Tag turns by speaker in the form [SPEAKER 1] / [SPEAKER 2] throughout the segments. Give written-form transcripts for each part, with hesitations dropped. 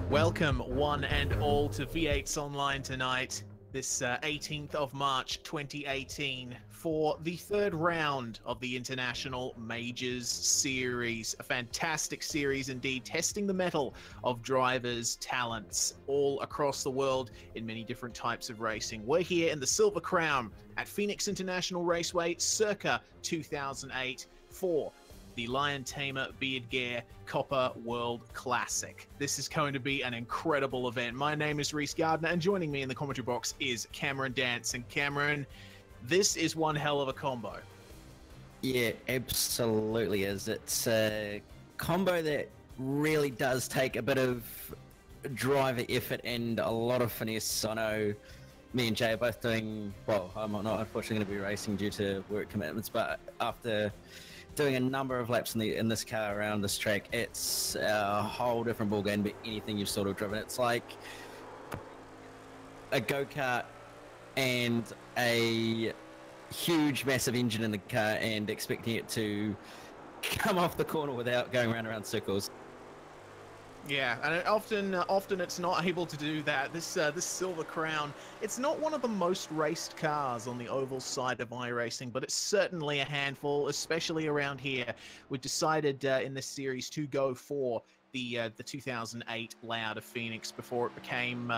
[SPEAKER 1] Welcome, one and all, to V8's Online tonight, this 18th of March 2018, for the third round of the International Majors Series. A fantastic series indeed, testing the mettle of drivers' talents all across the world in many different types of racing. We're here in the Silver Crown at Phoenix International Raceway, circa 2008, for the Lion Tamer Beardgear Copper World Classic. This is going to be an incredible event. My name is Reese Gardner, and joining me in the commentary box is Cameron Dance. And Cameron, this is one hell of a combo.
[SPEAKER 2] Yeah, absolutely is. It's a combo that really does take a bit of driver effort and a lot of finesse. I know me and Jay are both doing, well, I'm not unfortunately going to be racing due to work commitments, but after doing a number of laps in this car around this track, it's a whole different ballgame to anything you've sort of driven. It's like a go-kart and a huge massive engine in the car and expecting it to come off the corner without going around circles.
[SPEAKER 1] Yeah, and often it's not able to do that. This Silver Crown, it's not one of the most raced cars on the oval side of iRacing, but it's certainly a handful, especially around here. We've decided in this series to go for the 2008 layout of Phoenix before it became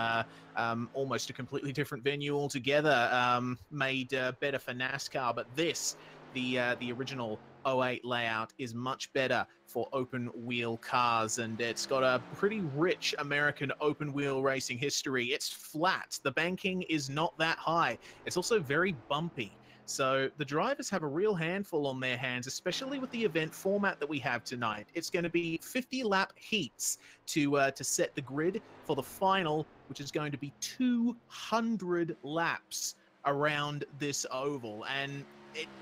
[SPEAKER 1] almost a completely different venue altogether, made better for NASCAR. But this, the original 08 layout, is much better for open wheel cars, and it's got a pretty rich American open wheel racing history. It's flat, the banking is not that high, it's also very bumpy, so the drivers have a real handful on their hands, especially with the event format that we have tonight. It's going to be 50 lap heats to set the grid for the final, which is going to be 200 laps around this oval, and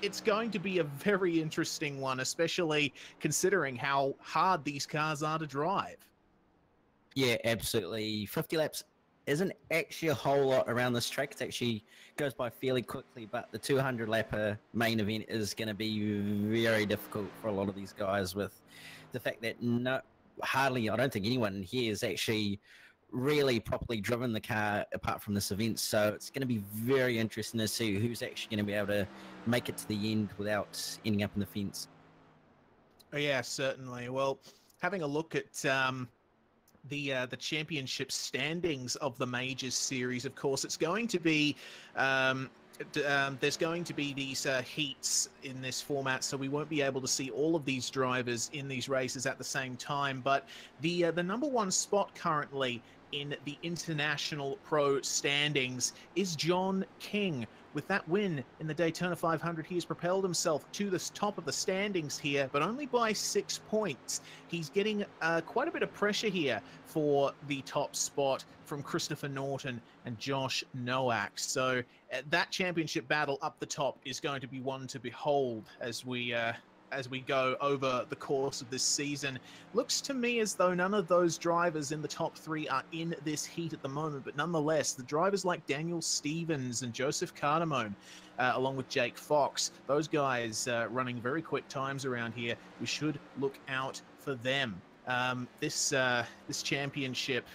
[SPEAKER 1] it's going to be a very interesting one, especially considering how hard these cars are to drive.
[SPEAKER 2] Yeah, absolutely. 50 laps isn't actually a whole lot around this track. It actually goes by fairly quickly, but the 200 lapper main event is going to be very difficult for a lot of these guys, with the fact that I don't think anyone here is actually really properly driven the car apart from this event, so it's going to be very interesting to see who's actually going to be able to make it to the end without ending up in the fence.
[SPEAKER 1] Oh, yeah, certainly. Well, having a look at the championship standings of the Majors series, of course, it's going to be there's going to be these heats in this format, so we won't be able to see all of these drivers in these races at the same time. But the number one spot currently in the International Pro standings is John King. With that win in the Daytona 500, he has propelled himself to the top of the standings here, but only by 6 points. He's getting quite a bit of pressure here for the top spot from Christopher Norton and Josh Nowak. So that championship battle up the top is going to be one to behold as we go over the course of this season. Looks to me as though none of those drivers in the top three are in this heat at the moment, but nonetheless, the drivers like Daniel Stevens and Joseph Cardamone, along with Jake Fox, those guys running very quick times around here, we should look out for them. This championship,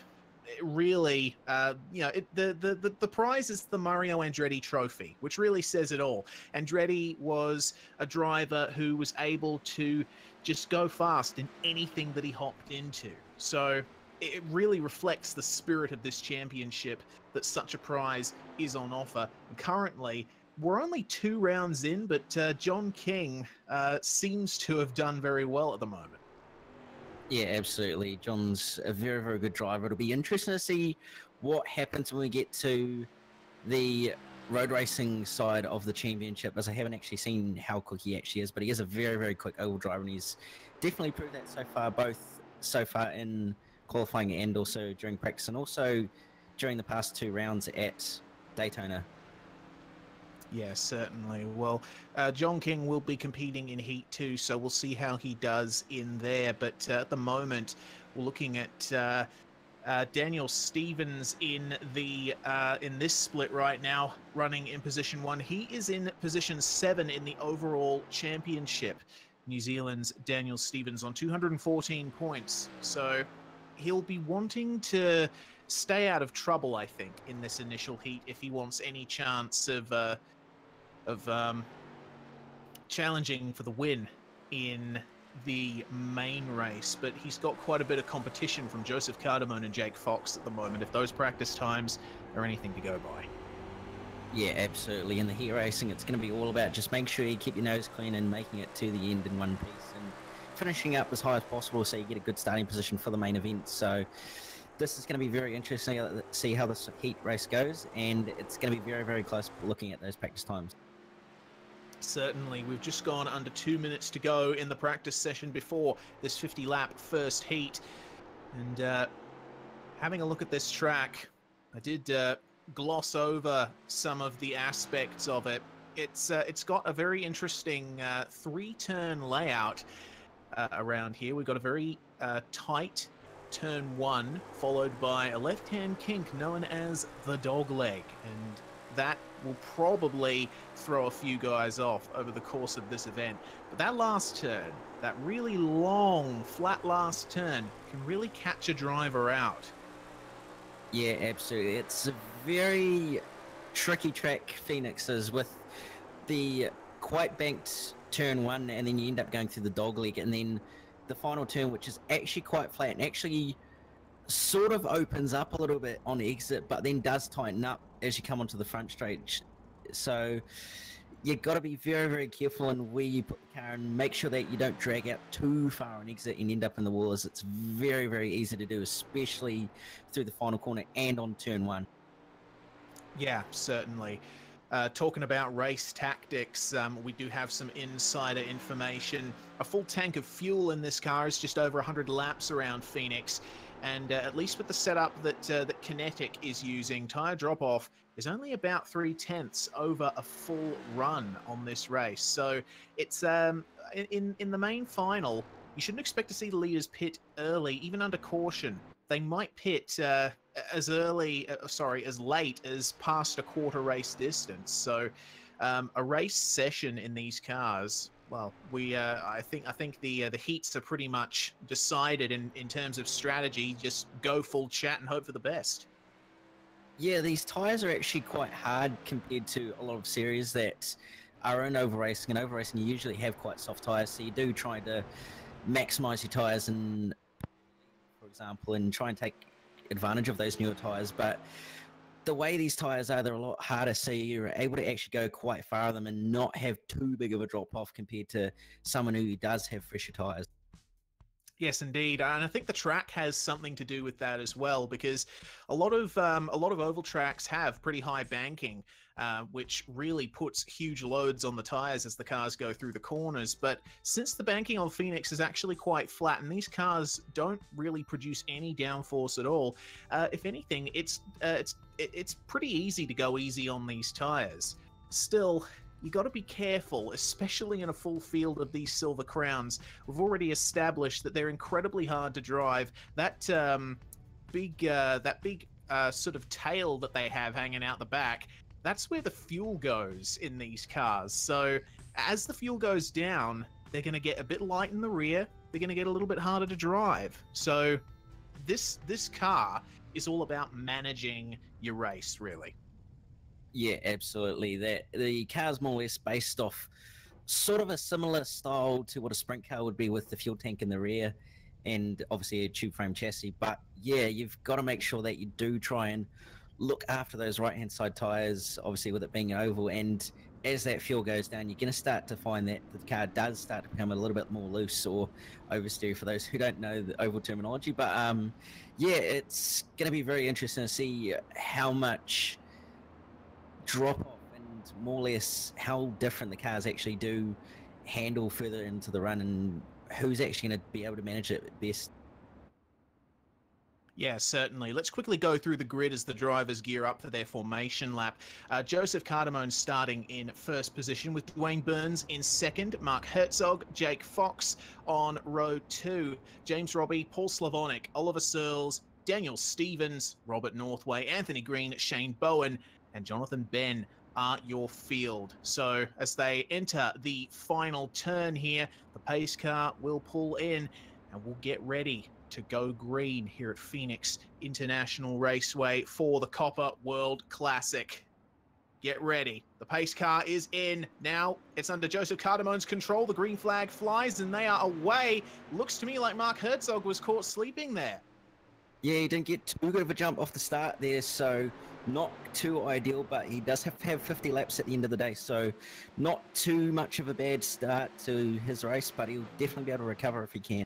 [SPEAKER 1] really, the prize is the Mario Andretti Trophy, which really says it all. Andretti was a driver who was able to just go fast in anything that he hopped into. So it really reflects the spirit of this championship that such a prize is on offer. And currently, we're only 2 rounds in, but John King seems to have done very well at the moment.
[SPEAKER 2] Yeah, absolutely. John's a very, very good driver. It'll be interesting to see what happens when we get to the road racing side of the championship, as I haven't actually seen how quick he actually is, but he is a very, very quick oval driver, and he's definitely proved that so far, both so far in qualifying and also during practice, and also during the past 2 rounds at Daytona.
[SPEAKER 1] Yeah, certainly. Well, John King will be competing in Heat 2, so we'll see how he does in there. But at the moment, we're looking at Daniel Stevens in this split right now, running in position 1. He is in position 7 in the overall championship. New Zealand's Daniel Stevens on 214 points. So he'll be wanting to stay out of trouble, I think, in this initial heat if he wants any chance of challenging for the win in the main race. But he's got quite a bit of competition from Joseph Cardamone and Jake Fox at the moment, if those practice times are anything to go by.
[SPEAKER 2] Yeah, absolutely. In the heat racing, it's going to be all about just making sure you keep your nose clean and making it to the end in one piece and finishing up as high as possible so you get a good starting position for the main event. So this is going to be very interesting to see how this heat race goes, and it's going to be very, very close looking at those practice times.
[SPEAKER 1] Certainly. We've just gone under 2 minutes to go in the practice session before this 50-lap first heat. And having a look at this track, I did gloss over some of the aspects of it. It's got a very interesting 3-turn layout around here. We've got a very tight turn 1, followed by a left-hand kink known as the dog leg, and that will probably throw a few guys off over the course of this event. But that last turn, that really long, flat last turn, can really catch a driver out.
[SPEAKER 2] Yeah, absolutely. It's a very tricky track, Phoenix's, with the quite banked turn 1, and then you end up going through the dog leg, and then the final turn, which is actually quite flat and actually sort of opens up a little bit on exit, but then does tighten up as you come onto the front straight. So you've got to be very, very careful in where you put the car and make sure that you don't drag out too far on exit and end up in the wall, as it's very, very easy to do, especially through the final corner and on turn 1.
[SPEAKER 1] Yeah, certainly. Talking about race tactics, we do have some insider information. A full tank of fuel in this car is just over 100 laps around Phoenix. And at least with the setup that Kinetic is using, tyre drop-off is only about 3/10 over a full run on this race. So it's in the main final, you shouldn't expect to see the leaders pit early, even under caution. They might pit as late as past a quarter race distance. So a race session in these cars, well, I think the heats are pretty much decided in terms of strategy. Just go full chat and hope for the best.
[SPEAKER 2] Yeah, these tyres are actually quite hard compared to a lot of series that are in over racing. And over racing, you usually have quite soft tyres, so you do try to maximise your tyres, and, for example, and try and take advantage of those newer tyres. But the way these tyres are, they're a lot harder, so you're able to actually go quite far of them and not have too big of a drop-off compared to someone who does have fresher tyres.
[SPEAKER 1] Yes, indeed, and I think the track has something to do with that as well, because a lot of oval tracks have pretty high banking, which really puts huge loads on the tires as the cars go through the corners. But since the banking on Phoenix is actually quite flat, and these cars don't really produce any downforce at all, if anything, it's pretty easy to go easy on these tires. Still, you got to be careful, especially in a full field of these Silver Crowns. We've already established that they're incredibly hard to drive. That big sort of tail that they have hanging out the back, that's where the fuel goes in these cars. So as the fuel goes down, they're going to get a bit light in the rear. They're going to get a little bit harder to drive. So this car is all about managing your race, really.
[SPEAKER 2] Yeah, absolutely. The car's more or less based off sort of a similar style to what a sprint car would be, with the fuel tank in the rear and obviously a tube frame chassis. But yeah, you've got to make sure that you do try and look after those right-hand side tyres, obviously with it being an oval. And as that fuel goes down, you're going to start to find that the car does start to become a little bit more loose, or oversteer for those who don't know the oval terminology. But yeah, it's going to be very interesting to see how much drop off and more or less how different the cars actually do handle further into the run, and who's actually going to be able to manage it best.
[SPEAKER 1] Yeah, certainly. Let's quickly go through the grid as the drivers gear up for their formation lap. Joseph Cardamone starting in first position, with Dwayne Burns in second, Mark Herzog, Jake Fox on row 2, James Robbie, Paul Slavonic, Oliver Searles, Daniel Stevens, Robert Northway, Anthony Green, Shane Bowen, and Jonathan Ben are your field. So as they enter the final turn here, the pace car will pull in, and we'll get ready to go green here at Phoenix International Raceway for the Copper World Classic. Get ready. The pace car is in. Now it's under Joseph Cardamone's control. The green flag flies and they are away. Looks to me like Mark Herzog was caught sleeping there.
[SPEAKER 2] Yeah, he didn't get too good of a jump off the start there, so not too ideal, but he does have to have 50 laps at the end of the day, so not too much of a bad start to his race, but he'll definitely be able to recover if he can.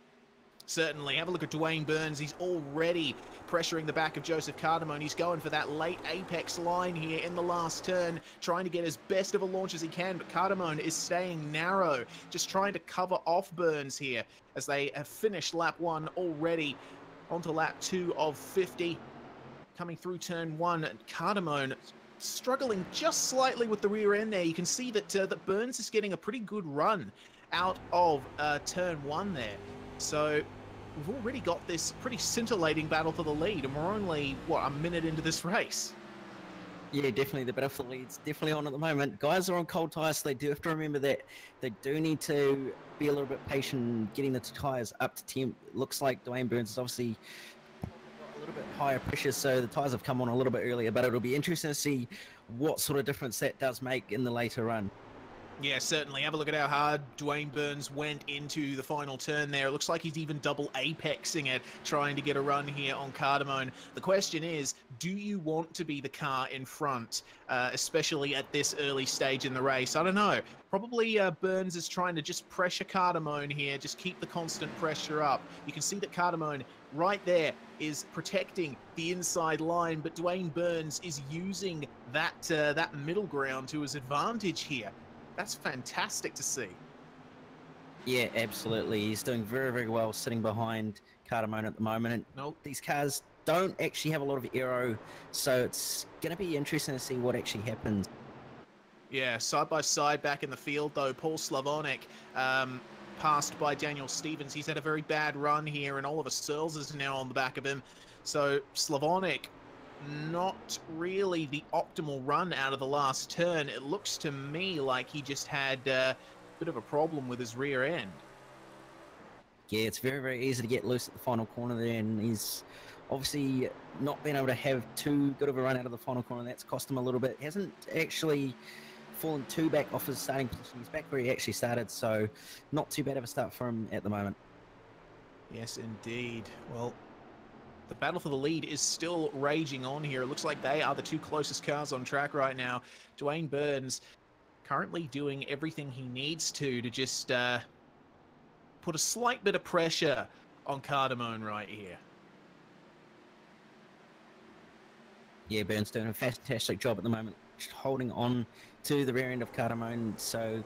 [SPEAKER 1] Certainly. Have a look at Dwayne Burns. He's already pressuring the back of Joseph Cardamone. He's going for that late apex line here in the last turn, trying to get as best of a launch as he can, but Cardamone is staying narrow, just trying to cover off Burns here as they have finished lap 1 already. Onto lap 2 of 50. Coming through turn 1, Cardamone struggling just slightly with the rear end there. You can see that, that Burns is getting a pretty good run out of turn 1 there. So we've already got this pretty scintillating battle for the lead, and we're only, what, a minute into this race.
[SPEAKER 2] Yeah, definitely. The battle for the lead's definitely on at the moment. Guys are on cold tyres, so they do have to remember that they do need to be a little bit patient getting the tyres up to temp. Looks like Dwayne Burns is obviously got a little bit higher pressure, so the tyres have come on a little bit earlier, but it'll be interesting to see what sort of difference that does make in the later run.
[SPEAKER 1] Yeah, certainly. Have a look at how hard Dwayne Burns went into the final turn there. It looks like he's even double apexing it, trying to get a run here on Cardamone. The question is, do you want to be the car in front, especially at this early stage in the race? I don't know. Probably Burns is trying to just pressure Cardamone here, just keep the constant pressure up. You can see that Cardamone right there is protecting the inside line, but Dwayne Burns is using that, that middle ground to his advantage here. That's fantastic to see.
[SPEAKER 2] Yeah, absolutely. He's doing very, very well sitting behind Cardamone at the moment. And
[SPEAKER 1] Nope.
[SPEAKER 2] these cars don't actually have a lot of aero, so it's going to be interesting to see what actually happens.
[SPEAKER 1] Yeah, side by side back in the field, though, Paul Slavonic passed by Daniel Stevens. He's had a very bad run here, and Oliver Searles is now on the back of him. So Slavonic, not really the optimal run out of the last turn. It looks to me like he just had a bit of a problem with his rear end.
[SPEAKER 2] Yeah, it's very, very easy to get loose at the final corner there, and he's obviously not been able to have too good of a run out of the final corner. That's cost him a little bit. Hasn't actually fallen too back off his starting position. He's back where he actually started, so not too bad of a start for him at the moment.
[SPEAKER 1] Yes, indeed. Well, the battle for the lead is still raging on here. It looks like they are the two closest cars on track right now. Dwayne Burns currently doing everything he needs to just put a slight bit of pressure on Cardamone right here.
[SPEAKER 2] Yeah, Burns doing a fantastic job at the moment, just holding on to the rear end of Cardamone, so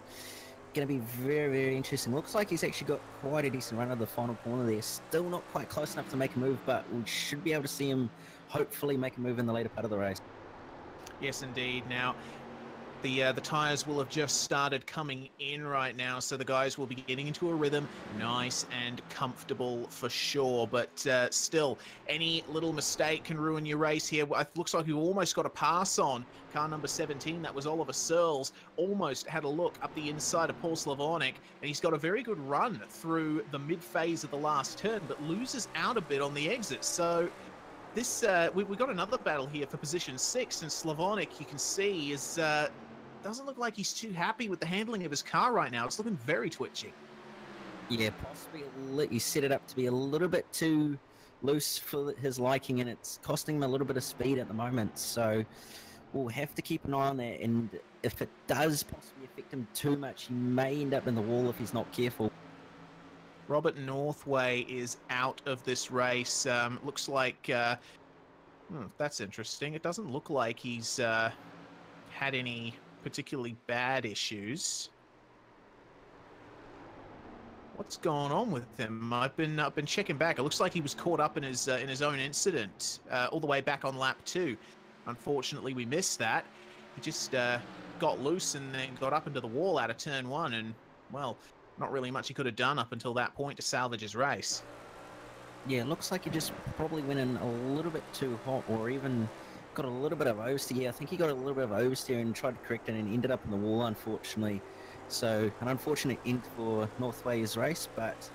[SPEAKER 2] going to be very, very interesting. Looks like he's actually got quite a decent run of the final corner there. Still not quite close enough to make a move, but we should be able to see him hopefully make a move in the later part of the race.
[SPEAKER 1] Yes, indeed. Now, the tyres will have just started coming in right now, so the guys will be getting into a rhythm, nice and comfortable for sure. But still, any little mistake can ruin your race here. It looks like we almost got a pass on car number 17. That was Oliver Searles. Almost had a look up the inside of Paul Slavonic, and he's got a very good run through the mid-phase of the last turn, but loses out a bit on the exit. So this we got another battle here for position 6, and Slavonic, you can see, is doesn't look like he's too happy with the handling of his car right now. It's looking very twitchy.
[SPEAKER 2] Yeah, possibly he set it up to be a little bit too loose for his liking, and it's costing him a little bit of speed at the moment. So we'll have to keep an eye on that, and if it does possibly affect him too much, he may end up in the wall if he's not careful.
[SPEAKER 1] Robert Northway is out of this race. Looks like that's interesting. It doesn't look like he's had any particularly bad issues. What's going on with him? I've been checking back. It looks like he was caught up in his own incident all the way back on lap 2. Unfortunately, we missed that. He just got loose and then got up into the wall out of turn 1, and well, not really much he could have done up until that point to salvage his race.
[SPEAKER 2] Yeah, it looks like he just probably went in a little bit too hot, or even got a little bit of oversteer. Yeah, I think he got a little bit of oversteer and tried to correct it and ended up in the wall, unfortunately. So, an unfortunate end for Northway's race, but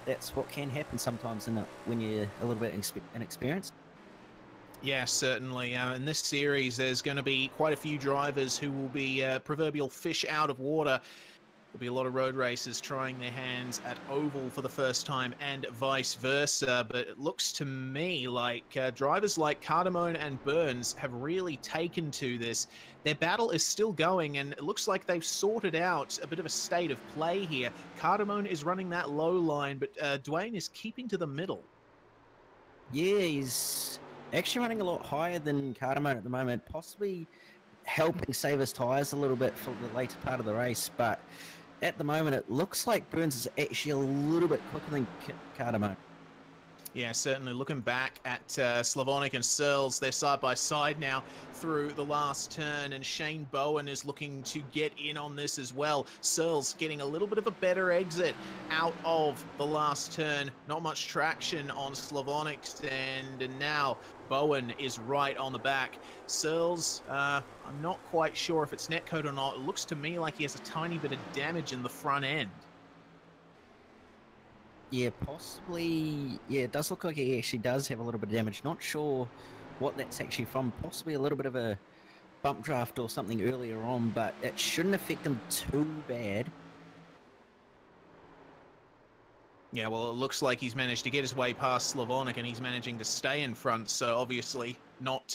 [SPEAKER 2] that's what can happen sometimes when you're a little bit inexperienced.
[SPEAKER 1] Yeah, certainly. In this series, there's going to be quite a few drivers who will be proverbial fish out of water. There'll be a lot of road racers trying their hands at oval for the first time and vice versa. But it looks to me like drivers like Cardamone and Burns have really taken to this. Their battle is still going, and it looks like they've sorted out a bit of a state of play here. Cardamone is running that low line, but Dwayne is keeping to the middle.
[SPEAKER 2] Yeah, he's actually running a lot higher than Cardamone at the moment, possibly helping save his tyres a little bit for the later part of the race. But at the moment, it looks like Burns is actually a little bit quicker than Cardamone.
[SPEAKER 1] Yeah, certainly. Looking back at Slavonic and Searles, they're side by side now through the last turn, and Shane Bowen is looking to get in on this as well. Searles getting a little bit of a better exit out of the last turn. Not much traction on Slavonic's end, and now Bowen is right on the back. Searles, I'm not quite sure if it's netcode or not. It looks to me like he has a tiny bit of damage in the front end.
[SPEAKER 2] Yeah, possibly. Yeah, it does look like he actually does have a little bit of damage. Not sure what that's actually from. Possibly a little bit of a bump draft or something earlier on, but it shouldn't affect him too bad.
[SPEAKER 1] Yeah, well, it looks like he's managed to get his way past Slavonic, and he's managing to stay in front, so obviously not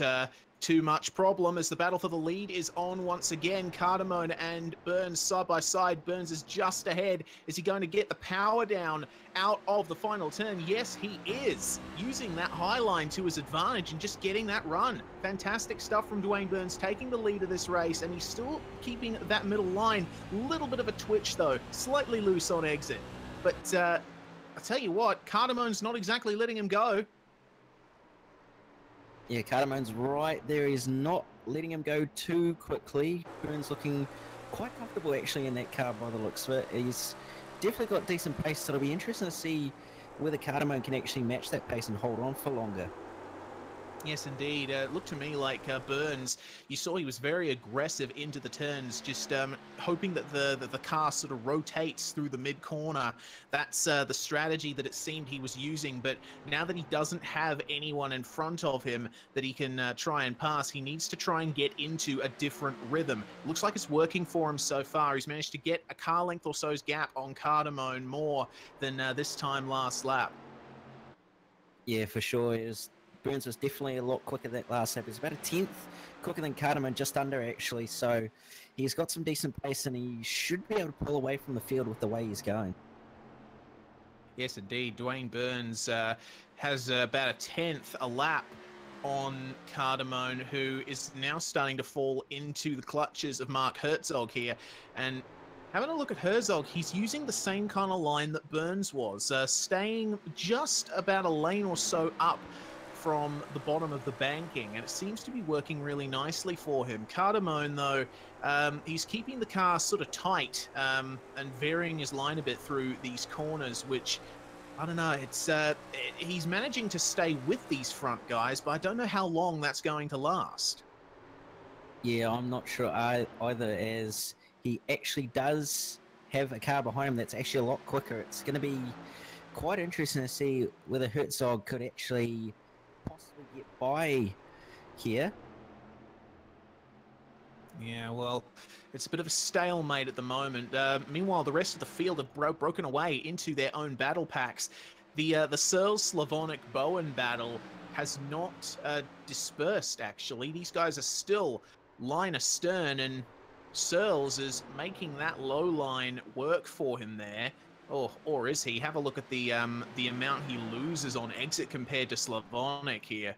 [SPEAKER 1] too much problem as the battle for the lead is on once again. Cardamone and Burns side by side. Burns is just ahead. Is he going to get the power down out of the final turn? Yes, he is, using that high line to his advantage and just getting that run. Fantastic stuff from Dwayne Burns, taking the lead of this race, and he's still keeping that middle line. Little bit of a twitch though, slightly loose on exit. But I tell you what, Cardamone's not exactly letting him go.
[SPEAKER 2] Yeah, Cardamone's right there. He's not letting him go too quickly. Burns looking quite comfortable actually in that car by the looks of it. He's definitely got decent pace, so it'll be interesting to see whether Cardamone can actually match that pace and hold on for longer.
[SPEAKER 1] Yes, indeed. It looked to me like Burns, you saw he was very aggressive into the turns, just hoping that the car sort of rotates through the mid-corner. That's the strategy that it seemed he was using, but now that he doesn't have anyone in front of him that he can try and pass, he needs to try and get into a different rhythm. Looks like it's working for him so far. He's managed to get a car length or so's gap on Cardamone more than this time last lap.
[SPEAKER 2] Yeah, for sure. Burns was definitely a lot quicker that last lap. He's about a 10th quicker than Cardamone, just under actually. So he's got some decent pace and he should be able to pull away from the field with the way he's going.
[SPEAKER 1] Yes, indeed. Dwayne Burns has about a 10th a lap on Cardamone, who is now starting to fall into the clutches of Mark Herzog here. And having a look at Herzog, he's using the same kind of line that Burns was, staying just about a lane or so up from the bottom of the banking, and it seems to be working really nicely for him. Cardamone, though, he's keeping the car sort of tight and varying his line a bit through these corners, which, I don't know, he's managing to stay with these front guys, but I don't know how long that's going to last.
[SPEAKER 2] Yeah, I'm not sure either, as he actually does have a car behind him that's actually a lot quicker. It's going to be quite interesting to see whether Herzog could actually possibly get by here.
[SPEAKER 1] Yeah, well, it's a bit of a stalemate at the moment. Meanwhile, the rest of the field have broken away into their own battle packs. The Searles Slavonic Bowen battle has not dispersed, actually. These guys are still line astern, and Searles is making that low line work for him there. Or is he? Have a look at the amount he loses on exit compared to Slavonic here.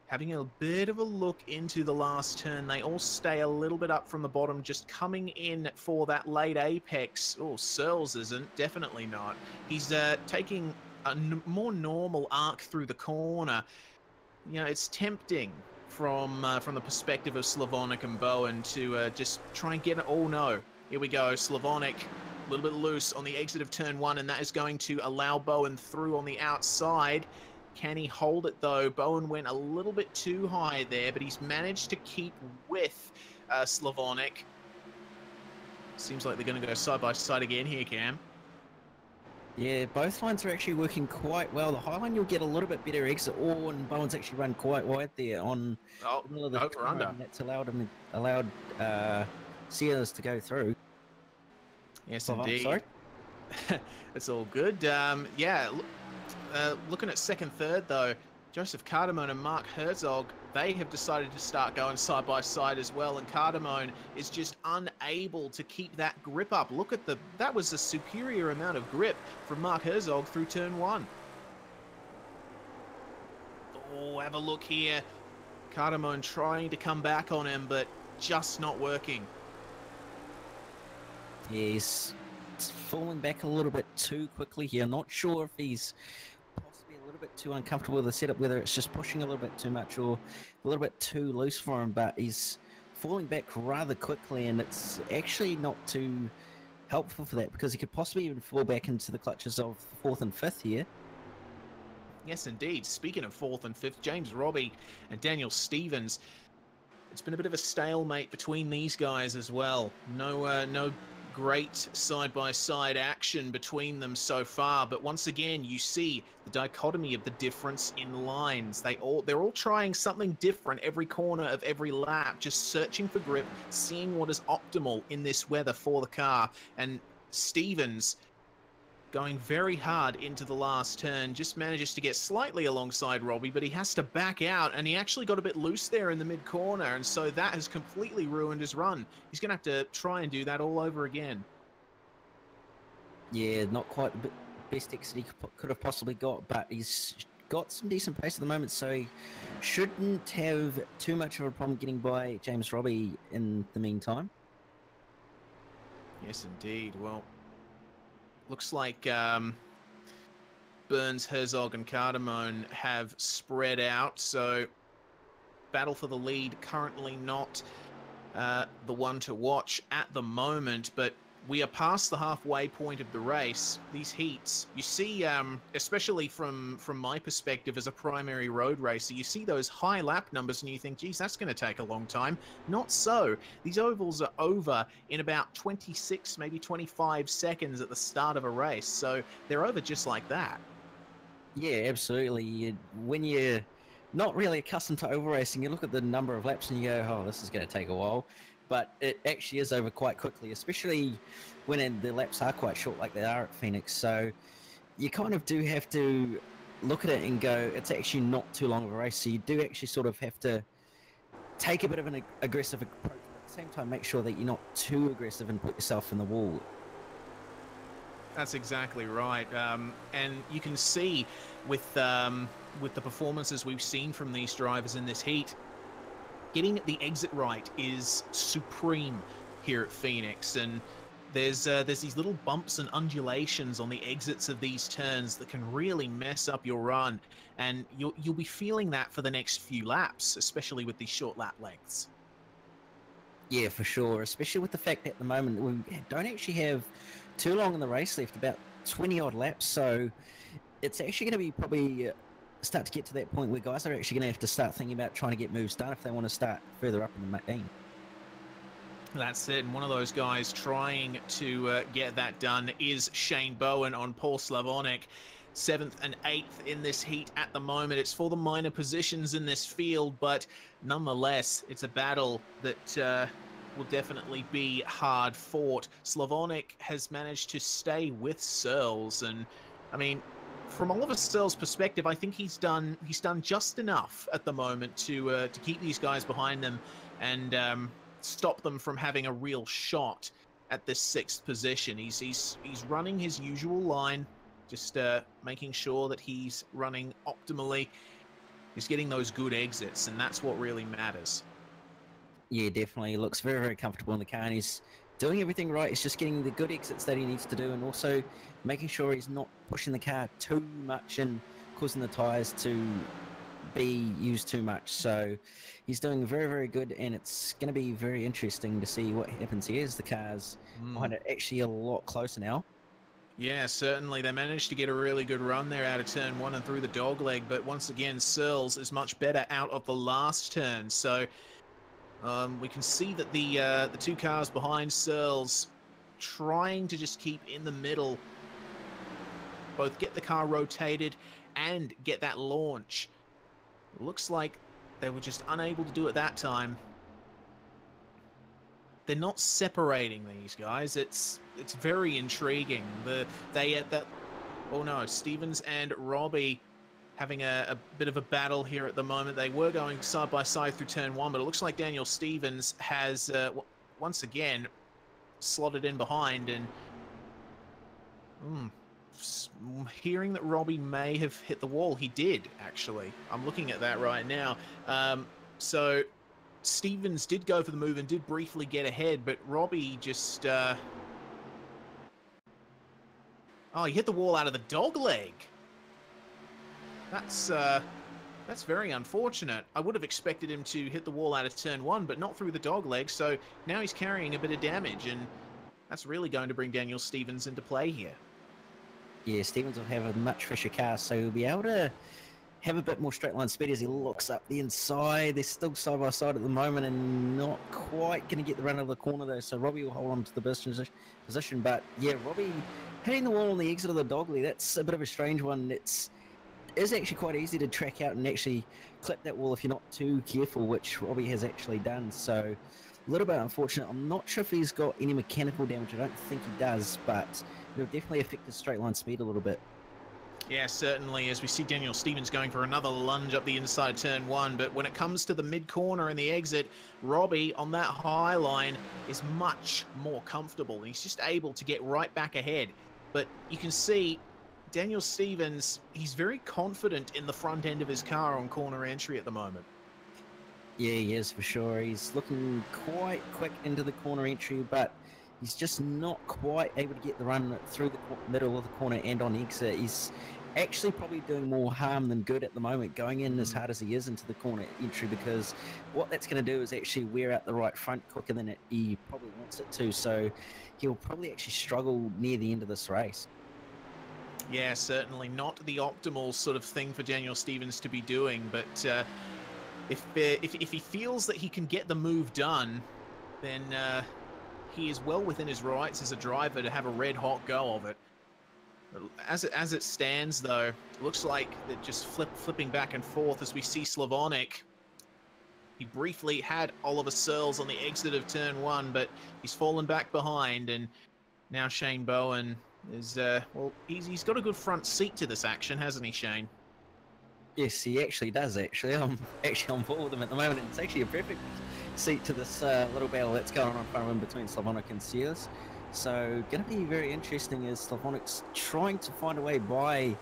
[SPEAKER 1] Having a bit of a look into the last turn, they all stay a little bit up from the bottom, just coming in for that late apex. Oh, Searles isn't, definitely not. He's taking a more normal arc through the corner. You know, it's tempting from the perspective of Slavonic and Bowen to just try and get it. Oh no, here we go, Slavonic. A little bit loose on the exit of turn one, and that is going to allow Bowen through on the outside. Can he hold it though? Bowen went a little bit too high there, but he's managed to keep with Slavonic. Seems like they're going to go side by side again here, Cam.
[SPEAKER 2] Yeah, both lines are actually working quite well. The high line you'll get a little bit better exit. Oh, and Bowen's actually run quite wide there on
[SPEAKER 1] Oh,
[SPEAKER 2] the middle of the
[SPEAKER 1] over
[SPEAKER 2] turn,
[SPEAKER 1] under.
[SPEAKER 2] and that's allowed Sears to go through.
[SPEAKER 1] Yes,
[SPEAKER 2] I'm
[SPEAKER 1] indeed.
[SPEAKER 2] sorry.
[SPEAKER 1] It's all good. Yeah, looking at second, third though, Joseph Cardamone and Mark Herzog, they have decided to start going side by side as well, and Cardamone is just unable to keep that grip up. Look at that was a superior amount of grip from Mark Herzog through turn one. Oh, have a look here. Cardamone trying to come back on him, but just not working.
[SPEAKER 2] Yeah, he's falling back a little bit too quickly here. Not sure if he's possibly a little bit too uncomfortable with the setup, whether it's just pushing a little bit too much or a little bit too loose for him, but he's falling back rather quickly, and it's actually not too helpful for that because he could possibly even fall back into the clutches of fourth and fifth here.
[SPEAKER 1] Yes, indeed. Speaking of fourth and fifth, James Robbie and Daniel Stevens, it's been a bit of a stalemate between these guys as well. No great side-by-side action between them so far, but once again, you see the dichotomy of the difference in lines. They're all trying something different every corner of every lap, just searching for grip, seeing what is optimal in this weather for the car. And Stevens, going very hard into the last turn, just manages to get slightly alongside Robbie, but he has to back out, and he actually got a bit loose there in the mid-corner, and so that has completely ruined his run. He's going to have to try and do that all over again.
[SPEAKER 2] Yeah, not quite the best exit he could have possibly got, but he's got some decent pace at the moment, so he shouldn't have too much of a problem getting by James Robbie in the meantime.
[SPEAKER 1] Yes, indeed. Well, looks like Burns, Herzog, and Cardamone have spread out, so battle for the lead currently not the one to watch at the moment, but we are past the halfway point of the race. These heats, you see, especially from my perspective as a primary road racer, you see those high lap numbers and you think, geez, that's going to take a long time. Not so. These ovals are over in about 26, maybe 25 seconds at the start of a race, so they're over just like that.
[SPEAKER 2] Yeah, absolutely. When you're not really accustomed to oval racing, you look at the number of laps and you go, oh, this is going to take a while. But it actually is over quite quickly, especially when the laps are quite short like they are at Phoenix. So you kind of do have to look at it and go, it's actually not too long of a race. So you do actually sort of have to take a bit of an aggressive approach, but at the same time make sure that you're not too aggressive and put yourself in the wall.
[SPEAKER 1] That's exactly right, and you can see with the performances we've seen from these drivers in this heat, getting the exit right is supreme here at Phoenix, and there's these little bumps and undulations on the exits of these turns that can really mess up your run, and you'll be feeling that for the next few laps, especially with these short lap lengths.
[SPEAKER 2] Yeah, for sure. Especially with the fact that at the moment we don't actually have too long in the race left, about 20 odd laps. So it's actually going to be probably start to get to that point where guys are actually going to have to start thinking about trying to get moves done if they want to start further up in the game.
[SPEAKER 1] That's it. And one of those guys trying to get that done is Shane Bowen on Paul Slavonic. 7th and 8th in this heat at the moment. It's for the minor positions in this field, but nonetheless, it's a battle that will definitely be hard fought. Slavonic has managed to stay with Searles, and I mean, from Oliver Searles' perspective, I think he's done just enough at the moment to keep these guys behind them and stop them from having a real shot at this 6th position. He's running his usual line, just making sure that he's running optimally. He's getting those good exits, and that's what really matters.
[SPEAKER 2] Yeah, definitely. He looks very, very comfortable in the car, and he's doing everything right. He's just getting the good exits that he needs to do, and also making sure he's not pushing the car too much and causing the tyres to be used too much. So he's doing very, very good, and it's going to be very interesting to see what happens here as the car's behind it actually a lot closer now.
[SPEAKER 1] Yeah, certainly. They managed to get a really good run there out of turn 1 and through the dogleg, but once again, Searles is much better out of the last turn. So we can see that the 2 cars behind Searles trying to just keep in the middle. both get the car rotated and get that launch. Looks like they were just unable to do it that time. They're not separating these guys. It's very intriguing. Oh no, Stevens and Robbie having a bit of a battle here at the moment. They were going side by side through turn 1, but it looks like Daniel Stevens has once again slotted in behind, and hearing that Robbie may have hit the wall. He did, actually. I'm looking at that right now. So Stevens did go for the move and did briefly get ahead, but Robbie just oh, he hit the wall out of the dog leg. That's very unfortunate. I would have expected him to hit the wall out of turn 1, but not through the dog leg, so now he's carrying a bit of damage, and that's really going to bring Daniel Stevens into play here. Yeah,
[SPEAKER 2] Stevens will have a much fresher car, so he'll be able to have a bit more straight line speed as he looks up the inside. They're still side by side at the moment and not quite going to get the run of the corner though, so Robbie will hold on to the best position. But yeah, Robbie hitting the wall on the exit of the dogleg, that's a bit of a strange one. It is actually quite easy to track out and actually clip that wall if you're not too careful, which Robbie has actually done. So a little bit unfortunate. I'm not sure if he's got any mechanical damage. I don't think he does, but it'll definitely affect his straight line speed a little bit.
[SPEAKER 1] Yeah, certainly, as we see Daniel Stevens going for another lunge up the inside turn 1, but when it comes to the mid-corner and the exit, Robbie on that high line is much more comfortable. He's just able to get right back ahead. But you can see Daniel Stevens, he's very confident in the front end of his car on corner entry at the moment.
[SPEAKER 2] Yeah, he is for sure. He's looking quite quick into the corner entry, but he's just not quite able to get the run through the middle of the corner and on exit. He's actually probably doing more harm than good at the moment, going in as hard as he is into the corner entry, because what that's going to do is actually wear out the right front quicker than he probably wants it to. So he'll probably actually struggle near the end of this race.
[SPEAKER 1] Yeah, certainly not the optimal sort of thing for Daniel Stevens to be doing, but if he feels that he can get the move done, then he is well within his rights as a driver to have a red-hot go of it. As it stands, though, it looks like they're just flipping back and forth as we see Slavonic. He briefly had Oliver Searles on the exit of turn 1, but he's fallen back behind, and now Shane Bowen is, well, he's got a good front seat to this action, hasn't he, Shane?
[SPEAKER 2] Yes, he actually does, actually. I'm actually on board with him at the moment, and it's actually a perfect seat to this little battle that's going on in front of him between Slavonic and Sears. So, going to be very interesting as Slavonic's trying to find a way by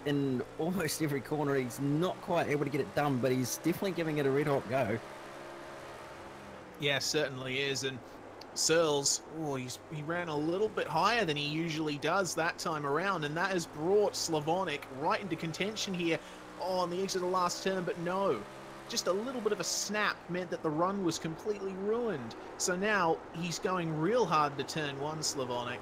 [SPEAKER 2] in almost every corner. He's not quite able to get it done, but he's definitely giving it a red-hot go.
[SPEAKER 1] Yeah, certainly is, and Searles, oh, he ran a little bit higher than he usually does that time around, and that has brought Slavonic right into contention here on the exit of the last turn, but no. Just a little bit of a snap meant that the run was completely ruined. So now he's going real hard to turn 1, Slavonic.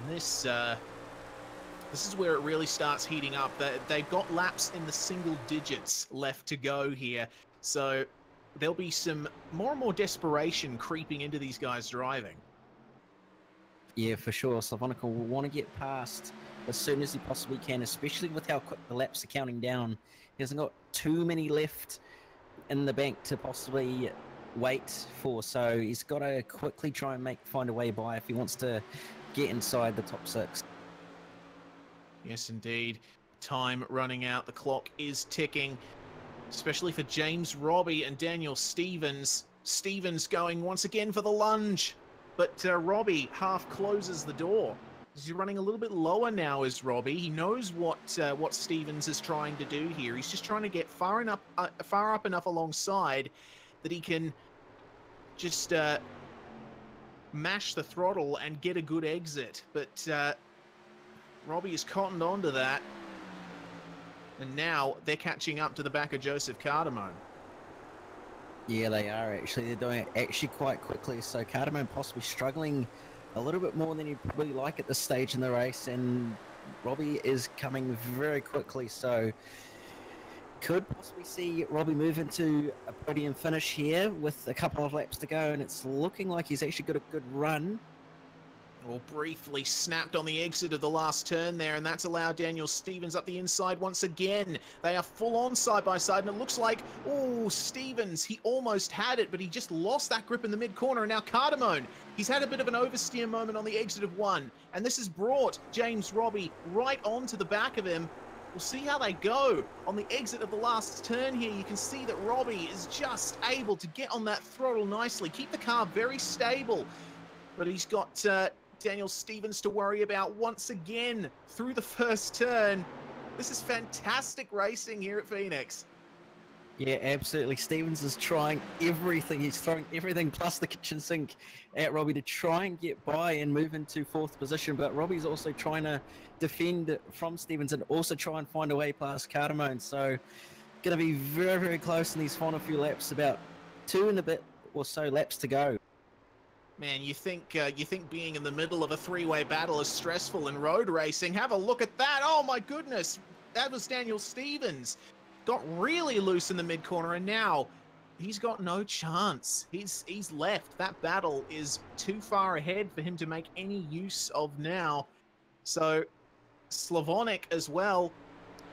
[SPEAKER 1] And this is where it really starts heating up. They've got laps in the single digits left to go here. So there'll be some more and more desperation creeping into these guys driving.
[SPEAKER 2] Yeah, for sure. Slavonic will want to get past as soon as he possibly can, especially with how quick the laps are counting down. He hasn't got too many left in the bank to possibly wait for, so he's got to quickly try and find a way by if he wants to get inside the top 6.
[SPEAKER 1] Yes, indeed. Time running out. The clock is ticking, especially for James Robbie and Daniel Stevens. Stevens going once again for the lunge, but Robbie half closes the door. He's running a little bit lower now as Robbie. He knows what Stevens is trying to do here. He's just trying to get far up enough alongside that he can just mash the throttle and get a good exit. But Robbie is cottoned onto that, and now they're catching up to the back of Joseph Cardamone.
[SPEAKER 2] Yeah, they are actually. They're doing it actually quite quickly. So Cardamone possibly struggling a little bit more than you'd probably like at this stage in the race, and Robbie is coming very quickly, so could possibly see Robbie move into a podium finish here with a couple of laps to go, and it's looking like he's actually got a good run.
[SPEAKER 1] Well, briefly snapped on the exit of the last turn there, and that's allowed Daniel Stevens up the inside once again. They are full on side by side, and it looks like, oh, Stevens, he almost had it, but he just lost that grip in the mid-corner, and now Cardamone, he's had a bit of an oversteer moment on the exit of one, and this has brought James Robbie right onto the back of him. We'll see how they go on the exit of the last turn here. You can see that Robbie is just able to get on that throttle nicely, keep the car very stable, but he's got Daniel Stevens to worry about once again through the first turn. This is fantastic racing here at Phoenix.
[SPEAKER 2] Yeah, absolutely. Stevens is trying everything. He's throwing everything plus the kitchen sink at Robbie to try and get by and move into fourth position. But Robbie's also trying to defend from Stevens and also try and find a way past Cardamone. So going to be very, very close in these final few laps. About 2 and a bit or so laps to go.
[SPEAKER 1] Man, you think being in the middle of a three-way battle is stressful in road racing. Have a look at that. Oh my goodness. That was Daniel Stevens. Got really loose in the mid-corner, and now he's got no chance. He's left. That battle is too far ahead for him to make any use of now. So Slavonic as well.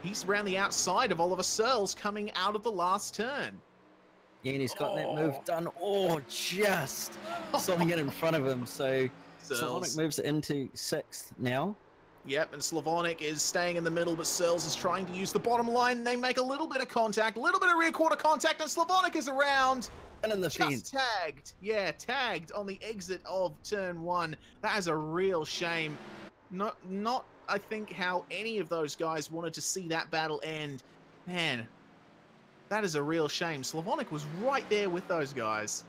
[SPEAKER 1] He's around the outside of Oliver Searles coming out of the last turn.
[SPEAKER 2] Yeah, and he's got that move done. Oh, just something in front of him. So Slavonic moves into 6th now.
[SPEAKER 1] Yep, and Slavonic is staying in the middle, but Searles is trying to use the bottom line. They make a little bit of contact, a little bit of rear quarter contact, and Slavonic is around.
[SPEAKER 2] And in the
[SPEAKER 1] just tagged. Yeah, tagged on the exit of turn 1. That is a real shame. Not I think, how any of those guys wanted to see that battle end. Man, that is a real shame. Slavonic was right there with those guys.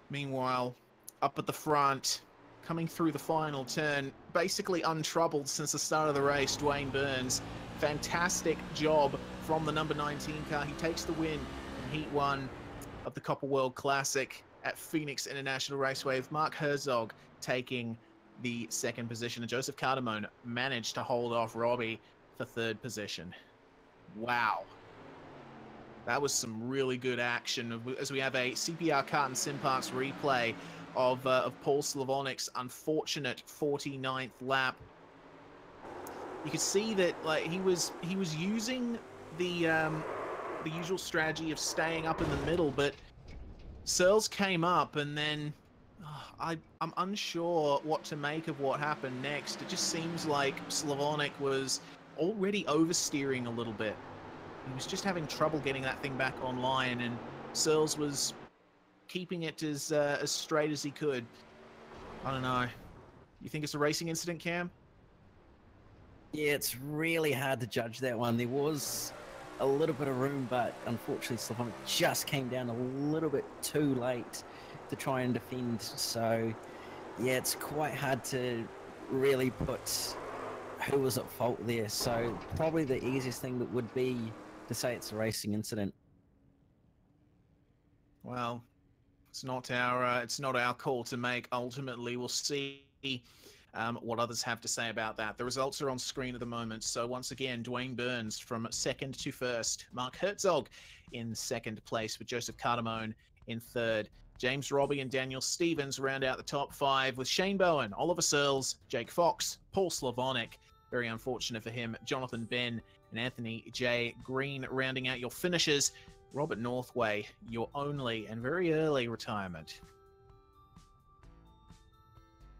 [SPEAKER 1] Meanwhile, up at the front, coming through the final turn, basically untroubled since the start of the race, Dwayne Burns. Fantastic job from the number 19 car. He takes the win in Heat 1 of the Copper World Classic at Phoenix International Raceway, with Mark Herzog taking the 2nd position, and Joseph Cardamone managed to hold off Robbie for 3rd position. Wow. That was some really good action, as we have a CPR Kart and SimParks replay of Paul Slavonic's unfortunate 49th lap. You could see that he was using the usual strategy of staying up in the middle, but Searles came up, and then I'm unsure what to make of what happened next. It just seems like Slavonic was already oversteering a little bit. He was just having trouble getting that thing back online, and Searles was keeping it as straight as he could. I don't know. You think it's a racing incident, Cam?
[SPEAKER 2] Yeah, it's really hard to judge that one. There was a little bit of room, but unfortunately Slavonic just came down a little bit too late to try and defend. So yeah, it's quite hard to really put who was at fault there. So probably the easiest thing that would be to say it's a racing incident.
[SPEAKER 1] Well, it's not our call to make. Ultimately, we'll see what others have to say about that. The results are on screen at the moment. So once again, Dwayne Burns from 2nd to 1st. Mark Herzog in 2nd place, with Joseph Cardamone in 3rd. James Robbie and Daniel Stevens round out the top 5, with Shane Bowen, Oliver Searles, Jake Fox, Paul Slavonic, very unfortunate for him, Jonathan Ben, and Anthony J. Green rounding out your finishers. Robert Northway, your only and very early retirement.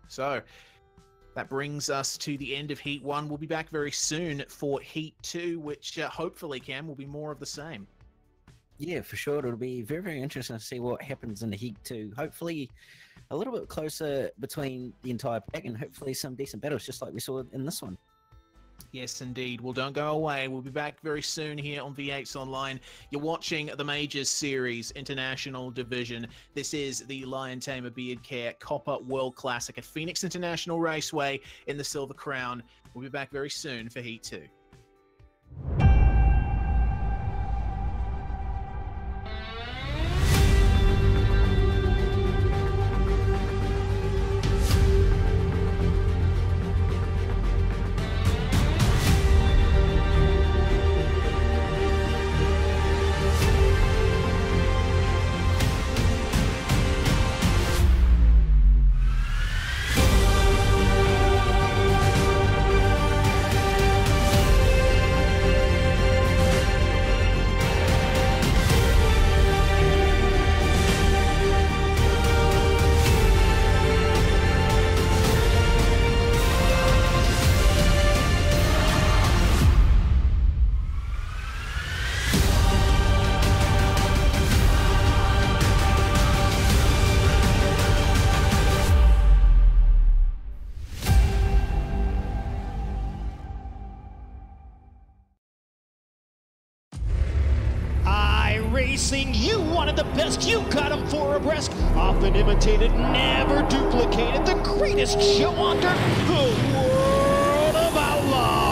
[SPEAKER 1] So that brings us to the end of Heat 1. We'll be back very soon for Heat 2, which hopefully, Cam, will be more of the same.
[SPEAKER 2] Yeah, for sure. It'll be very, very interesting to see what happens in the Heat 2. Hopefully a little bit closer between the entire pack, and hopefully some decent battles, just like we saw in this one.
[SPEAKER 1] Yes, indeed. Well, don't go away. We'll be back very soon here on V8's Online. You're watching the Majors Series International Division. This is the Lion Tamer Beard Care Copper World Classic at Phoenix International Raceway in the Silver Crown. We'll be back very soon for Heat 2.
[SPEAKER 3] Racing, you wanted the best, you got them for abreast. Often imitated, never duplicated. The greatest show on dirt, the World of Outlaws.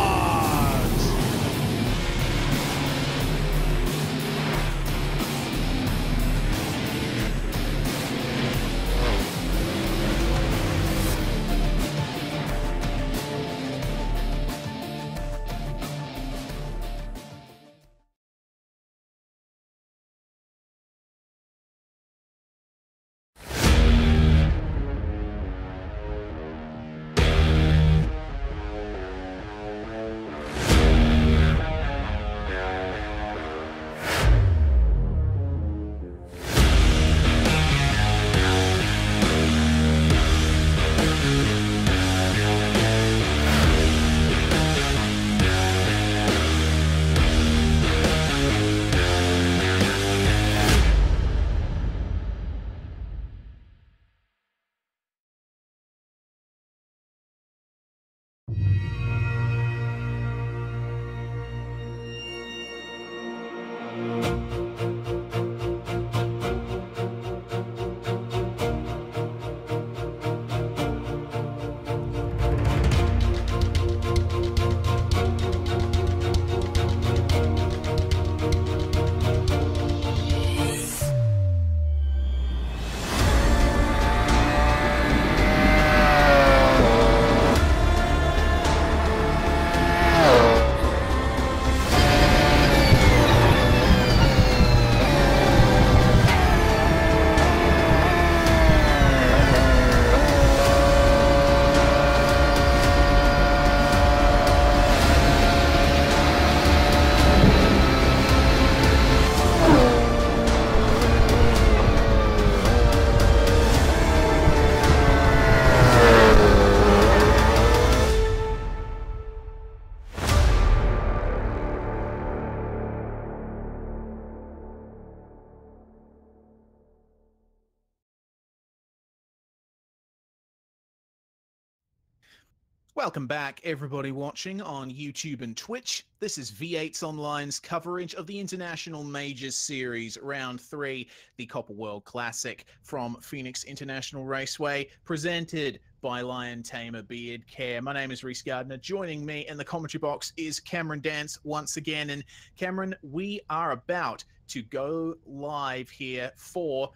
[SPEAKER 1] Welcome back, everybody watching on YouTube and Twitch. This is V8's Online's coverage of the International Majors Series, Round 3, the Copper World Classic from Phoenix International Raceway, presented by Lion Tamer Beard Care. My name is Reese Gardner. Joining me in the commentary box is Cameron Dance once again. And Cameron, we are about to go live here for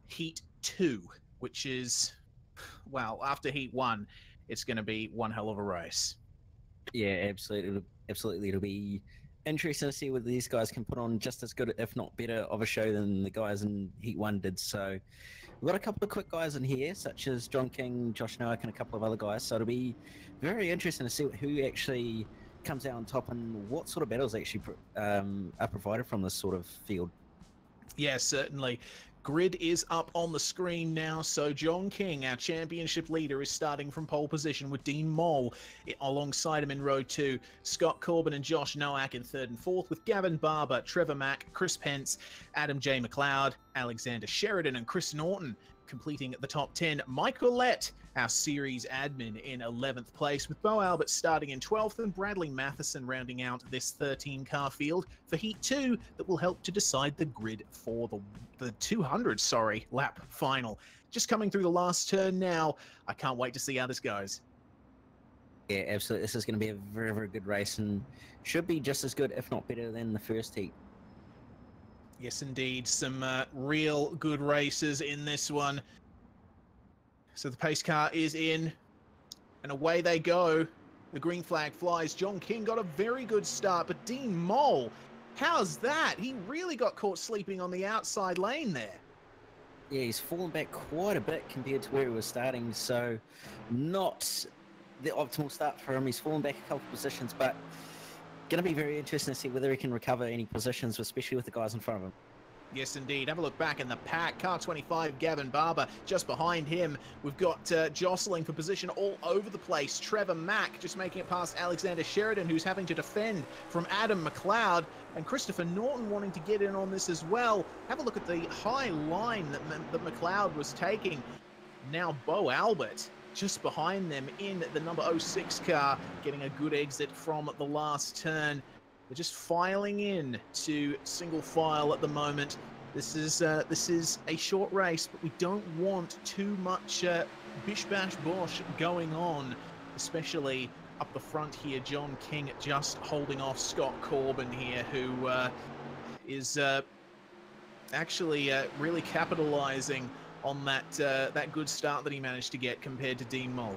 [SPEAKER 1] Heat 2, which is, well, after Heat 1, it's going to be one hell of a race.
[SPEAKER 2] Yeah, absolutely. Absolutely. It'll be interesting to see whether these guys can put on just as good, if not better, of a show than the guys in Heat 1 did. So we've got a couple of quick guys in here, such as John King, Josh Nowak, and a couple of other guys. So it'll be very interesting to see who actually comes out on top and what sort of battles actually are provided from this sort of field.
[SPEAKER 1] Yeah, certainly. Grid is up on the screen now, so John King, our championship leader, is starting from pole position with Dean Mole alongside him in row 2. Scott Corbin and Josh Nowak in 3rd and 4th, with Gavin Barber, Trevor Mack, Chris Pence, Adam J. McLeod, Alexander Sheridan, and Chris Norton completing the top 10. Mike Ouellette, our series admin, in 11th place, with Bo Albert starting in 12th and Bradley Matheson rounding out this 13-car field for Heat 2 that will help to decide the grid for the 200 lap final. Just coming through the last turn now. I can't wait to see how this goes.
[SPEAKER 2] Yeah, absolutely. This is going to be a very, very good race and should be just as good, if not better, than the first heat.
[SPEAKER 1] Yes, indeed. Some real good races in this one. So the pace car is in, and away they go. The green flag flies. John King got a very good start, but Dean Mole, how's that? He really got caught sleeping on the outside lane there.
[SPEAKER 2] Yeah, he's fallen back quite a bit compared to where he was starting, so not the optimal start for him. He's fallen back a couple of positions, but going to be very interesting to see whether he can recover any positions, especially with the guys in front of him.
[SPEAKER 1] Yes, indeed. Have a look back in the pack. Car 25, Gavin Barber. Just behind him, we've got jostling for position all over the place. Trevor Mack just making it past Alexander Sheridan, who's having to defend from Adam McLeod. And Christopher Norton wanting to get in on this as well. Have a look at the high line that McLeod was taking. Now Bo Albert just behind them in the number 06 car, getting a good exit from the last turn. They're just filing in to single file at the moment. This is a short race, but we don't want too much bish bash bosh going on, especially up the front here. John King just holding off Scott Corbin here, who is actually really capitalizing on that good start that he managed to get compared to Dean Moll.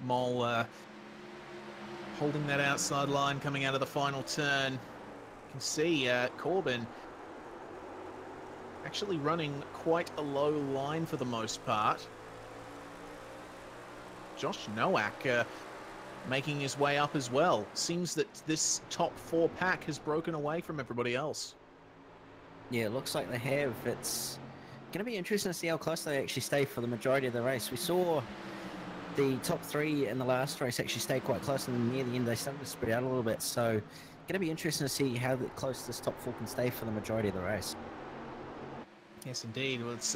[SPEAKER 1] Moll holding that outside line coming out of the final turn. You can see Corbin actually running quite a low line for the most part. Josh Nowak making his way up as well. Seems that this top 4 pack has broken away from everybody else.
[SPEAKER 2] Yeah, it looks like they have. It's going to be interesting to see how close they actually stay for the majority of the race. We saw the top 3 in the last race actually stay quite close, and near the end they started to spread out a little bit. So going to be interesting to see how close this top 4 can stay for the majority of the race.
[SPEAKER 1] Yes, indeed. Well, it's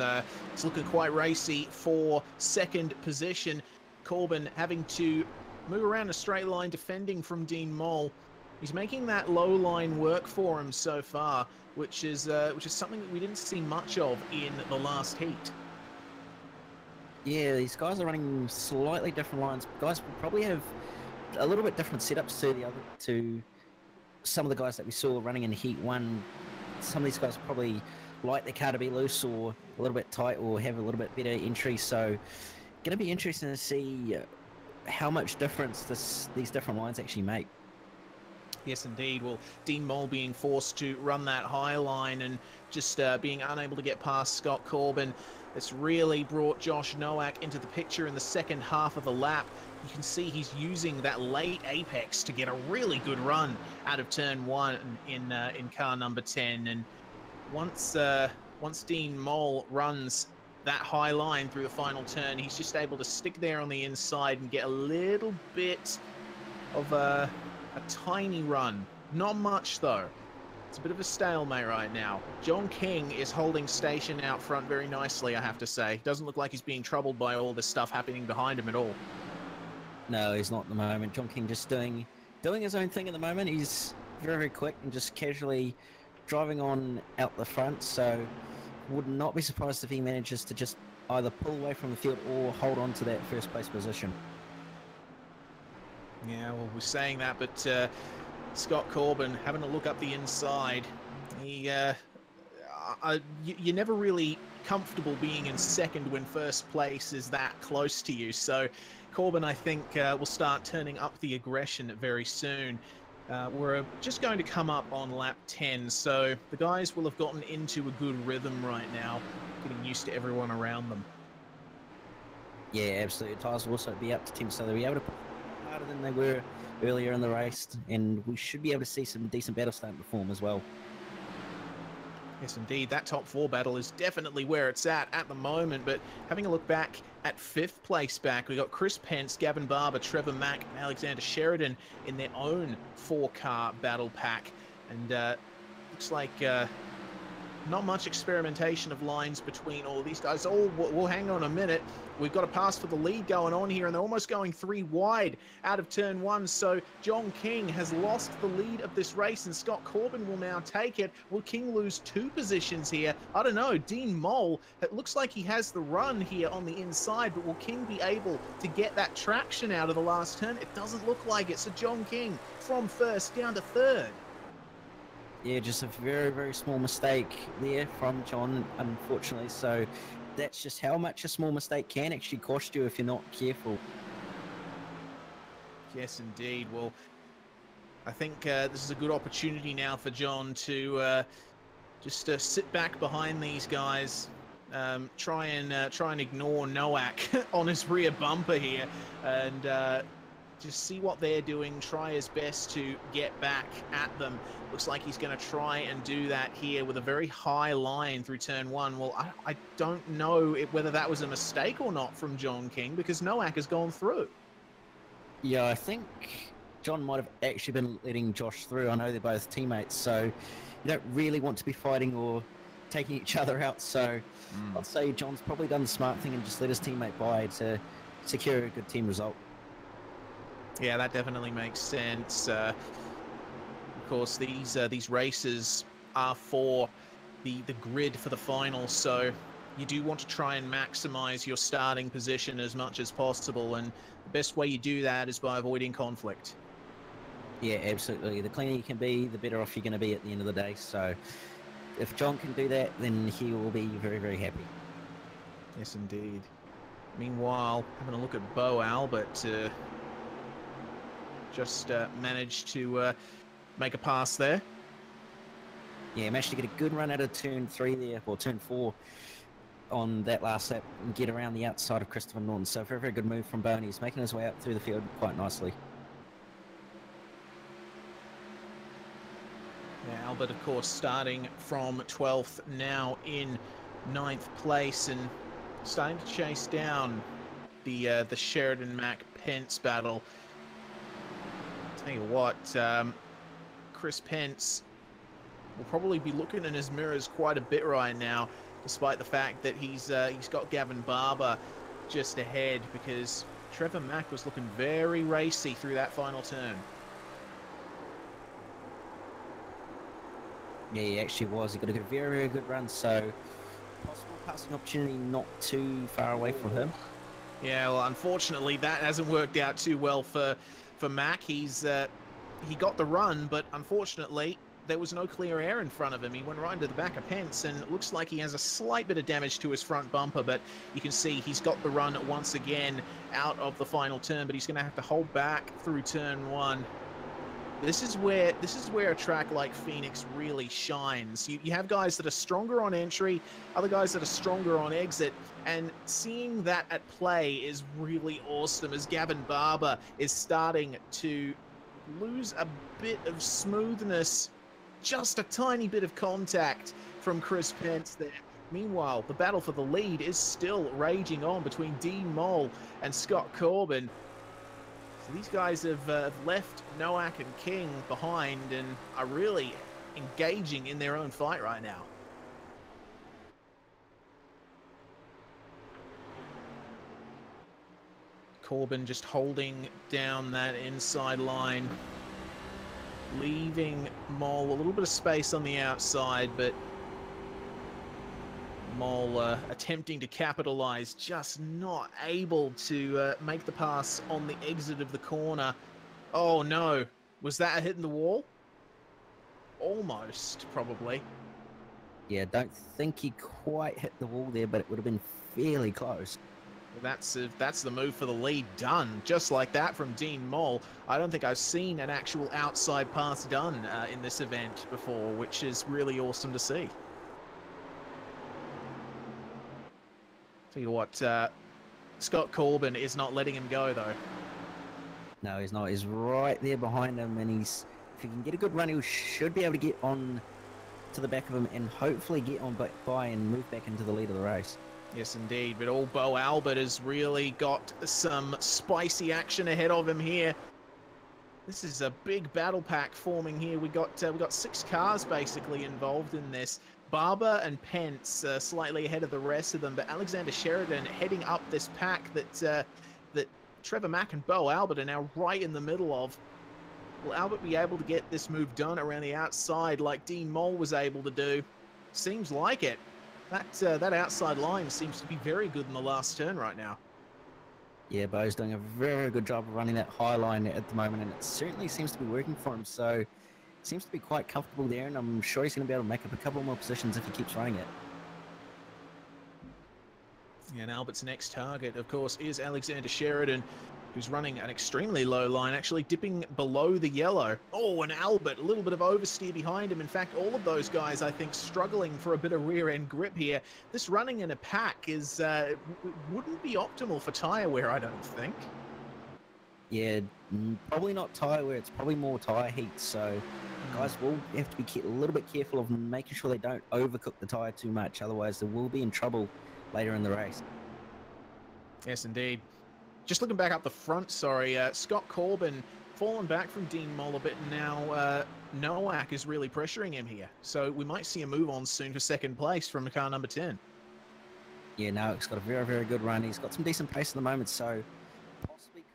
[SPEAKER 1] looking quite racy for second position. Corbin having to move around a straight line, defending from Dean Moll. He's making that low line work for him so far, which is something that we didn't see much of in the last heat.
[SPEAKER 2] Yeah, these guys are running slightly different lines. Guys will probably have a little bit different setups to some of the guys that we saw running in Heat 1. Some of these guys probably like their car to be loose or a little bit tight or have a little bit better entry. So going to be interesting to see how much difference these different lines actually make.
[SPEAKER 1] Yes, indeed. Well, Dean Moll being forced to run that high line and just being unable to get past Scott Corbin. It's really brought Josh Nowak into the picture in the second half of the lap. You can see he's using that late apex to get a really good run out of turn 1 in car number 10. And once Dean Moll runs that high line through the final turn, he's just able to stick there on the inside and get a little bit of a tiny run. Not much though. It's a bit of a stalemate right now. John King is holding station out front very nicely, I have to say. Doesn't look like he's being troubled by all this stuff happening behind him at all.
[SPEAKER 2] No, he's not at the moment. John King just doing his own thing at the moment. He's very, very quick and just casually driving on out the front. So would not be surprised if he manages to just either pull away from the field or hold on to that first place position.
[SPEAKER 1] Yeah, well, we're saying that, but Scott Corbin having a look up the inside. You're never really comfortable being in second when first place is that close to you. So Corbin, I think, will start turning up the aggression very soon. We're just going to come up on lap 10, so the guys will have gotten into a good rhythm right now, getting used to everyone around them.
[SPEAKER 2] Yeah, absolutely. Tires will also be up to 10, so they'll be able to push harder than they were earlier in the race, and we should be able to see some decent battle starting to form as well.
[SPEAKER 1] Yes, indeed. That top 4 battle is definitely where it's at the moment, but having a look back at 5th place back, we got Chris Pence, Gavin Barber, Trevor Mack, and Alexander Sheridan in their own 4-car battle pack, and looks like not much experimentation of lines between all of these guys. Oh, well, hang on a minute. We've got a pass for the lead going on here, and they're almost going 3 wide out of turn 1. So John King has lost the lead of this race, and Scott Corbin will now take it. Will King lose 2 positions here? I don't know. Dean Moll, it looks like he has the run here on the inside, but will King be able to get that traction out of the last turn? It doesn't look like it. So John King from 1st down to 3rd.
[SPEAKER 2] Yeah, just a very, very small mistake there from John, unfortunately. So that's just how much a small mistake can actually cost you if you're not careful.
[SPEAKER 1] Yes, indeed. Well, I think this is a good opportunity now for John to just sit back behind these guys, try and ignore Nowak on his rear bumper here, and just see what they're doing, try his best to get back at them. Looks like he's going to try and do that here with a very high line through turn 1. Well, I don't know whether that was a mistake or not from John King, because Nowak has gone through.
[SPEAKER 2] Yeah, I think John might have actually been letting Josh through. I know they're both teammates, so you don't really want to be fighting or taking each other out. So I'd say John's probably done the smart thing and just let his teammate by to secure a good team result.
[SPEAKER 1] Yeah, that definitely makes sense. Of course, these races are for the grid for the final, so you do want to try and maximize your starting position as much as possible, and the best way you do that is by avoiding conflict.
[SPEAKER 2] Yeah, absolutely. The cleaner you can be, the better off you're going to be at the end of the day. So if John can do that, then he will be very, very happy.
[SPEAKER 1] Yes, indeed. Meanwhile, having a look at Bo Albert, just managed to make a pass there.
[SPEAKER 2] Yeah, managed to get a good run out of turn 3 there, or turn 4 on that last lap, and get around the outside of Christopher Norton. So very, very good move from Bo, and he's making his way up through the field quite nicely.
[SPEAKER 1] Yeah, Albert, of course, starting from 12th, now in 9th place, and starting to chase down the Sheridan Mac Pence battle. Tell you what, Chris Pence will probably be looking in his mirrors quite a bit right now, despite the fact that he's got Gavin Barber just ahead, because Trevor Mack was looking very racy through that final turn.
[SPEAKER 2] Yeah, he actually was. He got a very, very good run, so possible passing opportunity not too far away from him.
[SPEAKER 1] Yeah, well, unfortunately, that hasn't worked out too well for Mack. He got the run, but unfortunately, there was no clear air in front of him. He went right into the back of Pence, and it looks like he has a slight bit of damage to his front bumper, but you can see he's got the run once again out of the final turn, but he's going to have to hold back through turn 1. This is where a track like Phoenix really shines. You have guys that are stronger on entry, other guys that are stronger on exit, and seeing that at play is really awesome, as Gavin Barber is starting to lose a bit of smoothness, just a tiny bit of contact from Chris Pence there. Meanwhile, the battle for the lead is still raging on between Dean Mole and Scott Corbin. These guys have left Noack and King behind and are really engaging in their own fight right now. Corbin just holding down that inside line, leaving Mole a little bit of space on the outside, but Mole attempting to capitalize, just not able to make the pass on the exit of the corner. Oh no, was that a hit in the wall? Almost, probably.
[SPEAKER 2] Yeah, don't think he quite hit the wall there, but it would have been fairly close.
[SPEAKER 1] That's the move for the lead done, just like that from Dean Mole. I don't think I've seen an actual outside pass done in this event before, which is really awesome to see. Tell you what, Scott Corbin is not letting him go, though.
[SPEAKER 2] No, he's not. He's right there behind him, and if he can get a good run, he should be able to get on to the back of him and hopefully get on by and move back into the lead of the race.
[SPEAKER 1] Yes, indeed. But old Bo Albert has really got some spicy action ahead of him here. This is a big battle pack forming here. We got 6 cars basically involved in this. Barber and Pence slightly ahead of the rest of them, but Alexander Sheridan heading up this pack that Trevor Mack and Bo Albert are now right in the middle of. Will Albert be able to get this move done around the outside like Dean Mole was able to do? Seems like it. That outside line seems to be very good in the last turn right now.
[SPEAKER 2] Yeah, Bo's doing a very good job of running that high line at the moment, and it certainly seems to be working for him. So seems to be quite comfortable there, and I'm sure he's going to be able to make up a couple more positions if he keeps running it.
[SPEAKER 1] And Albert's next target, of course, is Alexander Sheridan, who's running an extremely low line, actually dipping below the yellow. Oh, and Albert, a little bit of oversteer behind him. In fact, all of those guys, I think, struggling for a bit of rear-end grip here. This running in a pack is wouldn't be optimal for tyre wear, I don't think.
[SPEAKER 2] Yeah, probably not tyre wear. It's probably more tyre heat, so guys will have to be a little bit careful of making sure they don't overcook the tyre too much, otherwise they will be in trouble later in the race.
[SPEAKER 1] Yes, indeed. Just looking back up the front, sorry, Scott Corbin fallen back from Dean Mole a bit, and now Noack is really pressuring him here. So we might see a move on soon for second place from car number 10.
[SPEAKER 2] Yeah, Noack's got a very, very good run. He's got some decent pace at the moment, so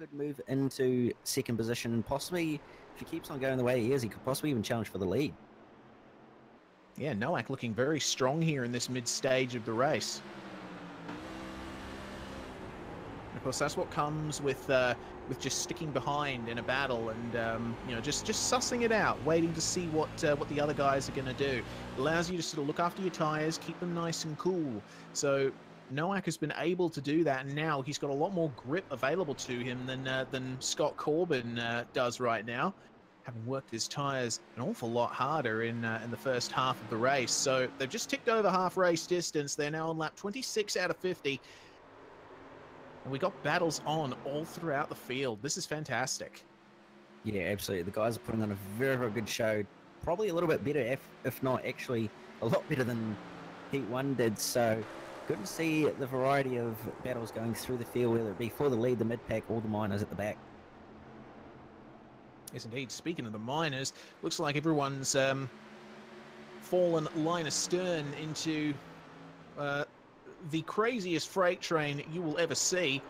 [SPEAKER 2] could move into second position, and possibly, if he keeps on going the way he is, he could possibly even challenge for the lead.
[SPEAKER 1] Yeah, Nowak looking very strong here in this mid-stage of the race. Of course, that's what comes with just sticking behind in a battle and you know, just sussing it out, waiting to see what the other guys are going to do. It allows you to sort of look after your tires, keep them nice and cool. So Nowak has been able to do that, and now he's got a lot more grip available to him than Scott Corbin does right now, having worked his tires an awful lot harder in the first half of the race. So they've just ticked over half race distance. They're now on lap 26 out of 50. And we got battles on all throughout the field. This is fantastic.
[SPEAKER 2] Yeah, absolutely. The guys are putting on a very, very good show. Probably a little bit better, if not actually a lot better than Heat 1 did. So good to see the variety of battles going through the field, whether it be for the lead, the mid-pack, or the minors at the back.
[SPEAKER 1] Yes, indeed. Speaking of the minors, looks like everyone's fallen line astern into the craziest freight train you will ever see.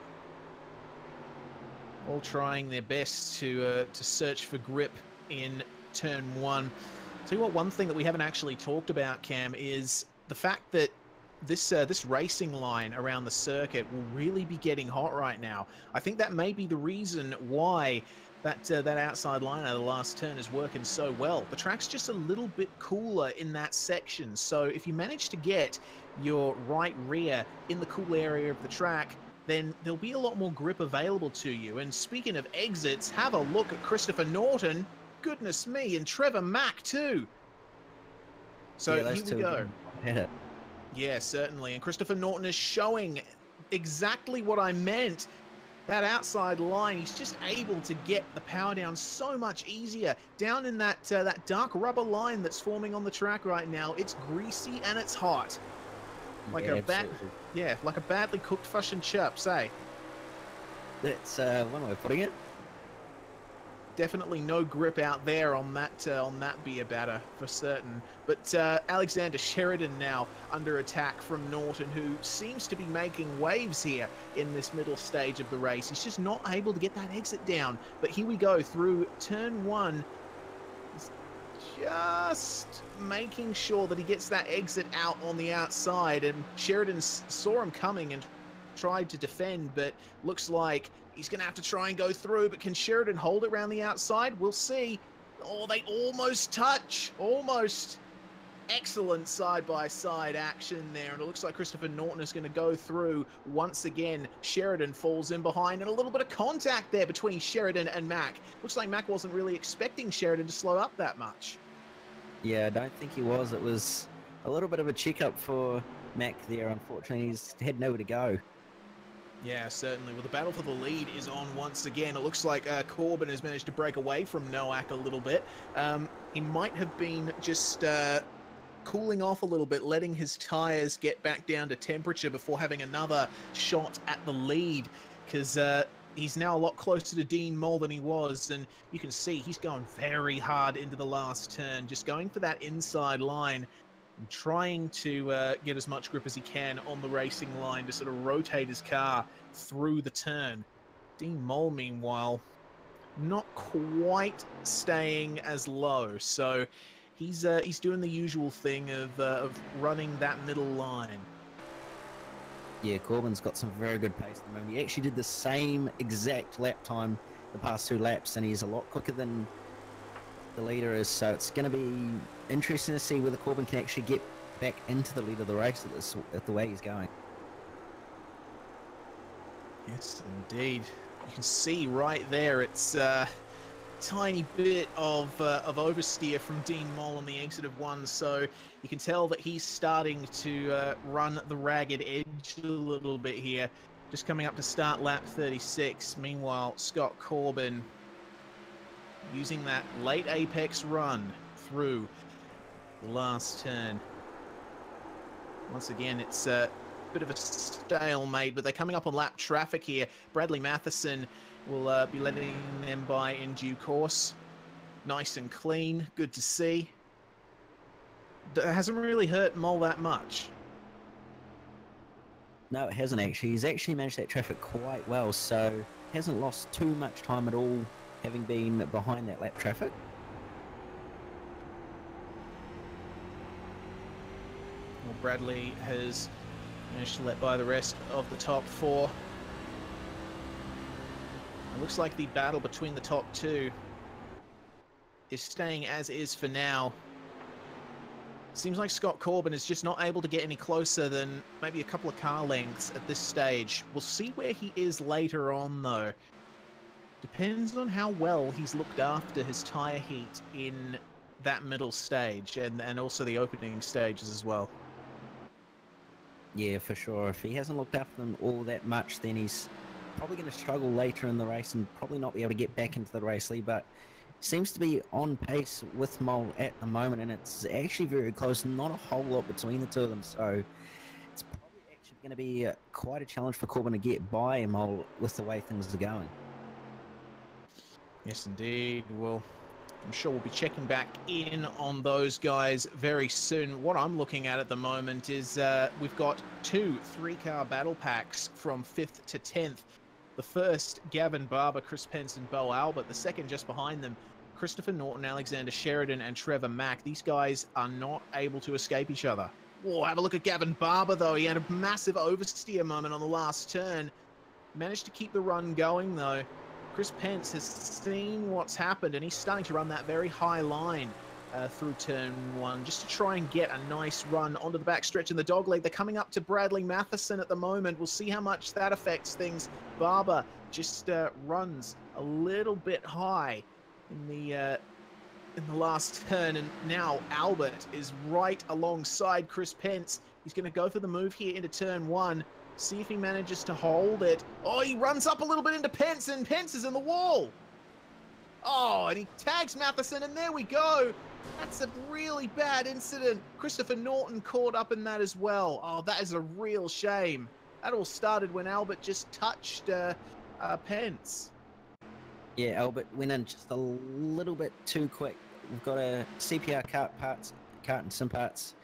[SPEAKER 1] All trying their best to search for grip in turn one. Tell you what, one thing that we haven't actually talked about, Cam, is the fact that this racing line around the circuit will really be getting hot right now. I think that may be the reason why that outside line out of the last turn is working so well. The track's just a little bit cooler in that section, so if you manage to get your right rear in the cool area of the track, then there'll be a lot more grip available to you. And speaking of exits, have a look at Christopher Norton. Goodness me, and Trevor Mack too. So
[SPEAKER 2] yeah,
[SPEAKER 1] here we go. Yeah, certainly. And Christopher Norton is showing exactly what I meant. That outside line, he's just able to get the power down so much easier. Down in that dark rubber line that's forming on the track right now, it's greasy and it's hot. Like like a badly cooked fish and chips, eh?
[SPEAKER 2] That's one way of putting it.
[SPEAKER 1] Definitely no grip out there on that beer batter for certain. But Alexander Sheridan now under attack from Norton, who seems to be making waves here in this middle stage of the race. He's just not able to get that exit down. But here we go through turn one. He's just making sure that he gets that exit out on the outside. And Sheridan saw him coming and tried to defend, but looks like he's going to have to try and go through. But can Sheridan hold it around the outside? We'll see. Oh, they almost touch. Almost. Excellent side-by-side action there. And it looks like Christopher Norton is going to go through once again. Sheridan falls in behind, and a little bit of contact there between Sheridan and Mack. Looks like Mack wasn't really expecting Sheridan to slow up that much.
[SPEAKER 2] Yeah, I don't think he was. It was a little bit of a checkup for Mack there. Unfortunately, he's had nowhere to go.
[SPEAKER 1] Yeah, certainly. Well, the battle for the lead is on once again. It looks like Corbin has managed to break away from Nowak a little bit. He might have been just cooling off a little bit, letting his tires get back down to temperature before having another shot at the lead, because he's now a lot closer to Dean Moll than he was, and you can see he's going very hard into the last turn, just going for that inside line and trying to get as much grip as he can on the racing line to sort of rotate his car through the turn. Dean Moll, meanwhile, not quite staying as low, so he's doing the usual thing of running that middle line.
[SPEAKER 2] Yeah, Corbin's got some very good pace at the moment. He actually did the same exact lap time the past 2 laps, and he's a lot quicker than the leader is, so it's going to be interesting to see whether Corbin can actually get back into the lead of the race at the way he's going.
[SPEAKER 1] Yes, indeed. You can see right there, it's tiny bit of oversteer from Dean Moll on the exit of 1, so you can tell that he's starting to run the ragged edge a little bit here, just coming up to start lap 36. Meanwhile, Scott Corbin using that late apex run through the last turn. Once again, it's a bit of a stalemate, but they're coming up on lap traffic here. Bradley Matheson will be letting them by in due course. Nice and clean, good to see. It hasn't really hurt Moll that much.
[SPEAKER 2] No, it hasn't actually. He's actually managed that traffic quite well, so hasn't lost too much time at all, having been behind that lap traffic.
[SPEAKER 1] Well, Bradley has managed to let by the rest of the top four. It looks like the battle between the top two is staying as is for now. Seems like Scott Corbin is just not able to get any closer than maybe a couple of car lengths at this stage. We'll see where he is later on, though. Depends on how well he's looked after his tyre heat in that middle stage and also the opening stages as well.
[SPEAKER 2] Yeah, for sure. If he hasn't looked after them all that much, then he's probably going to struggle later in the race and probably not be able to get back into the race lead, but seems to be on pace with Mole at the moment, and it's actually very close, not a whole lot between the two of them, so it's probably actually going to be quite a challenge for Corbin to get by Mole with the way things are going.
[SPEAKER 1] Yes, indeed. Well, I'm sure we'll be checking back in on those guys very soon. What I'm looking at the moment is we've got two three-car battle packs from 5th to 10th. The first, Gavin Barber, Chris Pence, and Bo Albert. The second, just behind them, Christopher Norton, Alexander Sheridan, and Trevor Mack. These guys are not able to escape each other. Whoa, have a look at Gavin Barber, though. He had a massive oversteer moment on the last turn. Managed to keep the run going, though. Chris Pence has seen what's happened, and he's starting to run that very high line through turn one, just to try and get a nice run onto the back stretch in the dogleg. They're coming up to Bradley Matheson at the moment. We'll see how much that affects things. Barber just runs a little bit high in the last turn, and now Albert is right alongside Chris Pence. He's going to go for the move here into turn one. See if he manages to hold it. Oh, he runs up a little bit into Pence, and Pence is in the wall. Oh, and he tags Matheson, and there we go. That's a really bad incident. Christopher Norton caught up in that as well. Oh, that is a real shame. That all started when Albert just touched Pence.
[SPEAKER 2] Yeah, Albert went in just a little bit too quick. We've got a CPR cart and sim parts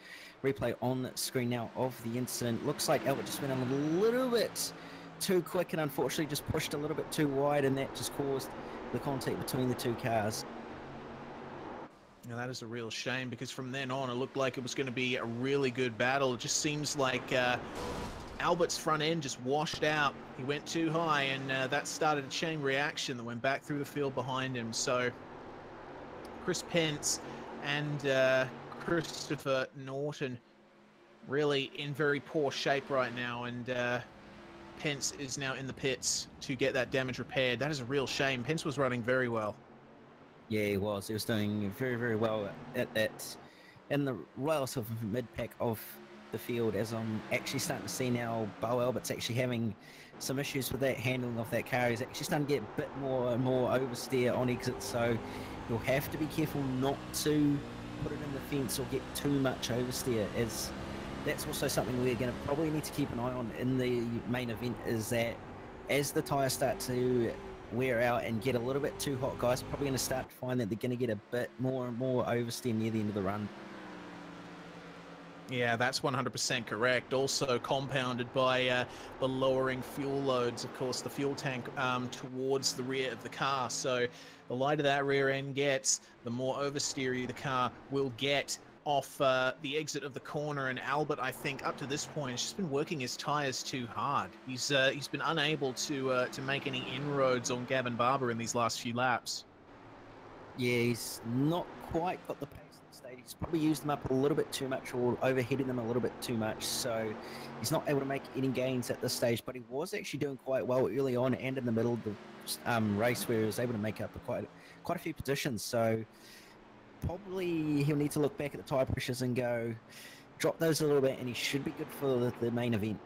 [SPEAKER 2] replay on the screen now of the incident. Looks like Albert just went in a little bit too quick and unfortunately just pushed a little bit too wide, and that just caused the contact between the two cars.
[SPEAKER 1] Now, that is a real shame, because from then on it looked like it was going to be a really good battle. It just seems like Albert's front end just washed out. He went too high, and that started a chain reaction that went back through the field behind him. So Chris Pence and Christopher Norton really in very poor shape right now, and Pence is now in the pits to get that damage repaired. That is a real shame. Pence was running very well.
[SPEAKER 2] Yeah, he was. He was doing very, very well at that in the relative mid-pack of the field, as I'm actually starting to see now Bo Albert's actually having some issues with that handling of that car. He's actually starting to get a bit more and more oversteer on exit, so you'll have to be careful not to put it in the fence or get too much oversteer, as that's also something we're going to probably need to keep an eye on in the main event, is that as the tyres start to wear out and get a little bit too hot, guys are probably going to start to find that they're going to get a bit more and more oversteer near the end of the run.
[SPEAKER 1] Yeah, that's 100% correct. Also compounded by the lowering fuel loads, of course, the fuel tank towards the rear of the car. So the lighter that rear end gets, the more oversteery the car will get off the exit of the corner. And Albert, I think, up to this point, has just been working his tyres too hard. He's been unable to make any inroads on Gavin Barber in these last few laps.
[SPEAKER 2] Yeah, he's not quite got the pace at the stage. He's probably used them up a little bit too much, or overheated them a little bit too much, so he's not able to make any gains at this stage. But he was actually doing quite well early on and in the middle of the race, where he was able to make up quite a few positions. So probably he'll need to look back at the tyre pressures and go drop those a little bit, and he should be good for the main event.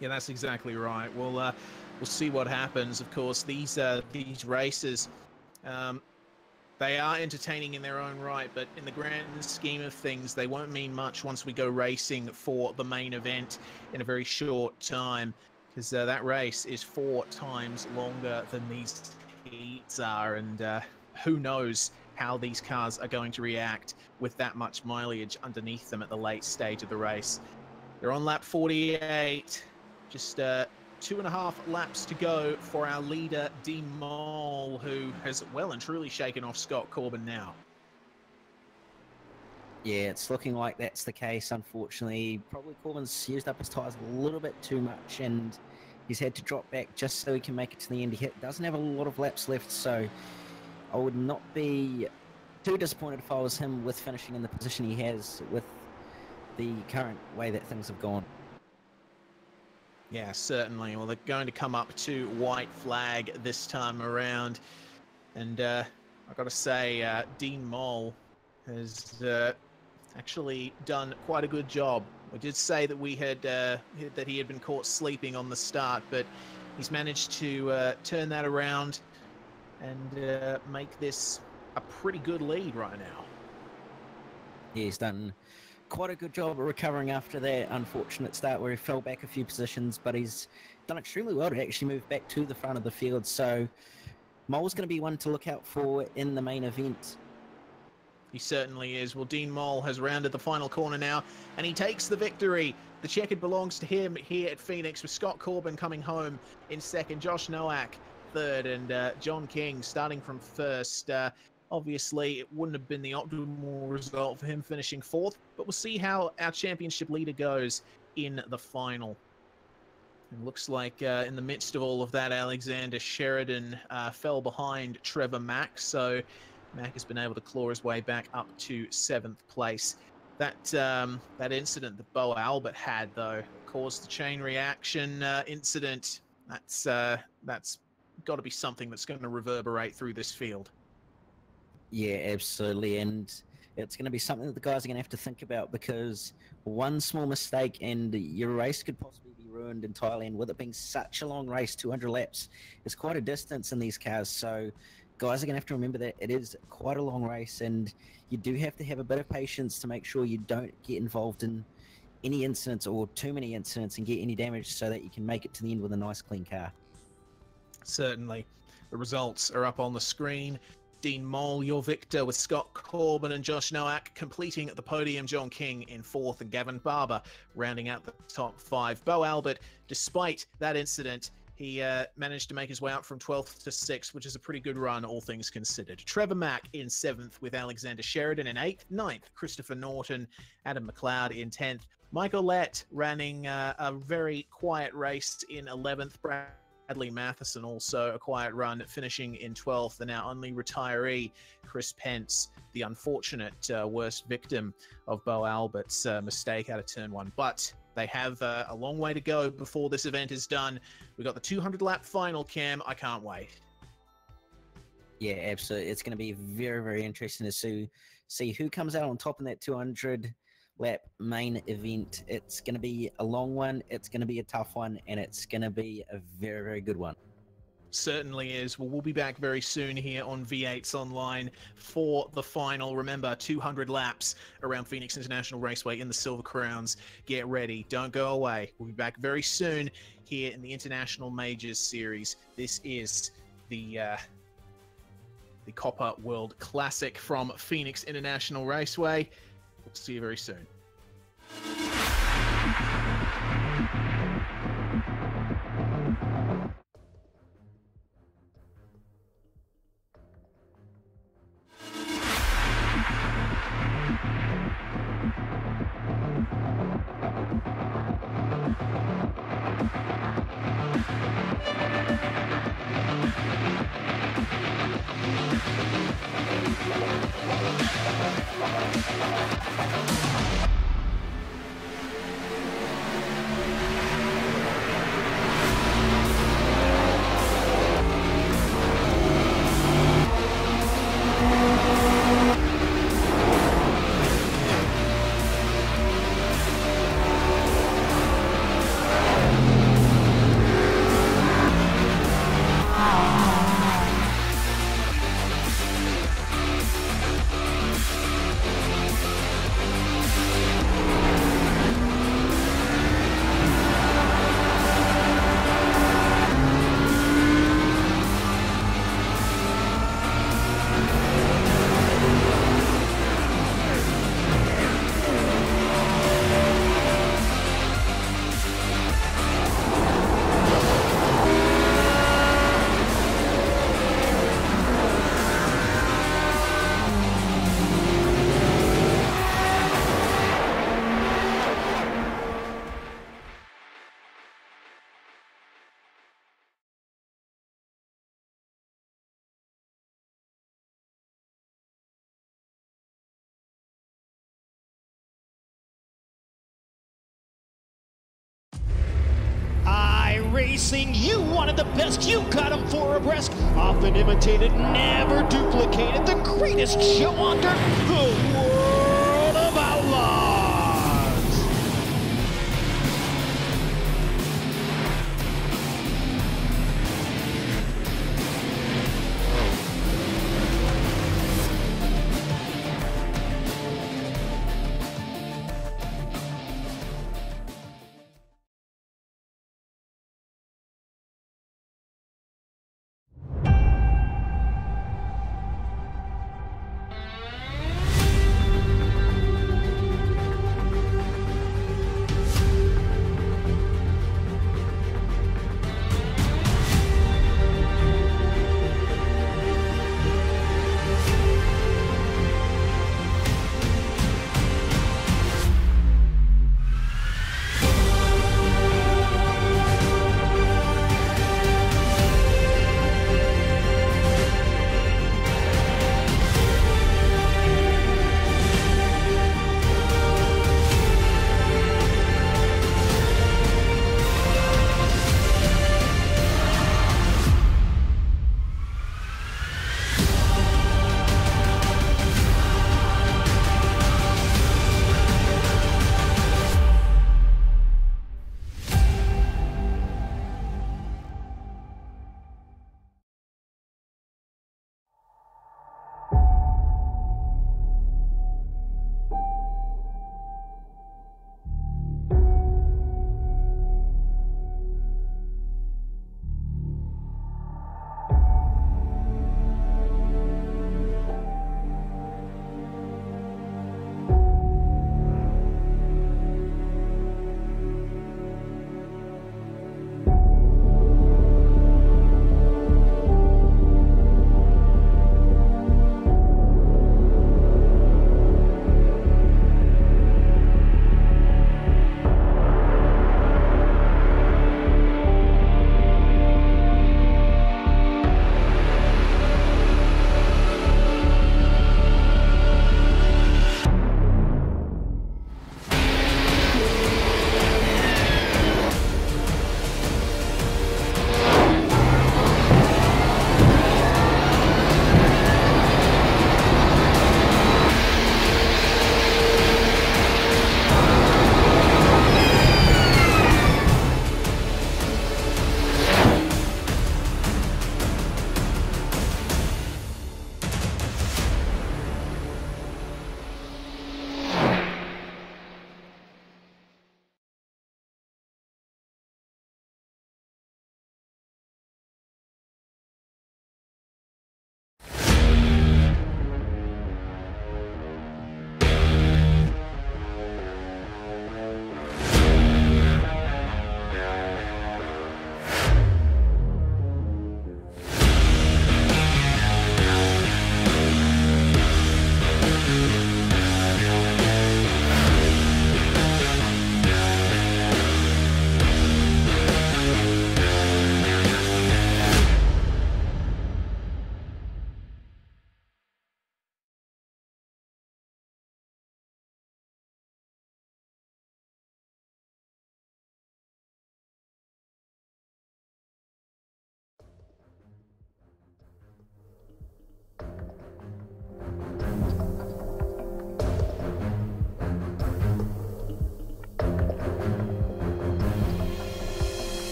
[SPEAKER 1] Yeah, that's exactly right. We'll see what happens. Of course, these races, they are entertaining in their own right, but in the grand scheme of things, they won't mean much once we go racing for the main event in a very short time, because that race is 4 times longer than these heats are, and who knows how these cars are going to react with that much mileage underneath them at the late stage of the race. They're on lap 48, just 2.5 laps to go for our leader, Dean Mole, who has well and truly shaken off Scott Corbin now.
[SPEAKER 2] Yeah, it's looking like that's the case, unfortunately. Probably Corbin's used up his tyres a little bit too much, and he's had to drop back just so he can make it to the end. He doesn't have a lot of laps left, so I would not be too disappointed if I was him with finishing in the position he has with the current way that things have gone.
[SPEAKER 1] Yeah, certainly. Well, they're going to come up to white flag this time around. And I've got to say, Dean Mole has actually done quite a good job. We did say that we had that he had been caught sleeping on the start, but he's managed to turn that around and make this a pretty good lead right now.
[SPEAKER 2] Yeah, he's done quite a good job of recovering after that unfortunate start where he fell back a few positions, but he's done extremely well to actually move back to the front of the field. So Mole's going to be one to look out for in the main event.
[SPEAKER 1] He certainly is. Well, Dean Mole has rounded the final corner now, and he takes the victory. The checkered belongs to him here at Phoenix, with Scott Corbin coming home in second, Josh Nowak third, and John King starting from first. Obviously, it wouldn't have been the optimal result for him finishing fourth, but we'll see how our championship leader goes in the final. It looks like in the midst of all of that, Alexander Sheridan fell behind Trevor Mack, so Mack has been able to claw his way back up to 7th place. That incident that Bo Albert had, though, caused the chain reaction incident. That's got to be something that's going to reverberate through this field.
[SPEAKER 2] Yeah, absolutely. And it's going to be something that the guys are going to have to think about, because one small mistake and your race could possibly be ruined in Thailand. With it being such a long race, 200 laps, it's quite a distance in these cars. So guys are going to have to remember that it is quite a long race, and you do have to have a bit of patience to make sure you don't get involved in any incidents or too many incidents and get any damage, so that you can make it to the end with a nice clean car.
[SPEAKER 1] Certainly. The results are up on the screen. Dean Mole, your victor, with Scott Corbin and Josh Nowak completing at the podium. John King in 4th, and Gavin Barber rounding out the top 5. Bo Albert, despite that incident, he managed to make his way up from 12th to 6th, which is a pretty good run, all things considered. Trevor Mack in 7th, with Alexander Sheridan in 8th. 9th, Christopher Norton. Adam McLeod in 10th. Michael Lett running a very quiet race in 11th. Bradley Matheson also a quiet run, finishing in 12th. The now only retiree, Chris Pence, the unfortunate worst victim of Bo Albert's mistake out of turn 1. But they have a long way to go before this event is done. We've got the 200-lap final, Cam. I can't wait.
[SPEAKER 2] Yeah, absolutely. It's going to be very, very interesting to see who comes out on top in that 200-lap main event. It's going to be a long one. It's going to be a tough one, and it's going to be a very, very good one.
[SPEAKER 1] Certainly is. Well, we'll be back very soon here on V8's Online for the final. Remember, 200 laps around Phoenix International Raceway in the Silver Crowns. Get ready. Don't go away. We'll be back very soon here in the International Majors Series. This is the Copper World Classic from Phoenix International Raceway. We'll see you very soon.
[SPEAKER 3] racing. You wanted the best, you got them 4 abreast. Often imitated, never duplicated. The greatest show under the world of outlaws.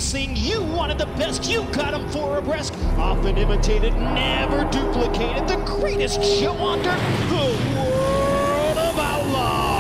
[SPEAKER 3] Racing, you wanted the best, you got them 4 abreast. Often imitated, never duplicated. The greatest show on dirt, the World of Outlaws.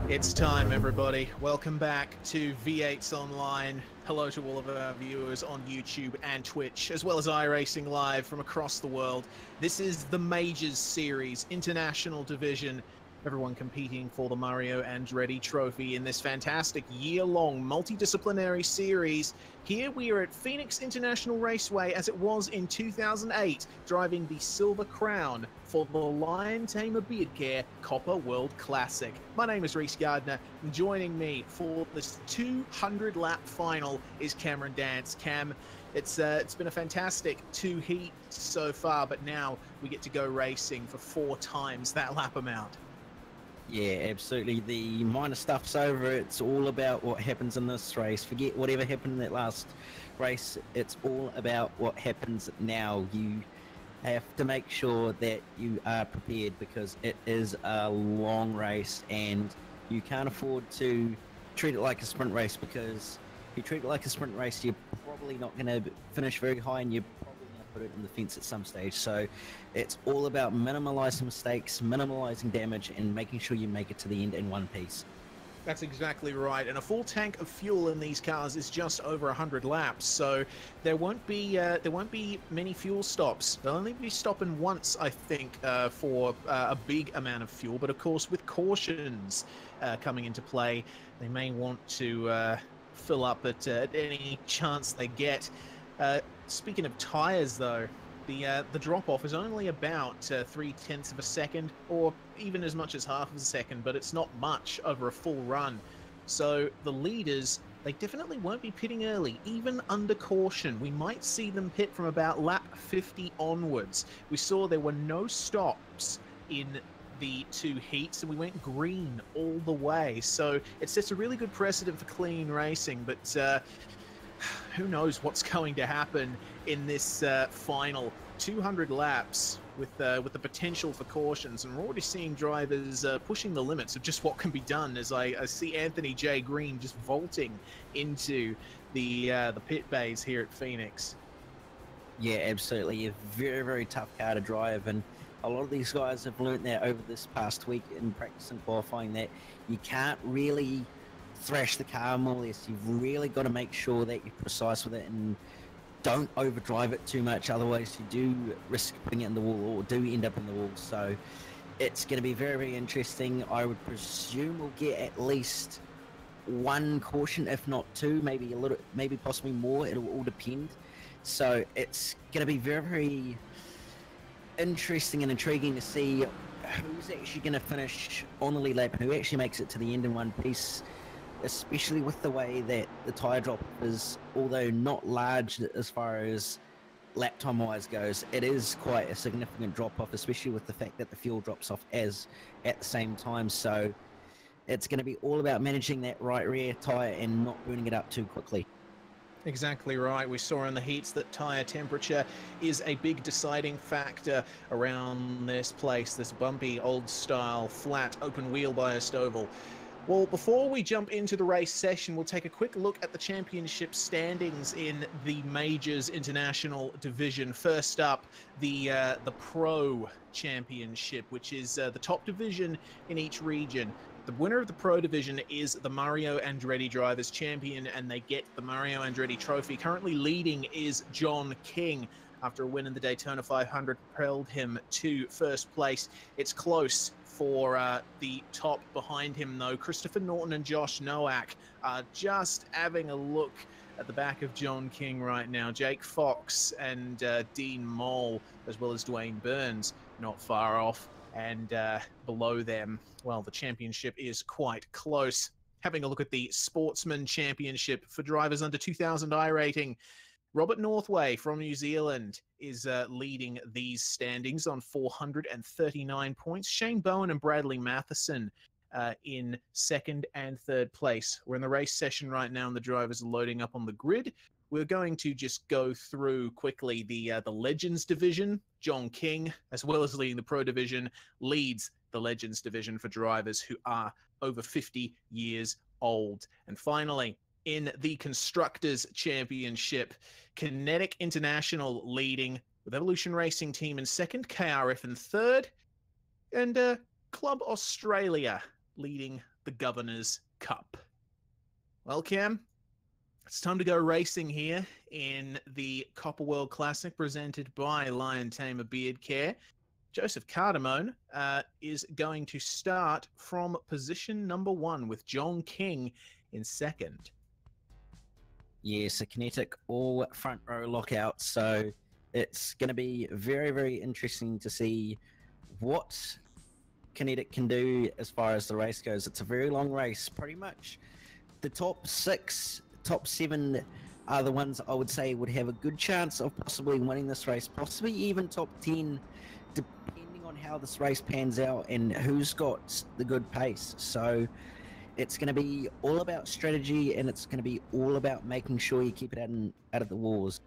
[SPEAKER 1] It's time, everybody. Welcome back to V8's Online. Hello to all of our viewers on YouTube and Twitch, as well as iRacing Live from across the world. This is the Majors Series, International Division. Everyone competing for the Mario Andretti Trophy in this fantastic year-long multidisciplinary series. Here we are at Phoenix International Raceway as it was in 2008, driving the Silver Crown for the Lion Tamer Beard Care Copper World Classic. My name is Reese Gardner, and joining me for this 200-lap final is Cameron Dance. Cam, it's been a fantastic 2 heats so far, but now we get to go racing for 4 times that lap amount.
[SPEAKER 2] Yeah, absolutely. The minor stuff's over. It's all about what happens in this race. Forget whatever happened in that last race. It's all about what happens now. You have to make sure that you are prepared because it is a long race and you can't afford to treat it like a sprint race, because if you treat it like a sprint race, you're probably not going to finish very high and you're probably going to put it in the fence at some stage. So it's all about minimalizing mistakes, minimalizing damage, and making sure you make it to the end in one piece.
[SPEAKER 1] That's exactly right, and a full tank of fuel in these cars is just over 100 laps, so there won't be many fuel stops. They'll only be stopping once, I think, for a big amount of fuel. But of course, with cautions coming into play, they may want to fill up at any chance they get. Speaking of tires, though, the drop-off is only about 0.3 of a second, or even as much as half of a second, but it's not much over a full run. So the leaders, they definitely won't be pitting early, even under caution. We might see them pit from about lap 50 onwards. We saw there were no stops in the two heats, and we went green all the way. So it sets a really good precedent for clean racing, but who knows what's going to happen in this final 200 laps with the potential for cautions. And we're already seeing drivers pushing the limits of just what can be done, as I see Anthony J. Green just vaulting into the pit bays here at Phoenix.
[SPEAKER 2] Yeah, absolutely. A very, very tough car to drive, and a lot of these guys have learnt that over this past week in practice and qualifying, that you can't really thrash the car more or less. You've really got to make sure that you're precise with it and don't overdrive it too much, otherwise you do risk putting it in the wall, or do end up in the wall. So it's going to be very, very interesting. I would presume we'll get at least one caution, if not two, maybe a little, maybe possibly more. It'll all depend. So it's going to be very, very interesting and intriguing to see who's actually going to finish on the lead lap and who actually makes it to the end in one piece, especially with the way that the tyre drop is, although not large as far as lap time wise goes, it is quite a significant drop off, especially with the fact that the fuel drops off at the same time. So it's going to be all about managing that right rear tyre and not burning it up too quickly.
[SPEAKER 1] Exactly right. We saw in the heats that tyre temperature is a big deciding factor around this place, this bumpy, old-style, flat, open-wheel biased oval. Well, before we jump into the race session, we'll take a quick look at the championship standings in the Majors International Division. First up, the Pro Championship, which is the top division in each region. The winner of the Pro Division is the Mario Andretti Drivers Champion, and they get the Mario Andretti Trophy. Currently leading is John King, after a win in the Daytona 500 propelled him to first place. It's close for the top behind him, though. Christopher Norton and Josh Nowak are just having a look at the back of John King right now. Jake Fox and Dean Moll, as well as Dwayne Burns, not far off. And below them, well, the championship is quite close. Having a look at the Sportsman Championship for drivers under 2,000 I rating, Robert Northway from New Zealand is leading these standings on 439 points. Shane Bowen and Bradley Matheson in second and third place. We're in the race session right now, and the drivers are loading up on the grid. We're going to just go through quickly the Legends division. John King, as well as leading the Pro division, leads the Legends division for drivers who are over 50 years old. And finally, in the Constructors Championship, Kinetic International leading, with Evolution Racing Team in second, KRF in third, and Club Australia leading the Governor's Cup. Well, Cam, it's time to go racing here in the Copper World Classic presented by Lion Tamer Beard Care. Joseph Cardamone is going to start from position number 1 with John King in second.
[SPEAKER 2] Yes, a Kinetic all front row lockout, so it's going to be very, very interesting to see what Kinetic can do as far as the race goes. It's a very long race. Pretty much the top 6, top 7 are the ones I would say would have a good chance of possibly winning this race, possibly even top 10, depending on how how this race pans out and who's got the good pace. So it's going to be all about strategy, and it's going to be all about making sure you keep it out of the wars.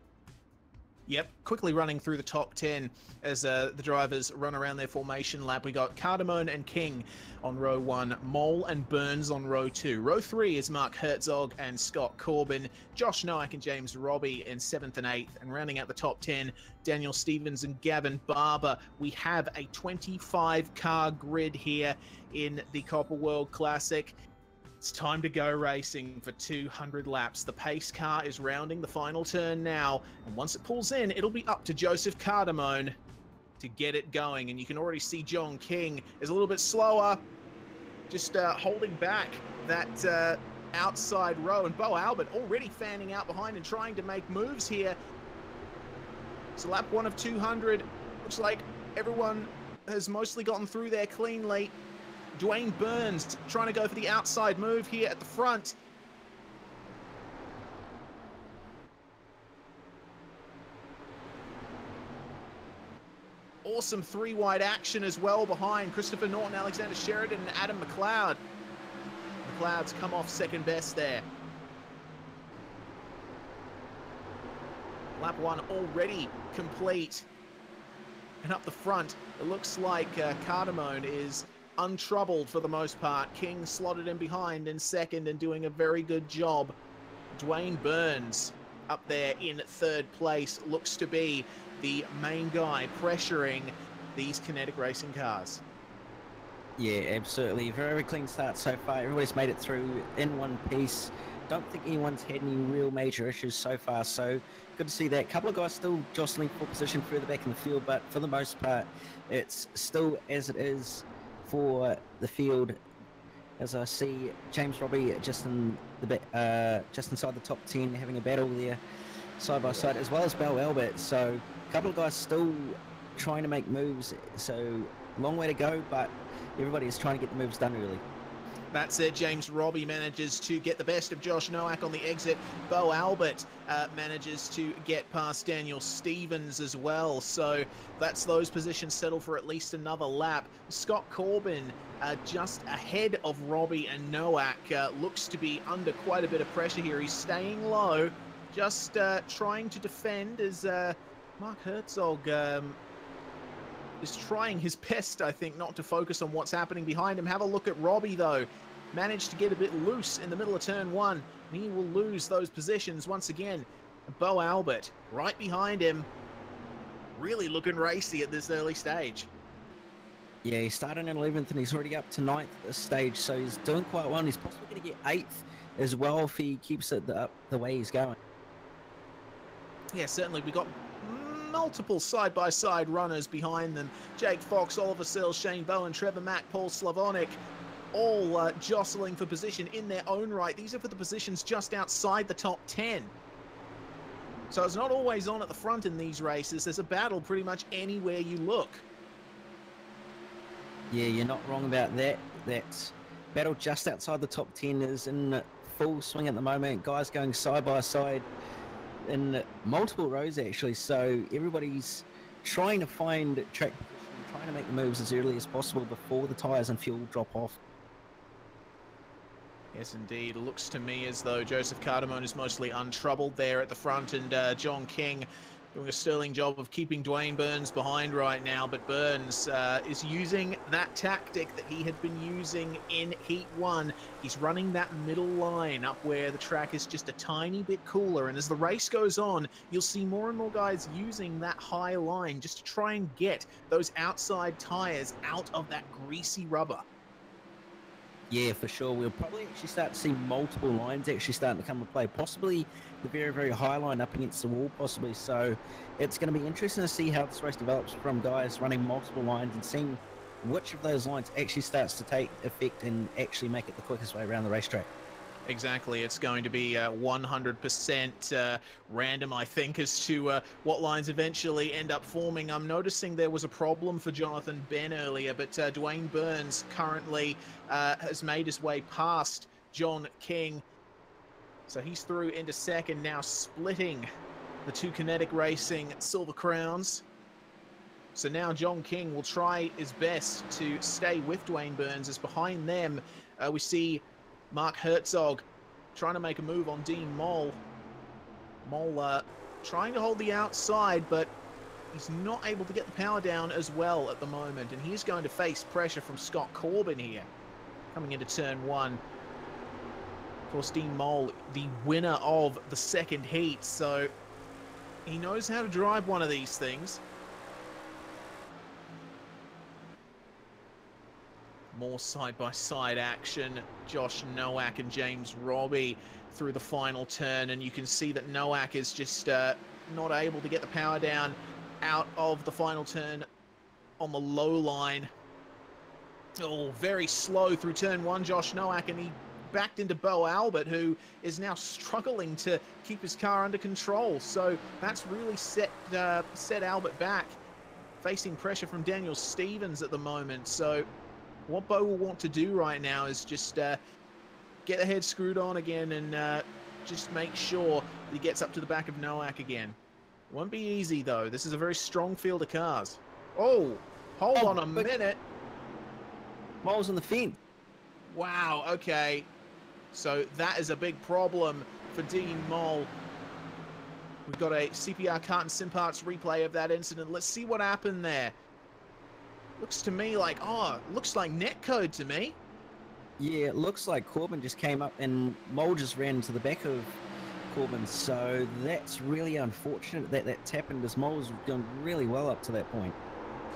[SPEAKER 1] Yep, quickly running through the top 10 as the drivers run around their formation lap. We got Cardamone and King on row 1, Mole and Burns on row 2. Row 3 is Mark Herzog and Scott Corbin, Josh Nowak and James Robbie in 7th and 8th. And rounding out the top 10, Daniel Stevens and Gavin Barber. We have a 25-car grid here in the Copper World Classic. It's time to go racing for 200 laps. The pace car is rounding the final turn now, and once it pulls in, it'll be up to Joseph Cardamone to get it going. And you can already see John King is a little bit slower, just holding back that outside row. And Bo Albert already fanning out behind and trying to make moves here. So lap 1 of 200, looks like everyone has mostly gotten through there cleanly. Dwayne Burns trying to go for the outside move here at the front. Awesome 3-wide action as well behind Christopher Norton, Alexander Sheridan, and Adam McLeod. McLeod's come off second best there. Lap 1 already complete. And up the front, it looks like Cardamone is untroubled for the most part. King slotted in behind in second and doing a very good job. Dwayne Burns up there in third place looks to be the main guy pressuring these kinetic racing cars.
[SPEAKER 2] Yeah, absolutely. Very clean start so far. Everybody's made it through in one piece. Don't think anyone's had any real major issues so far, so good to see that. A couple of guys still jostling for position further back in the field, but for the most part, it's still as it is for the field, as I see James Robbie just in the just inside the top 10, having a battle there side by side, as well as Bell Albert. So a couple of guys still trying to make moves. So long way to go, but everybody is trying to get the moves done early.
[SPEAKER 1] That's it. James Robbie manages to get the best of Josh Nowak on the exit. Bo Albert manages to get past Daniel Stevens as well. So that's those positions settled for at least another lap. Scott Corbin just ahead of Robbie and Nowak. Looks to be under quite a bit of pressure here. He's staying low, just trying to defend as Mark Herzog is trying his best, I think, not to focus on what's happening behind him. Have a look at Robbie, though. Managed to get a bit loose in the middle of turn 1. And he will lose those positions once again. Bo Albert right behind him. Really looking racy at this early stage.
[SPEAKER 2] Yeah, he started in 11th and he's already up to 9th at this stage, so he's doing quite well. And he's possibly going to get 8th as well if he keeps it up the way he's going.
[SPEAKER 1] Yeah, certainly. We got multiple side-by-side runners behind them. Jake Fox, Oliver Sills, Shane Bowen, Trevor Mack, Paul Slavonic, all jostling for position in their own right. These are for the positions just outside the top 10. So it's not always on at the front in these races. There's a battle pretty much anywhere you look.
[SPEAKER 2] Yeah, you're not wrong about that. That battle just outside the top 10 is in full swing at the moment. Guys going side by side in multiple rows actually, so everybody's trying to find track position, trying to make the moves as early as possible before the tyres and fuel drop off.
[SPEAKER 1] Yes, indeed. It looks to me as though Joseph Cardamone is mostly untroubled there at the front, and John King doing a sterling job of keeping Dwayne Burns behind right now. But Burns is using that tactic that he had been using in Heat 1. He's running that middle line up where the track is just a tiny bit cooler. And as the race goes on, you'll see more and more guys using that high line just to try and get those outside tires out of that greasy rubber.
[SPEAKER 2] Yeah, for sure. We'll probably actually start to see multiple lines actually starting to come into play. Possibly the very, very high line up against the wall, possibly. So it's going to be interesting to see how this race develops from guys running multiple lines and seeing which of those lines actually starts to take effect and actually make it the quickest way around the racetrack. Exactly.
[SPEAKER 1] It's going to be 100% random, I think, as to what lines eventually end up forming. I'm noticing there was a problem for Jonathan Ben earlier, but Dwayne Burns currently has made his way past John King. So he's through into second now, splitting the two Kinetic Racing Silver Crowns. So now John King will try his best to stay with Dwayne Burns, as behind them we see Mark Herzog trying to make a move on Dean Moll. Moll trying to hold the outside, but he's not able to get the power down as well at the moment, and he's going to face pressure from Scott Corbin here, coming into turn 1. Of course, Dean Moll, the winner of the second heat, so he knows how to drive one of these things. More side-by-side action. Josh Nowak and James Robbie through the final turn, and you can see that Nowak is just not able to get the power down out of the final turn on the low line. Oh, very slow through turn 1, Josh Nowak, and he backed into Bo Albert, who is now struggling to keep his car under control. So that's really set Albert back, facing pressure from Daniel Stevens at the moment. So what Bo will want to do right now is just get the head screwed on again and just make sure that he gets up to the back of Nowak again. It won't be easy, though. This is a very strong field of cars. Oh, hold on a minute.
[SPEAKER 2] Moll's on the fence.
[SPEAKER 1] Wow, okay. So that is a big problem for Dean Moll. We've got a CPR Kart and Simparts replay of that incident. Let's see what happened there. Looks to me like, looks like netcode to me.
[SPEAKER 2] Yeah, it looks like Corbin just came up and Moll just ran to the back of Corbin. So that's really unfortunate that that's happened, as Moll's done really well up to that point.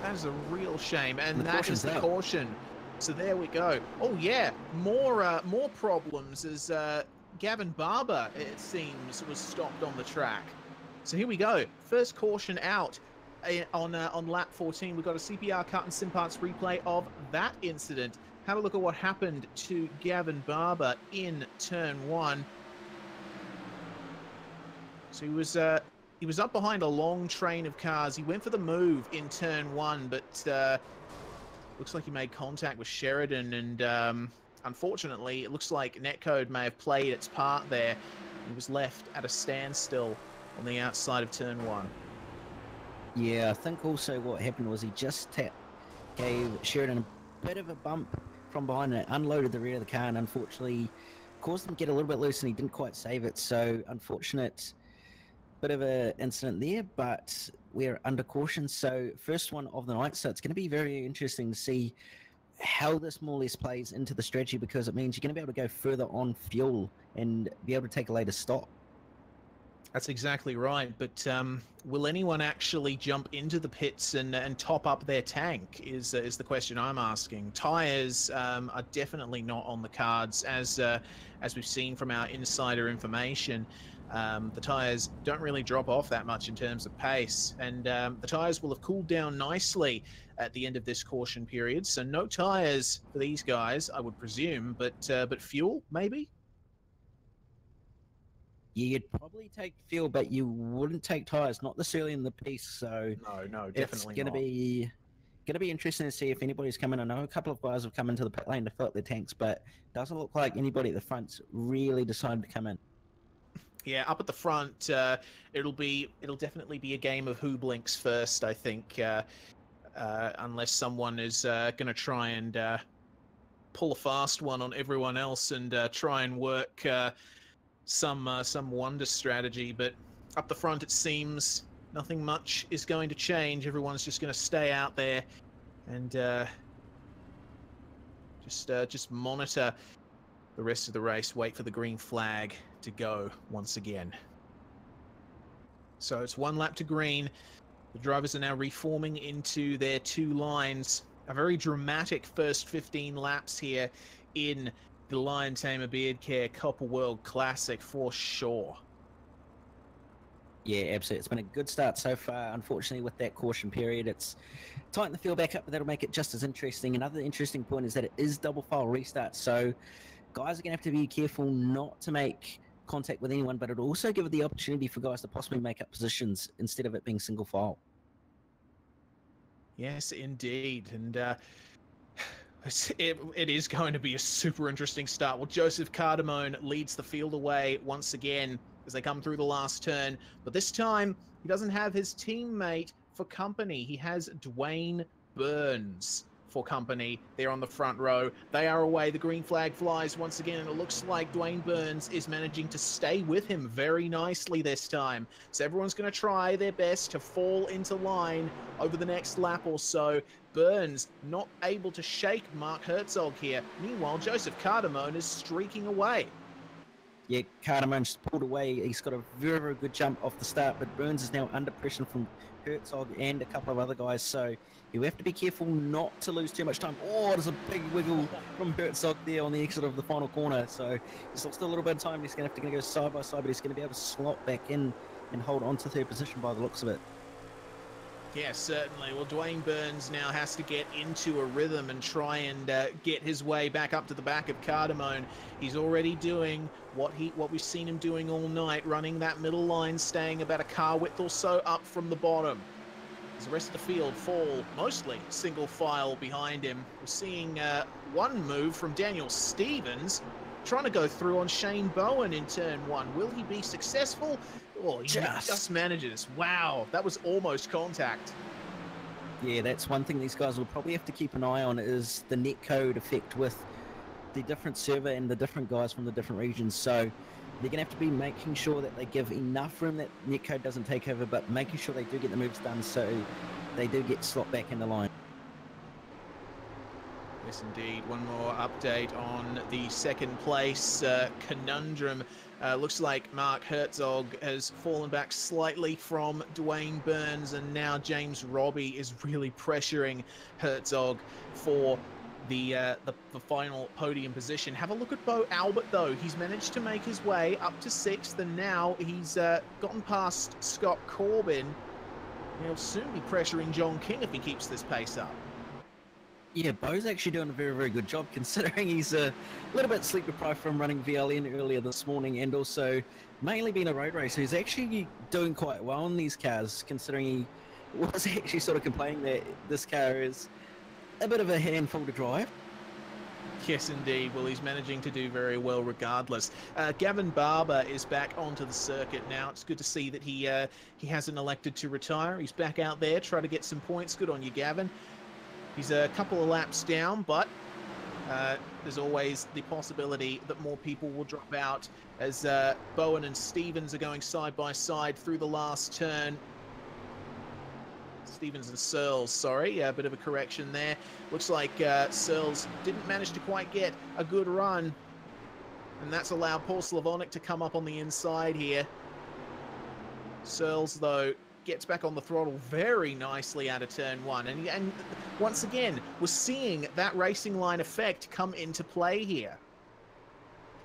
[SPEAKER 1] That is a real shame, and
[SPEAKER 2] The
[SPEAKER 1] that is the caution. So there we go. Oh yeah, more problems as Gavin Barber, it seems, was stopped on the track. So here we go. First caution out on lap 14. We've got a CPR Kart and Simparts replay of that incident. Have a look at what happened to Gavin Barber in turn 1. So he was up behind a long train of cars. He went for the move in turn 1, but looks like he made contact with Sheridan, and unfortunately, it looks like netcode may have played its part there. He was left at a standstill on the outside of turn 1.
[SPEAKER 2] Yeah, I think also what happened was he just gave Sheridan a bit of a bump from behind and it unloaded the rear of the car, and unfortunately caused him to get a little bit loose, and he didn't quite save it. So unfortunate bit of an incident there, but we're under caution. So first one of the night, so it's going to be very interesting to see how this more or less plays into the strategy, because it means you're going to be able to go further on fuel and be able to take a later stop.
[SPEAKER 1] That's exactly right, but will anyone actually jump into the pits and top up their tank is the question I'm asking. Tyres are definitely not on the cards, as we've seen from our insider information. The tyres don't really drop off that much in terms of pace, and the tyres will have cooled down nicely at the end of this caution period, so no tyres for these guys, I would presume, but fuel, maybe?
[SPEAKER 2] You'd probably take fuel, but you wouldn't take tyres, not this early in the piece. So
[SPEAKER 1] No, definitely
[SPEAKER 2] it's
[SPEAKER 1] not.
[SPEAKER 2] going to be interesting to see if anybody's coming. I know a couple of guys have come into the pit lane to fill up their tanks, but it doesn't look like anybody at the front's really decided to come in.
[SPEAKER 1] Yeah, up at the front, it'll definitely be a game of who blinks first, I think, unless someone is going to try and pull a fast one on everyone else and try and work some wonder strategy. But up the front, it seems nothing much is going to change. Everyone's just going to stay out there and just monitor the rest of the race, wait for the green flag to go once again. So it's one lap to green. The drivers are now reforming into their two lines. A very dramatic first 15 laps here in the Lion Tamer Beard Care Copper World Classic for sure.
[SPEAKER 2] Yeah, absolutely. It's been a good start so far. Unfortunately, with that caution period, it's tightened the field back up, but that'll make it just as interesting. Another interesting point is that it is double file restart, so guys are going to have to be careful not to make contact with anyone, but it'll also give it the opportunity for guys to possibly make up positions instead of it being single file.
[SPEAKER 1] Yes, indeed. And it is going to be a super interesting start. Well, Joseph Cardamone leads the field away once again as they come through the last turn, but this time he doesn't have his teammate for company. He has Dwayne Burns for company there on the front row. They are away. The green flag flies once again, and it looks like Dwayne Burns is managing to stay with him very nicely this time. So everyone's going to try their best to fall into line over the next lap or so. Burns not able to shake Mark Herzog here. Meanwhile, Joseph Cardamone is streaking away.
[SPEAKER 2] Yeah, Cardamone's pulled away. He's got a very, very good jump off the start, but Burns is now under pressure from Herzog and a couple of other guys, so you have to be careful not to lose too much time. Oh, there's a big wiggle from Herzog there on the exit of the final corner, so he's lost a little bit of time. He's going to have to go side by side, but he's going to be able to slot back in and hold on to third position by the looks of it.
[SPEAKER 1] Yeah, certainly. Well, Dwayne Burns now has to get into a rhythm and try and get his way back up to the back of Cardamone. He's already doing what we've seen him doing all night, running that middle line, staying about a car width or so up from the bottom. As the rest of the field fall mostly single file behind him. We're seeing one move from Daniel Stevens, trying to go through on Shane Bowen in turn one. Will he be successful? Oh, he just manages. Wow, that was almost contact.
[SPEAKER 2] Yeah, that's one thing these guys will probably have to keep an eye on, is the netcode effect with the different server and the different guys from the different regions. So they're going to have to be making sure that they give enough room that netcode doesn't take over, but making sure they do get the moves done so they do get slot back in the line.
[SPEAKER 1] Yes, indeed. One more update on the second place conundrum. Looks like Mark Herzog has fallen back slightly from Dwayne Burns, and now James Robbie is really pressuring Herzog for the final podium position. Have a look at Bo Albert, though. He's managed to make his way up to 6th, and now he's gotten past Scott Corbin. He'll soon be pressuring John King if he keeps this pace up.
[SPEAKER 2] Yeah, Bo's actually doing a very, very good job, considering he's a little bit sleep deprived from running VLN earlier this morning, and also mainly being a road racer. He's actually doing quite well in these cars, considering he was actually sort of complaining that this car is a bit of a handful to drive.
[SPEAKER 1] Yes, indeed. Well, he's managing to do very well regardless. Gavin Barber is back onto the circuit now. It's good to see that he hasn't elected to retire. He's back out there, trying to get some points. Good on you, Gavin. He's a couple of laps down, but there's always the possibility that more people will drop out as Bowen and Stevens are going side by side through the last turn. Stevens and Searles, sorry, a bit of a correction there. Looks like Searles didn't manage to quite get a good run, and that's allowed Paul Slavonic to come up on the inside here. Searles, though, gets back on the throttle very nicely out of turn one, and once again we're seeing that racing line effect come into play here.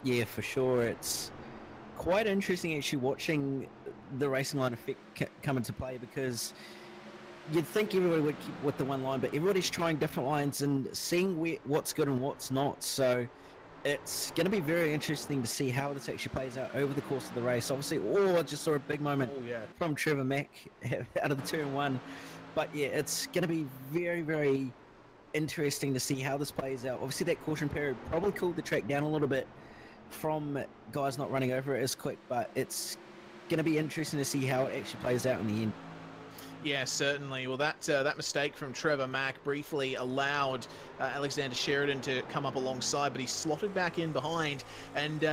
[SPEAKER 2] Yeah, for sure. It's quite interesting actually watching the racing line effect come into play, because you'd think everybody would keep with the one line, but everybody's trying different lines and seeing what's good and what's not. So it's going to be very interesting to see how this actually plays out over the course of the race. Obviously, I just saw a big moment from Trevor Mack out of the turn one. But yeah, it's going to be very, very interesting to see how this plays out. Obviously, that caution period probably cooled the track down a little bit from guys not running over it as quick, but it's going to be interesting to see how it actually plays out in the end.
[SPEAKER 1] Yeah, certainly. Well, that mistake from Trevor Mack briefly allowed Alexander Sheridan to come up alongside, but he slotted back in behind. And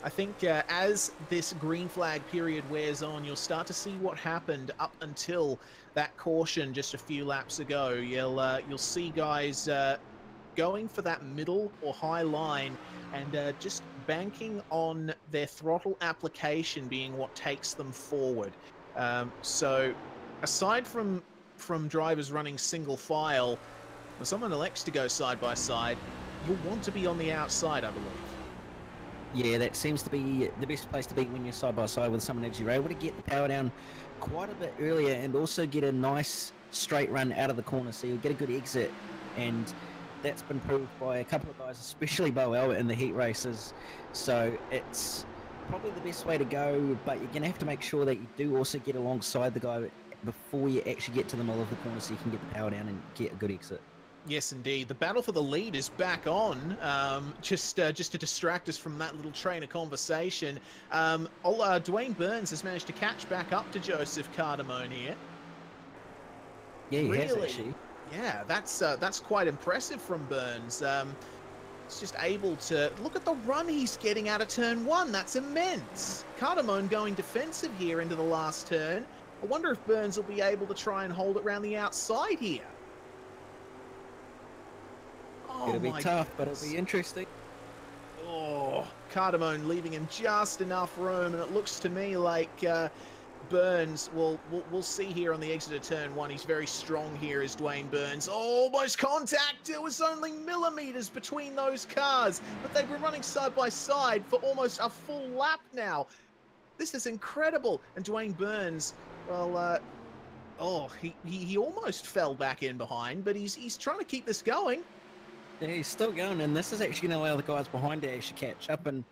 [SPEAKER 1] I think as this green flag period wears on, you'll start to see what happened up until that caution just a few laps ago. You'll see guys going for that middle or high line and just banking on their throttle application being what takes them forward. So aside from drivers running single file, when someone elects to go side by side, you'll want to be on the outside, I believe.
[SPEAKER 2] Yeah, that seems to be the best place to be when you're side by side with someone as you're able to get the power down quite a bit earlier and also get a nice straight run out of the corner, so you'll get a good exit. And that's been proved by a couple of guys, especially Bo Albert in the heat races. So it's probably the best way to go, but you're going to have to make sure that you do also get alongside the guy before you actually get to the middle of the corner so you can get the power down and get a good exit.
[SPEAKER 1] Yes, indeed. The battle for the lead is back on, just to distract us from that little train of conversation. Dwayne Burns has managed to catch back up to Joseph Cardamone here.
[SPEAKER 2] Yeah, he has
[SPEAKER 1] Really?
[SPEAKER 2] actually.
[SPEAKER 1] Yeah, that's quite impressive from Burns. He's just able to look at the run he's getting out of turn 1. That's immense. Cardamone going defensive here into the last turn. I wonder if Burns will be able to try and hold it around the outside here. Oh,
[SPEAKER 2] It'll be
[SPEAKER 1] my
[SPEAKER 2] tough, but
[SPEAKER 1] goodness.
[SPEAKER 2] it'll be interesting.
[SPEAKER 1] Oh, Cardamone leaving him just enough room, and it looks to me like Burns, we'll see here on the exit of turn 1. He's very strong here, is Dwayne Burns. Oh, almost contact. It was only millimeters between those cars, but they've been running side by side for almost a full lap now. This is incredible. And Dwayne Burns, well, oh, he almost fell back in behind, but he's trying to keep this going.
[SPEAKER 2] Yeah, he's still going, and this is actually going to allow the guys behind to actually catch up, and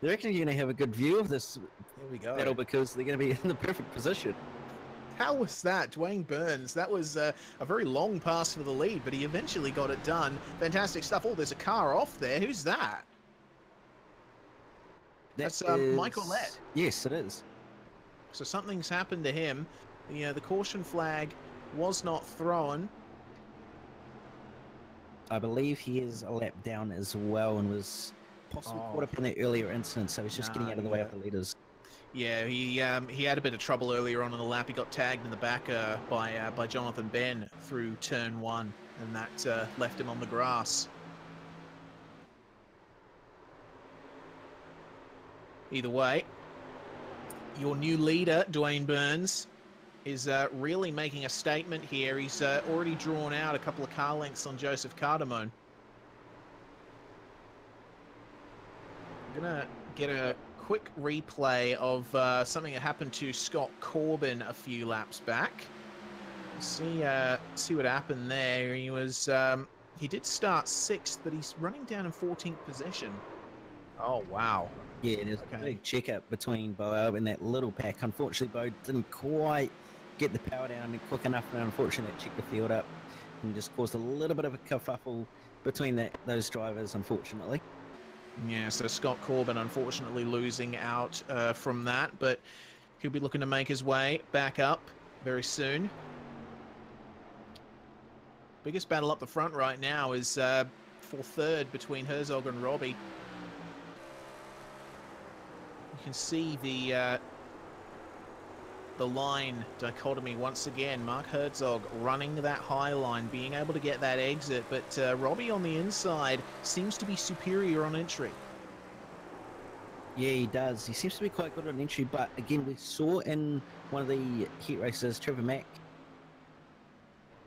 [SPEAKER 2] they're actually going to have a good view of this
[SPEAKER 1] Here we go.
[SPEAKER 2] battle because they're going to be in the perfect position.
[SPEAKER 1] How was that? Dwayne Burns, that was a very long pass for the lead, but he eventually got it done. Fantastic stuff. Oh, there's a car off there. Who's that? That's Michael Lett.
[SPEAKER 2] Yes, it is.
[SPEAKER 1] So something's happened to him. The caution flag was not thrown.
[SPEAKER 2] I believe he is a lap down as well and was possibly caught up in the earlier incident, so he's just getting out of the way of the leaders.
[SPEAKER 1] Yeah, he had a bit of trouble earlier on in the lap. He got tagged in the back by Jonathan Ben through turn 1, and that left him on the grass. Either way, your new leader, Dwayne Burns, is really making a statement here. He's already drawn out a couple of car lengths on Joseph Cardamone. I'm going to get a quick replay of something that happened to Scott Corbin a few laps back. See what happened there. He did start 6th, but he's running down in 14th position. Oh, wow.
[SPEAKER 2] Yeah, there's a big check-up between Bo and that little pack. Unfortunately, Bo didn't quite get the power down quick enough, and unfortunately that checked the field up and just caused a little bit of a kerfuffle between those drivers, unfortunately.
[SPEAKER 1] Yeah, so Scott Corbin unfortunately losing out from that, but he'll be looking to make his way back up very soon. Biggest battle up the front right now is for 3rd between Herzog and Robbie. You can see the line dichotomy once again. Mark Herzog running that high line, being able to get that exit, but Robbie on the inside seems to be superior on entry.
[SPEAKER 2] Yeah, he does. He seems to be quite good on entry, but again, we saw in one of the heat races, Trevor Mack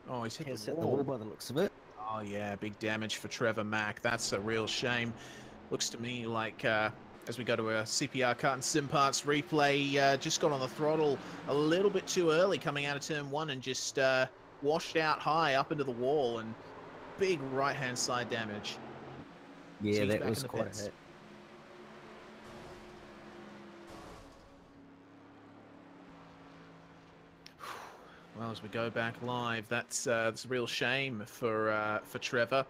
[SPEAKER 1] has
[SPEAKER 2] hit the wall by the looks of it.
[SPEAKER 1] Oh yeah, big damage for Trevor Mack. That's a real shame. Looks to me like as we go to a CPR Kart and Sim Parts replay, just got on the throttle a little bit too early coming out of turn 1 and just washed out high up into the wall, and big right-hand side damage.
[SPEAKER 2] Yeah, that was quite a hit.
[SPEAKER 1] Well, as we go back live, that's a real shame for Trevor.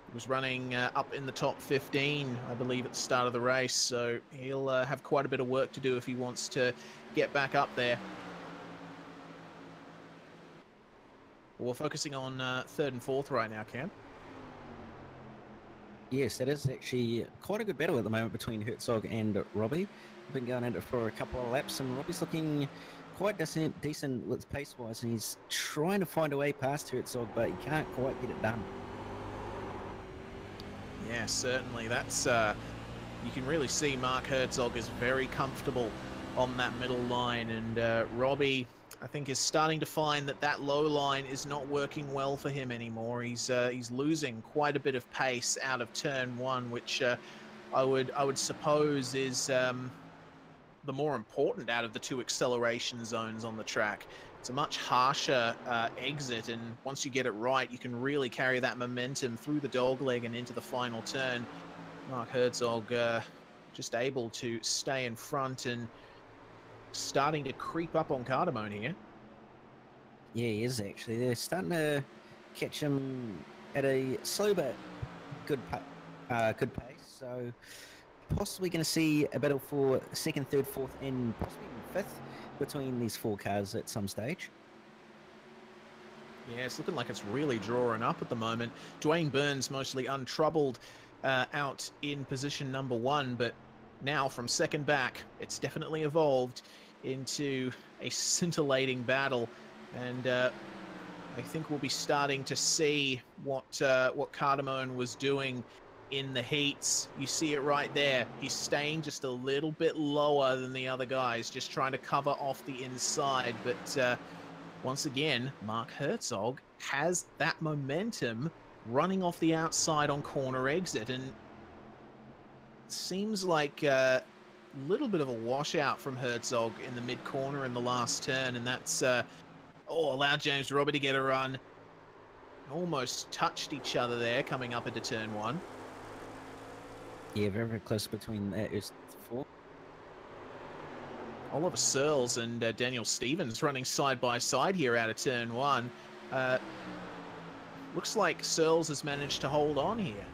[SPEAKER 1] He was running up in the top 15, I believe, at the start of the race, so he'll have quite a bit of work to do if he wants to get back up there. We're focusing on 3rd and 4th right now, Cam.
[SPEAKER 2] Yes, that is actually quite a good battle at the moment between Herzog and Robbie. We've been going at it for a couple of laps, and Robbie's looking quite decent with pace-wise, and he's trying to find a way past Herzog, but he can't quite get it done.
[SPEAKER 1] Yeah, certainly. That's you can really see Mark Herzog is very comfortable on that middle line, and Robbie, I think, is starting to find that low line is not working well for him anymore. He's losing quite a bit of pace out of turn 1, which I would suppose is the more important out of the 2 acceleration zones on the track. It's a much harsher exit, and once you get it right, you can really carry that momentum through the dogleg and into the final turn. Mark Herzog just able to stay in front and starting to creep up on Cardamone here.
[SPEAKER 2] Yeah, he is actually. They're starting to catch him at a slow but good pace. So possibly going to see a battle for 2nd, 3rd, 4th, and possibly even 5th between these 4 cars at some stage.
[SPEAKER 1] Yeah, it's looking like it's really drawing up at the moment. Dwayne Burns mostly untroubled out in position number 1, but now from second back, it's definitely evolved into a scintillating battle, and I think we'll be starting to see what Cardamone was doing in the heats. You see it right there. He's staying just a little bit lower than the other guys, just trying to cover off the inside, but once again, Mark Herzog has that momentum running off the outside on corner exit, and seems like a little bit of a washout from Herzog in the mid-corner in the last turn, and that's allowed James Robbie to get a run. Almost touched each other there coming up into turn 1.
[SPEAKER 2] Yeah, very, very close between that is 4.
[SPEAKER 1] Oliver Searles and Daniel Stevens running side by side here out of turn 1. Looks like Searles has managed to hold on here.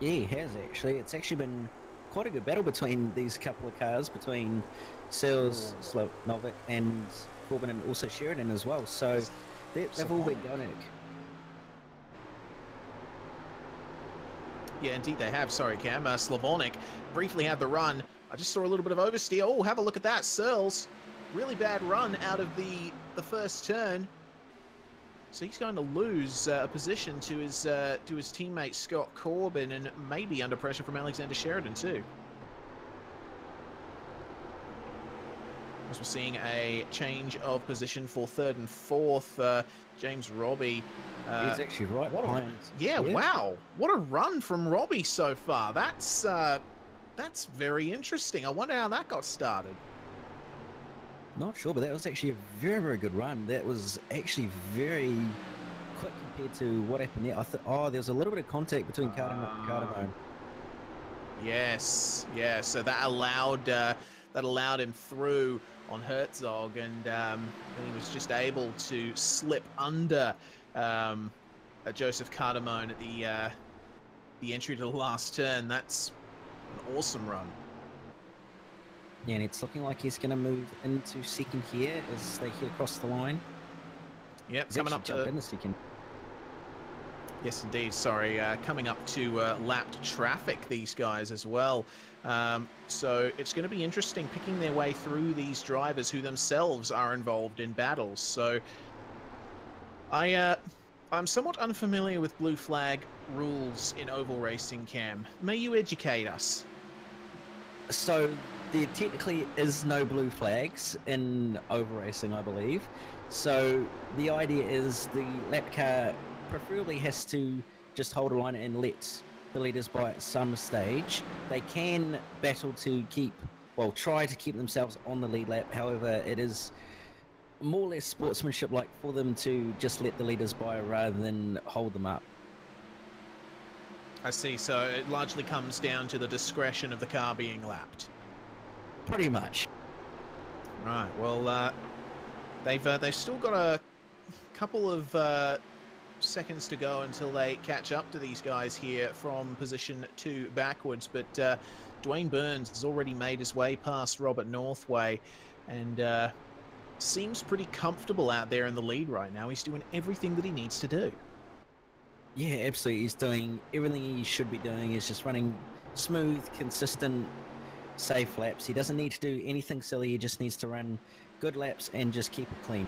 [SPEAKER 2] Yeah, he has actually. It's actually been quite a good battle between these couple of cars, between Searles, Slovnovic, and Corbin, and also Sheridan as well. So they've all been going at it.
[SPEAKER 1] Yeah, indeed they have. Sorry, Cam. Slavonic briefly had the run. I just saw a little bit of oversteer. Oh, have a look at that. Searles, really bad run out of the first turn. So he's going to lose a position to his teammate Scott Corbin, and maybe under pressure from Alexander Sheridan too. As we're seeing a change of position for third and fourth. James Robbie.
[SPEAKER 2] He's actually right behind.
[SPEAKER 1] Yeah, wow. What a run from Robbie so far. That's very interesting. I wonder how that got started.
[SPEAKER 2] Not sure, but that was actually a very, very good run. That was actually very quick compared to what happened there. I thought, there's a little bit of contact between Cardamone and Cardamone.
[SPEAKER 1] Yes, yeah. So that allowed him through on Herzog, and he was just able to slip under Joseph Cardamone at the entry to the last turn. That's an awesome run.
[SPEAKER 2] Yeah, and it's looking like he's going to move into second here as they head across the line.
[SPEAKER 1] Yep,
[SPEAKER 2] he's
[SPEAKER 1] coming up to
[SPEAKER 2] in the second.
[SPEAKER 1] Yes, indeed. Sorry, coming up to lapped traffic, these guys as well. So it's going to be interesting picking their way through these drivers who themselves are involved in battles. So I'm somewhat unfamiliar with blue flag rules in oval racing, Cam. May you educate us?
[SPEAKER 2] So there technically is no blue flags in oval racing, I believe. So the idea is the lap car preferably has to just hold a line and let the leaders by at some stage. They can battle to try to keep themselves on the lead lap. However, it is more or less sportsmanship-like for them to just let the leaders by rather than hold them up.
[SPEAKER 1] I see. So it largely comes down to the discretion of the car being lapped.
[SPEAKER 2] Pretty much.
[SPEAKER 1] Right. Well, they've still got a couple of seconds to go until they catch up to these guys here from position 2 backwards. But Dwayne Burns has already made his way past Robert Northway, and seems pretty comfortable out there in the lead right now. He's doing everything that he needs to do.
[SPEAKER 2] Yeah, absolutely. He's doing everything he should be doing. He's just running smooth, consistent, safe laps. He doesn't need to do anything silly. He just needs to run good laps and just keep it clean.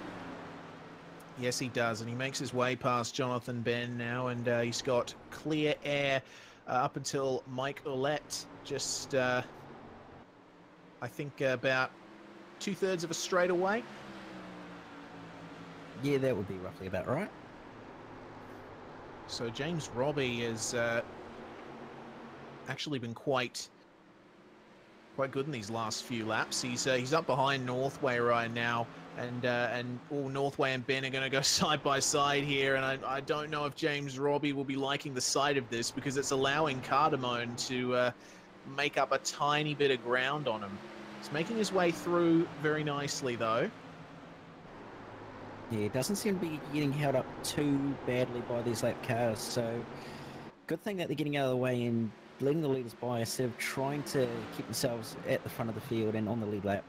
[SPEAKER 1] Yes, he does, and he makes his way past Jonathan Ben now, and he's got clear air up until Mike Ouellette, just, I think, about 2/3 of a straight away.
[SPEAKER 2] Yeah, that would be roughly about right.
[SPEAKER 1] So James Robbie has actually been quite good in these last few laps. He's up behind Northway right now, and Northway and Ben are going to go side by side here, and I don't know if James Robbie will be liking the sight of this, because it's allowing Cardamone to make up a tiny bit of ground on him. He's making his way through very nicely, though.
[SPEAKER 2] Yeah, it doesn't seem to be getting held up too badly by these lap cars, so good thing that they're getting out of the way and letting the leaders by instead of trying to keep themselves at the front of the field and on the lead lap.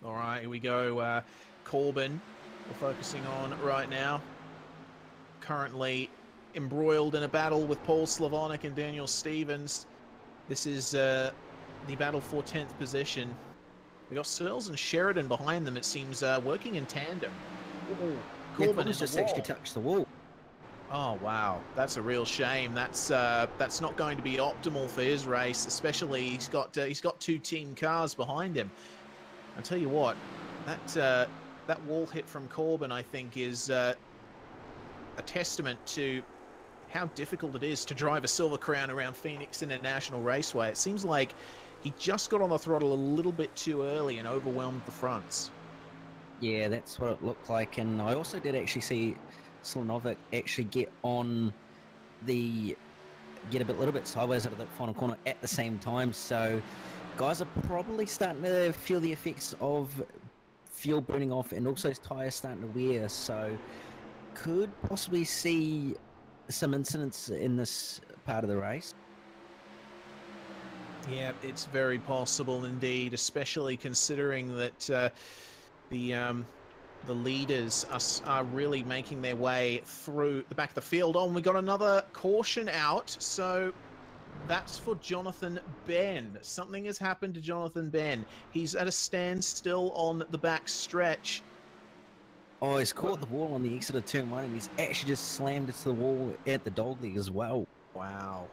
[SPEAKER 1] All right, here we go. Corbin we're focusing on right now. Currently embroiled in a battle with Paul Slavonic and Daniel Stevens. This is the battle for 10th position. We got Searles and Sheridan behind them, it seems, working in tandem. Ooh, Corbin
[SPEAKER 2] just actually touched the wall.
[SPEAKER 1] Oh wow, that's a real shame. That's not going to be optimal for his race, especially he's got 2 team cars behind him. I'll tell you what, that wall hit from Corbin, I think, is a testament to how difficult it is to drive a Silver Crown around Phoenix International Raceway. It seems like he just got on the throttle a little bit too early and overwhelmed the fronts.
[SPEAKER 2] Yeah, that's what it looked like, and I also did actually see Slanovic actually get a little bit sideways out of that final corner at the same time. So guys are probably starting to feel the effects of fuel burning off and also tires starting to wear. So could possibly see some incidents in this part of the race.
[SPEAKER 1] Yeah, it's very possible indeed, especially considering that the leaders are really making their way through the back of the field. Oh, and we got another caution out, so that's for Jonathan Ben. Something has happened to Jonathan Ben. He's at a standstill on the back stretch.
[SPEAKER 2] Oh, he's caught the wall on the exit of turn 1, and he's actually just slammed into the wall at the dog leg as well.
[SPEAKER 1] Wow.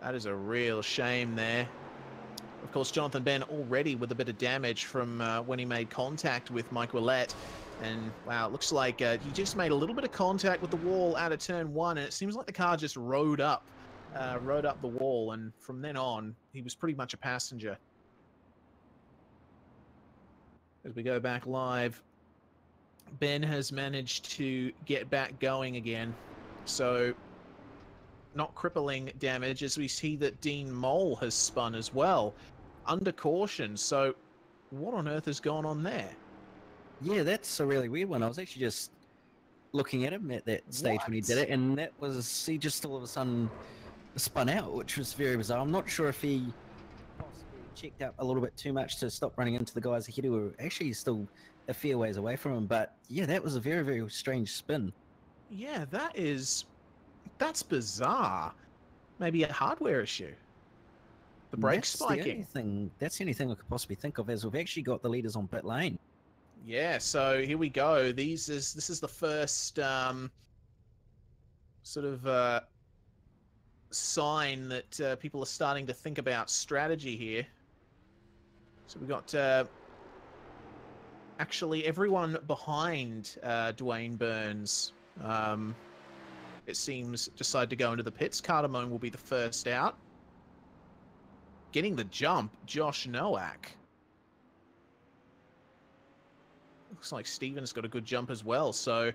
[SPEAKER 1] That is a real shame there. Of course, Jonathan Ben already with a bit of damage from when he made contact with Mike Willett. And, wow, it looks like he just made a little bit of contact with the wall out of turn 1, and it seems like the car just rode up the wall, and from then on, he was pretty much a passenger. As we go back live, Ben has managed to get back going again. So, not crippling damage, as we see that Dean Mole has spun as well, under caution. So what on earth has gone on there?
[SPEAKER 2] Yeah, that's a really weird one. I was actually just looking at him at that stage when he did it, and that was, he just all of a sudden spun out, which was very bizarre. I'm not sure if he possibly checked up a little bit too much to stop running into the guys ahead who were actually still a fair ways away from him. But yeah, that was a very, very strange spin.
[SPEAKER 1] Yeah, that's bizarre. Maybe a hardware issue. The brake spiking.
[SPEAKER 2] That's the only thing I could possibly think of, as we've actually got the leaders on pit lane.
[SPEAKER 1] Yeah, so here we go. This is the first sort of sign that people are starting to think about strategy here. So we got actually everyone behind Dwayne Burns. It seems decide to go into the pits. Cardamone will be the first out. Getting the jump, Josh Nowak. Looks like Steven's got a good jump as well. So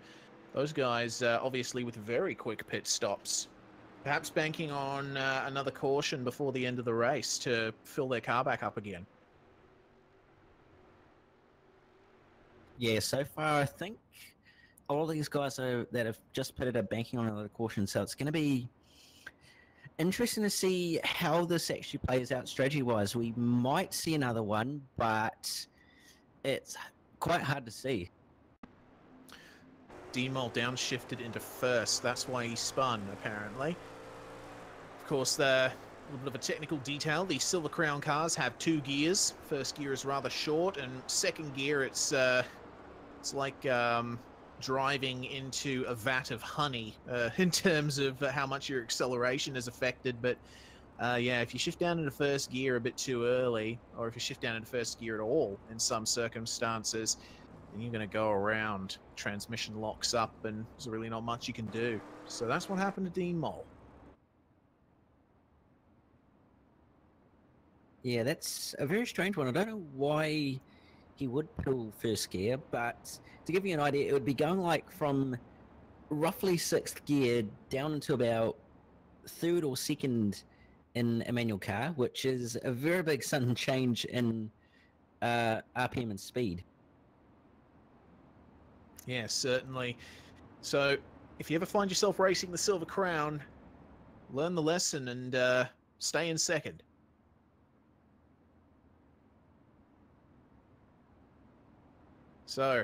[SPEAKER 1] those guys obviously with very quick pit stops. Perhaps banking on another caution before the end of the race to fill their car back up again.
[SPEAKER 2] Yeah, so far I think all of these guys that have just pitted are banking on another caution, so it's going to be interesting to see how this actually plays out strategy-wise. We might see another one, but it's quite hard to see.
[SPEAKER 1] D-Mol downshifted into first. That's why he spun, apparently. Of course, a little bit of a technical detail. The Silver Crown cars have 2 gears. First gear is rather short, and second gear, it's like driving into a vat of honey in terms of how much your acceleration is affected. But yeah, if you shift down into first gear a bit too early, or if you shift down into first gear at all in some circumstances, then you're going to go around. Transmission locks up, and there's really not much you can do. So that's what happened to Dean Mole.
[SPEAKER 2] Yeah, that's a very strange one. I don't know why he would pull first gear, but to give you an idea, it would be going like from roughly 6th gear down into about 3rd or 2nd in a manual car, which is a very big sudden change in RPM and speed.
[SPEAKER 1] Yeah, certainly. So if you ever find yourself racing the Silver Crown, learn the lesson and stay in second. So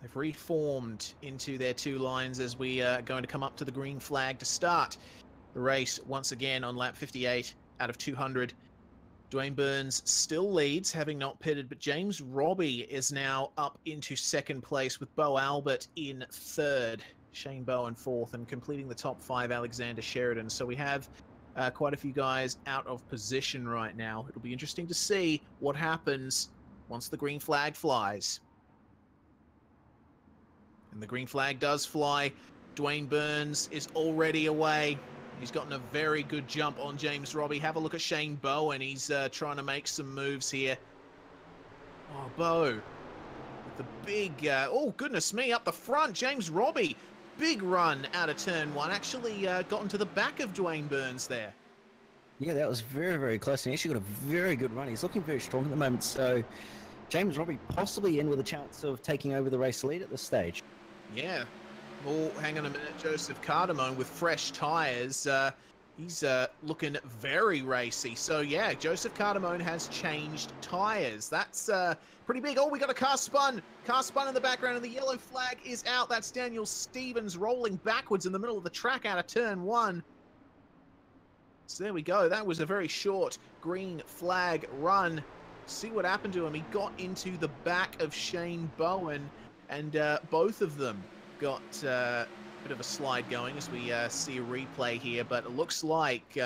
[SPEAKER 1] they've reformed into their two lines as we are going to come up to the green flag to start the race once again on lap 58 out of 200. Dwayne Burns still leads, having not pitted, but James Robbie is now up into second place with Bo Albert in third, Shane Bowen fourth, and completing the top five, Alexander Sheridan. So we have quite a few guys out of position right now. It'll be interesting to see what happens once the green flag flies. And the green flag does fly. Dwayne Burns is already away. He's gotten a very good jump on James Robbie. Have a look at Shane Bowen. He's trying to make some moves here. Oh, Bo. With the big... oh, goodness me, up the front. James Robbie. Big run out of turn one. Actually got into the back of Dwayne Burns there.
[SPEAKER 2] Yeah, that was very, very close. And he actually got a very good run. He's looking very strong at the moment. So James Robbie possibly in with a chance of taking over the race lead at this stage.
[SPEAKER 1] Yeah. Oh, hang on a minute. Joseph Cardamone with fresh tyres. He's looking very racy. So, yeah, Joseph Cardamone has changed tyres. That's pretty big. Oh, we got a car spun. Car spun in the background, and the yellow flag is out. That's Daniel Stevens rolling backwards in the middle of the track out of turn one. So there we go. That was a very short green flag run. See what happened to him. He got into the back of Shane Bowen, and both of them got a bit of a slide going as we see a replay here, but it looks like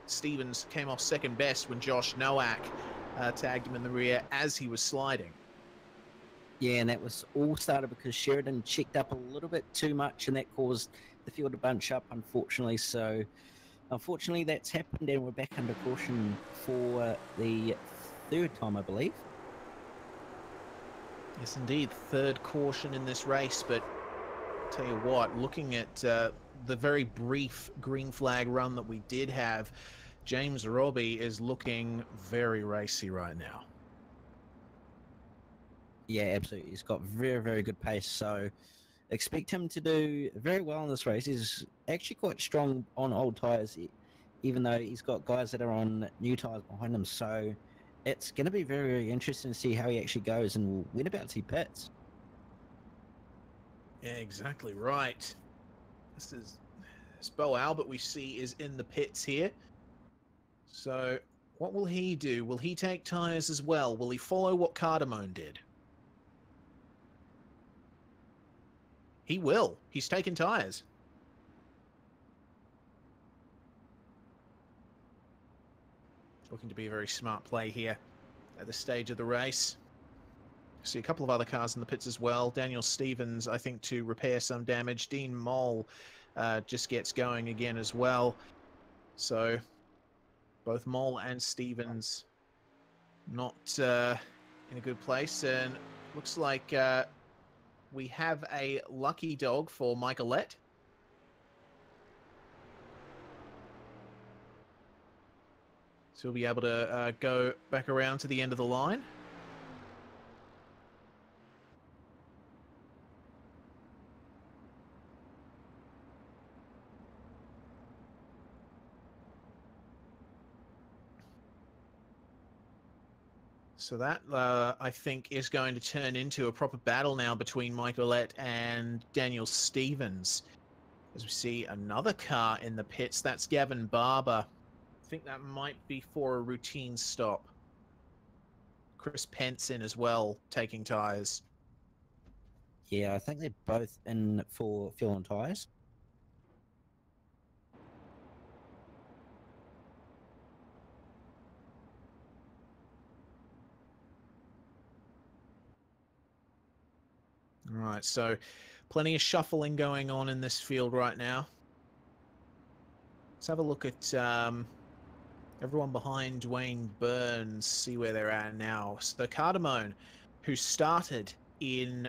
[SPEAKER 1] Stevens came off second best when Josh Nowak tagged him in the rear as he was sliding.
[SPEAKER 2] Yeah, and that was all started because Sheridan checked up a little bit too much, and that caused the field to bunch up, unfortunately. So, unfortunately, that's happened, and we're back under caution for the third time, I believe.
[SPEAKER 1] Yes, indeed. Third caution in this race, but I'll tell you what, looking at the very brief green flag run that we did have, James Robbie is looking very racy right now.
[SPEAKER 2] Yeah, absolutely. He's got very, very good pace, so expect him to do very well in this race. He's actually quite strong on old tyres, even though he's got guys that are on new tyres behind him, so it's going to be very, very interesting to see how he actually goes and whenabouts he pits.
[SPEAKER 1] Yeah, exactly right. This Bo Albert we see is in the pits here. So what will he do? Will he take tyres as well? Will he follow what Cardamone did? He will. He's taken tyres. Looking to be a very smart play here at this stage of the race. See a couple of other cars in the pits as well. Daniel Stevens, I think, to repair some damage. Dean Moll just gets going again as well. So both Moll and Stevens not in a good place. And looks like we have a lucky dog for Michaelette. So we'll be able to go back around to the end of the line. So that, I think, is going to turn into a proper battle now between Michaelette and Daniel Stevens. As we see another car in the pits, that's Gavin Barber. I think that might be for a routine stop. Chris Pence in as well, taking tyres.
[SPEAKER 2] Yeah, I think they're both in for fuel and tyres.
[SPEAKER 1] Right, so plenty of shuffling going on in this field right now. Let's have a look at everyone behind Dwayne Burns, see where they're at now. So Cardamone, who started in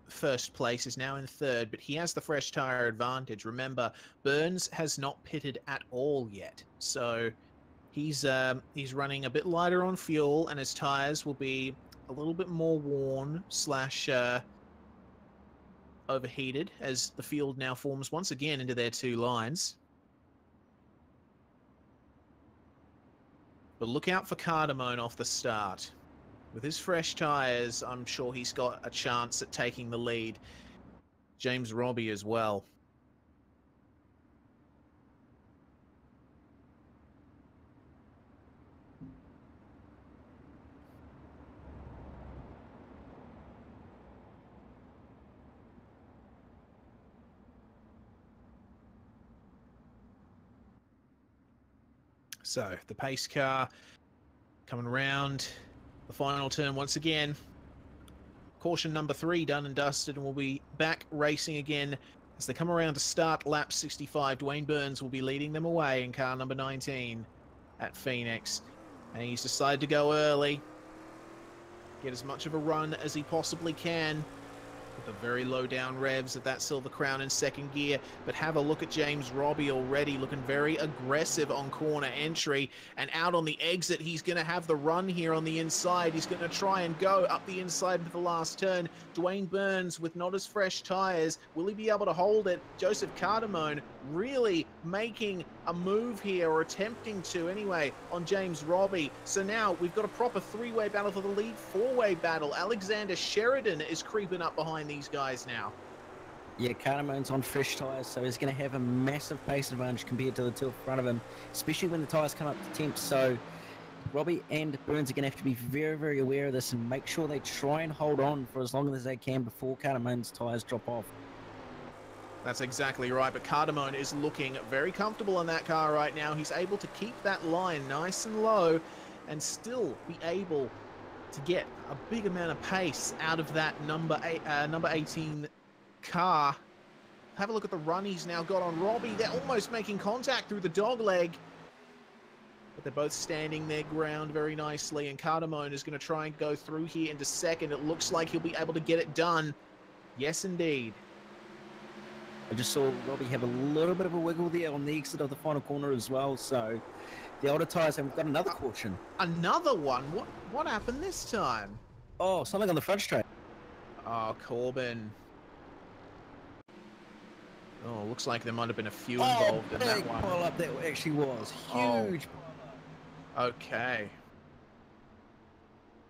[SPEAKER 1] first place, is now in third, but he has the fresh tyre advantage. Remember, Burns has not pitted at all yet, so he's running a bit lighter on fuel, and his tyres will be a little bit more worn slash overheated as the field now forms once again into their two lines. But look out for Cardamone off the start. With his fresh tyres, I'm sure he's got a chance at taking the lead. James Robbie as well. So the pace car coming around the final turn once again. Caution number 3 done and dusted, and we'll be back racing again as they come around to start lap 65. Dwayne Burns will be leading them away in car number 19 at Phoenix. And he's decided to go early, get as much of a run as he possibly can. With the very low down revs at that Silver Crown in second gear. But have a look at James Robbie already looking very aggressive on corner entry, and out on the exit he's going to have the run here on the inside. He's going to try and go up the inside for the last turn. Dwayne Burns with not as fresh tyres, will he be able to hold it? Joseph Cardamone really making a move here, or attempting to anyway, on James Robbie. So now we've got a proper 3-way battle for the lead, 4-way battle. Alexander Sheridan is creeping up behind these guys now.
[SPEAKER 2] Yeah, Cardamone's on fresh tyres, so he's going to have a massive pace advantage compared to the two in front of him, especially when the tyres come up to temps. So Robbie and Burns are going to have to be very, very aware of this and make sure they try and hold on for as long as they can before Cardamone's tyres drop off.
[SPEAKER 1] That's exactly right, but Cardamone is looking very comfortable in that car right now. He's able to keep that line nice and low and still be able to get a big amount of pace out of that number 18 car. Have a look at the run he's now got on Robbie. They're almost making contact through the dog leg, but they're both standing their ground very nicely, and Cardamone is going to try and go through here into second. It looks like he'll be able to get it done. Yes, indeed.
[SPEAKER 2] I just saw Robbie have a little bit of a wiggle there on the exit of the final corner as well, so the older tyres have got another caution.
[SPEAKER 1] Another one? What happened this time?
[SPEAKER 2] Oh, something on the front straight.
[SPEAKER 1] Oh, Corbin. Oh, looks like there might have been a few involved in that one.
[SPEAKER 2] Pile up that actually was. Huge.
[SPEAKER 1] Oh. Okay.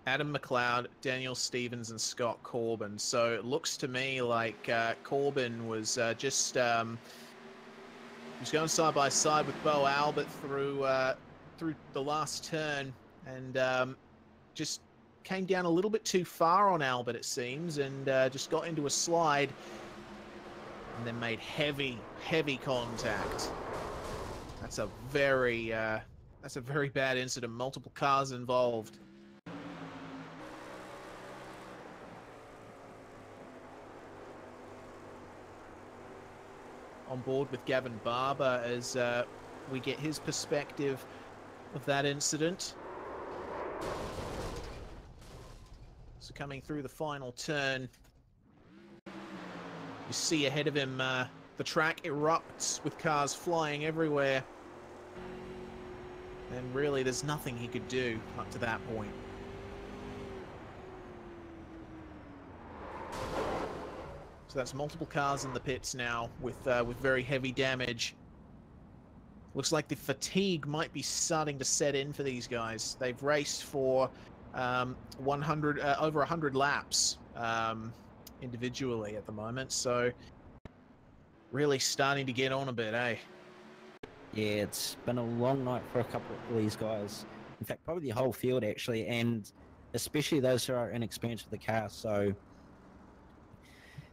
[SPEAKER 1] Adam McLeod, Daniel Stevens, and Scott Corbin. So it looks to me like Corbin was just he was going side by side with Bo Albert through the last turn, and just came down a little bit too far on Albert, it seems, and just got into a slide, and then made heavy contact. That's a very bad incident. Multiple cars involved. On board with Gavin Barber as we get his perspective of that incident. So coming through the final turn, you see ahead of him the track erupts with cars flying everywhere, and really there's nothing he could do up to that point. So that's multiple cars in the pits now with very heavy damage. Looks like the fatigue might be starting to set in for these guys. They've raced for over 100 laps individually at the moment, so really starting to get on a bit, eh?
[SPEAKER 2] Yeah, it's been a long night for a couple of these guys. In fact, probably the whole field actually, and especially those who are inexperienced with the car. So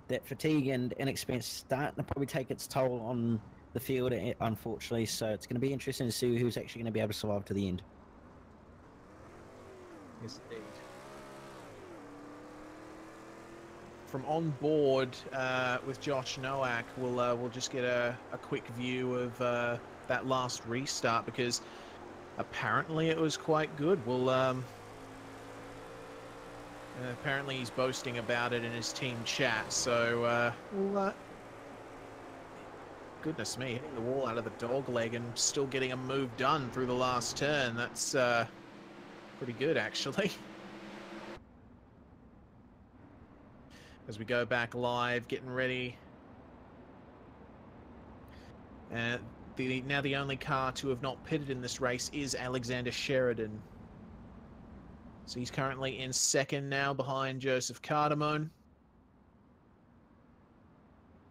[SPEAKER 2] that fatigue and inexperience starting to probably take its toll on the field, unfortunately. So it's going to be interesting to see who's actually going to be able to survive to the end.
[SPEAKER 1] Yes, indeed. From on board with Josh Nowak, we'll just get a quick view of that last restart, because apparently it was quite good. Apparently he's boasting about it in his team chat, so goodness me, hitting the wall out of the dog leg and still getting a move done through the last turn. That's pretty good, actually. As we go back live, getting ready. Now the only car to have not pitted in this race is Alexander Sheridan. So he's currently in second now behind Joseph Cardamone.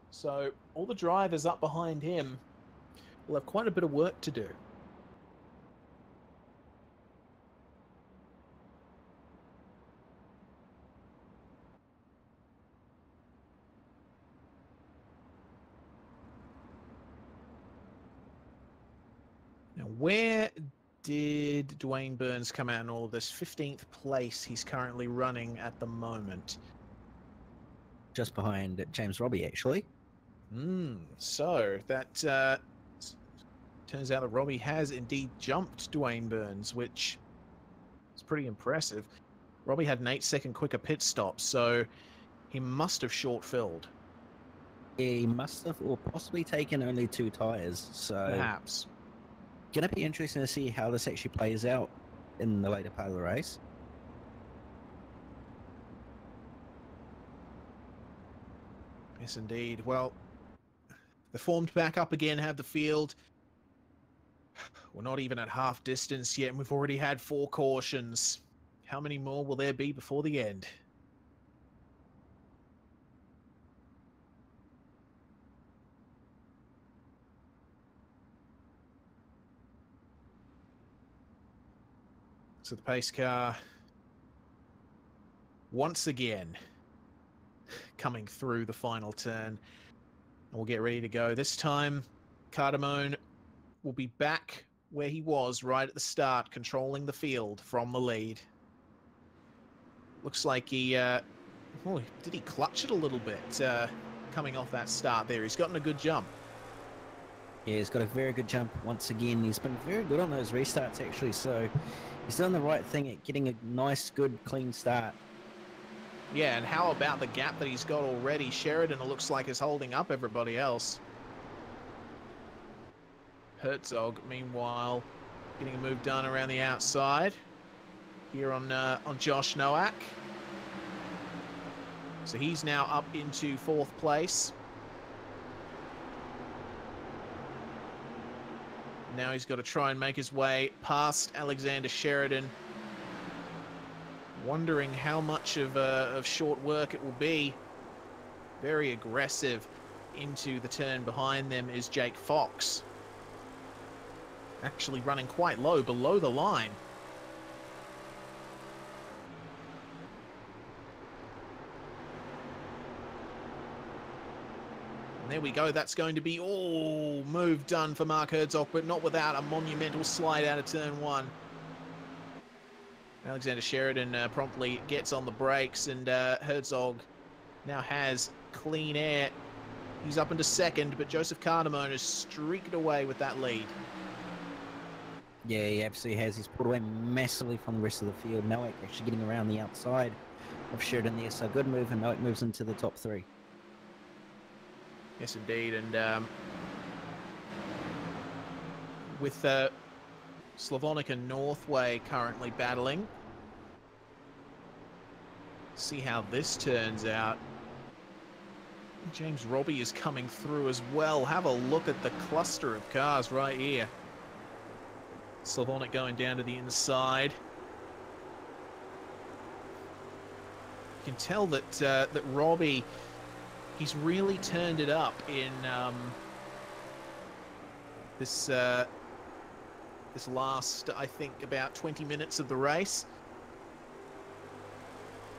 [SPEAKER 1] So all the drivers up behind him will have quite a bit of work to do. Now, where did Dwayne Burns come out in all of this? 15th place he's currently running at the moment.
[SPEAKER 2] Just behind James Robbie, actually.
[SPEAKER 1] So that turns out that Robbie has indeed jumped Dwayne Burns, which is pretty impressive. Robbie had an 8-second quicker pit stop, so he must have short-filled.
[SPEAKER 2] He must have, or possibly taken only 2 tires. So
[SPEAKER 1] Perhaps.
[SPEAKER 2] Going to be interesting to see how this actually plays out in the later part of the race.
[SPEAKER 1] Yes, indeed. Well, they're formed back up again, have the field. We're not even at half distance yet, and we've already had 4 cautions. How many more will there be before the end? So the pace car, once again, coming through the final turn. And we'll get ready to go. This time, Cardamone will be back where he was right at the start, controlling the field from the lead. Looks like he... did he clutch it a little bit coming off that start there? He's gotten a good jump.
[SPEAKER 2] Yeah, he's got a very good jump once again. He's been very good on those restarts, actually, so he's done the right thing at getting a nice, good, clean start.
[SPEAKER 1] Yeah, and how about the gap that he's got already? Sheridan, it looks like, is holding up everybody else. Herzog, meanwhile, getting a move done around the outside here on Josh Nowak. So he's now up into 4th place. Now he's got to try and make his way past Alexander Sheridan. Wondering how much of short work it will be. Very aggressive into the turn behind them is Jake Fox. Actually running quite low, below the line. And there we go. That's going to be all move done for Mark Herzog, but not without a monumental slide out of turn 1. Alexander Sheridan promptly gets on the brakes, and Herzog now has clean air. He's up into 2nd, but Joseph Cardamone has streaked away with that lead.
[SPEAKER 2] Yeah, he absolutely has. He's pulled away massively from the rest of the field. Nowak actually getting around the outside of Sheridan there, so good move, and Nowak moves into the top 3.
[SPEAKER 1] Yes, indeed, and with Slavonic and Northway currently battling. See how this turns out. James Robbie is coming through as well. Have a look at the cluster of cars right here. Slavonic going down to the inside. You can tell that that Robbie, he's really turned it up in this last, I think, about 20 minutes of the race.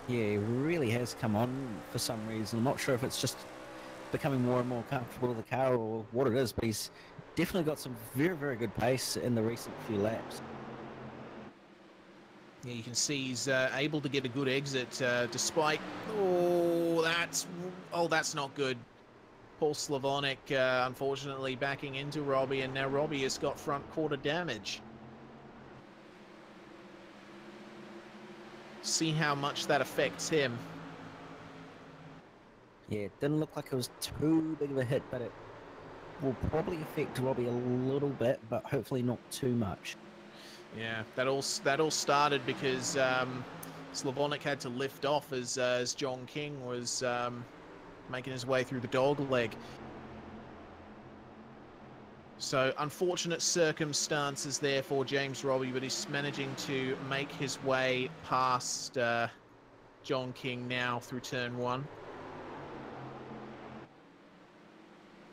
[SPEAKER 2] Yeah, he really has come on for some reason. I'm not sure if it's just becoming more and more comfortable with the car or what it is, but he's definitely got some very, very good pace in the recent few laps.
[SPEAKER 1] Yeah, you can see he's able to get a good exit despite... that's not good. Paul Slavonic, unfortunately, backing into Robbie, and now Robbie has got front quarter damage. See how much that affects him.
[SPEAKER 2] Yeah, it didn't look like it was too big of a hit, but it will probably affect Robbie a little bit, but hopefully not too much.
[SPEAKER 1] Yeah, that all started because Slavonic had to lift off as John King was making his way through the dog leg. So unfortunate circumstances there for James Robbie, but he's managing to make his way past John King now through turn 1.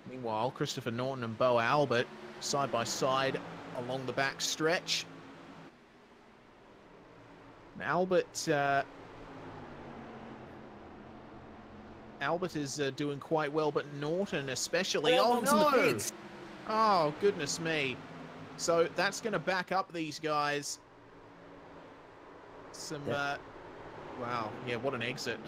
[SPEAKER 1] Meanwhile, Christopher Norton and Bo Albert side by side along the back stretch. And Albert is doing quite well, but Norton especially. Oh no! Oh goodness me! So that's going to back up these guys. Wow, yeah, what an exit.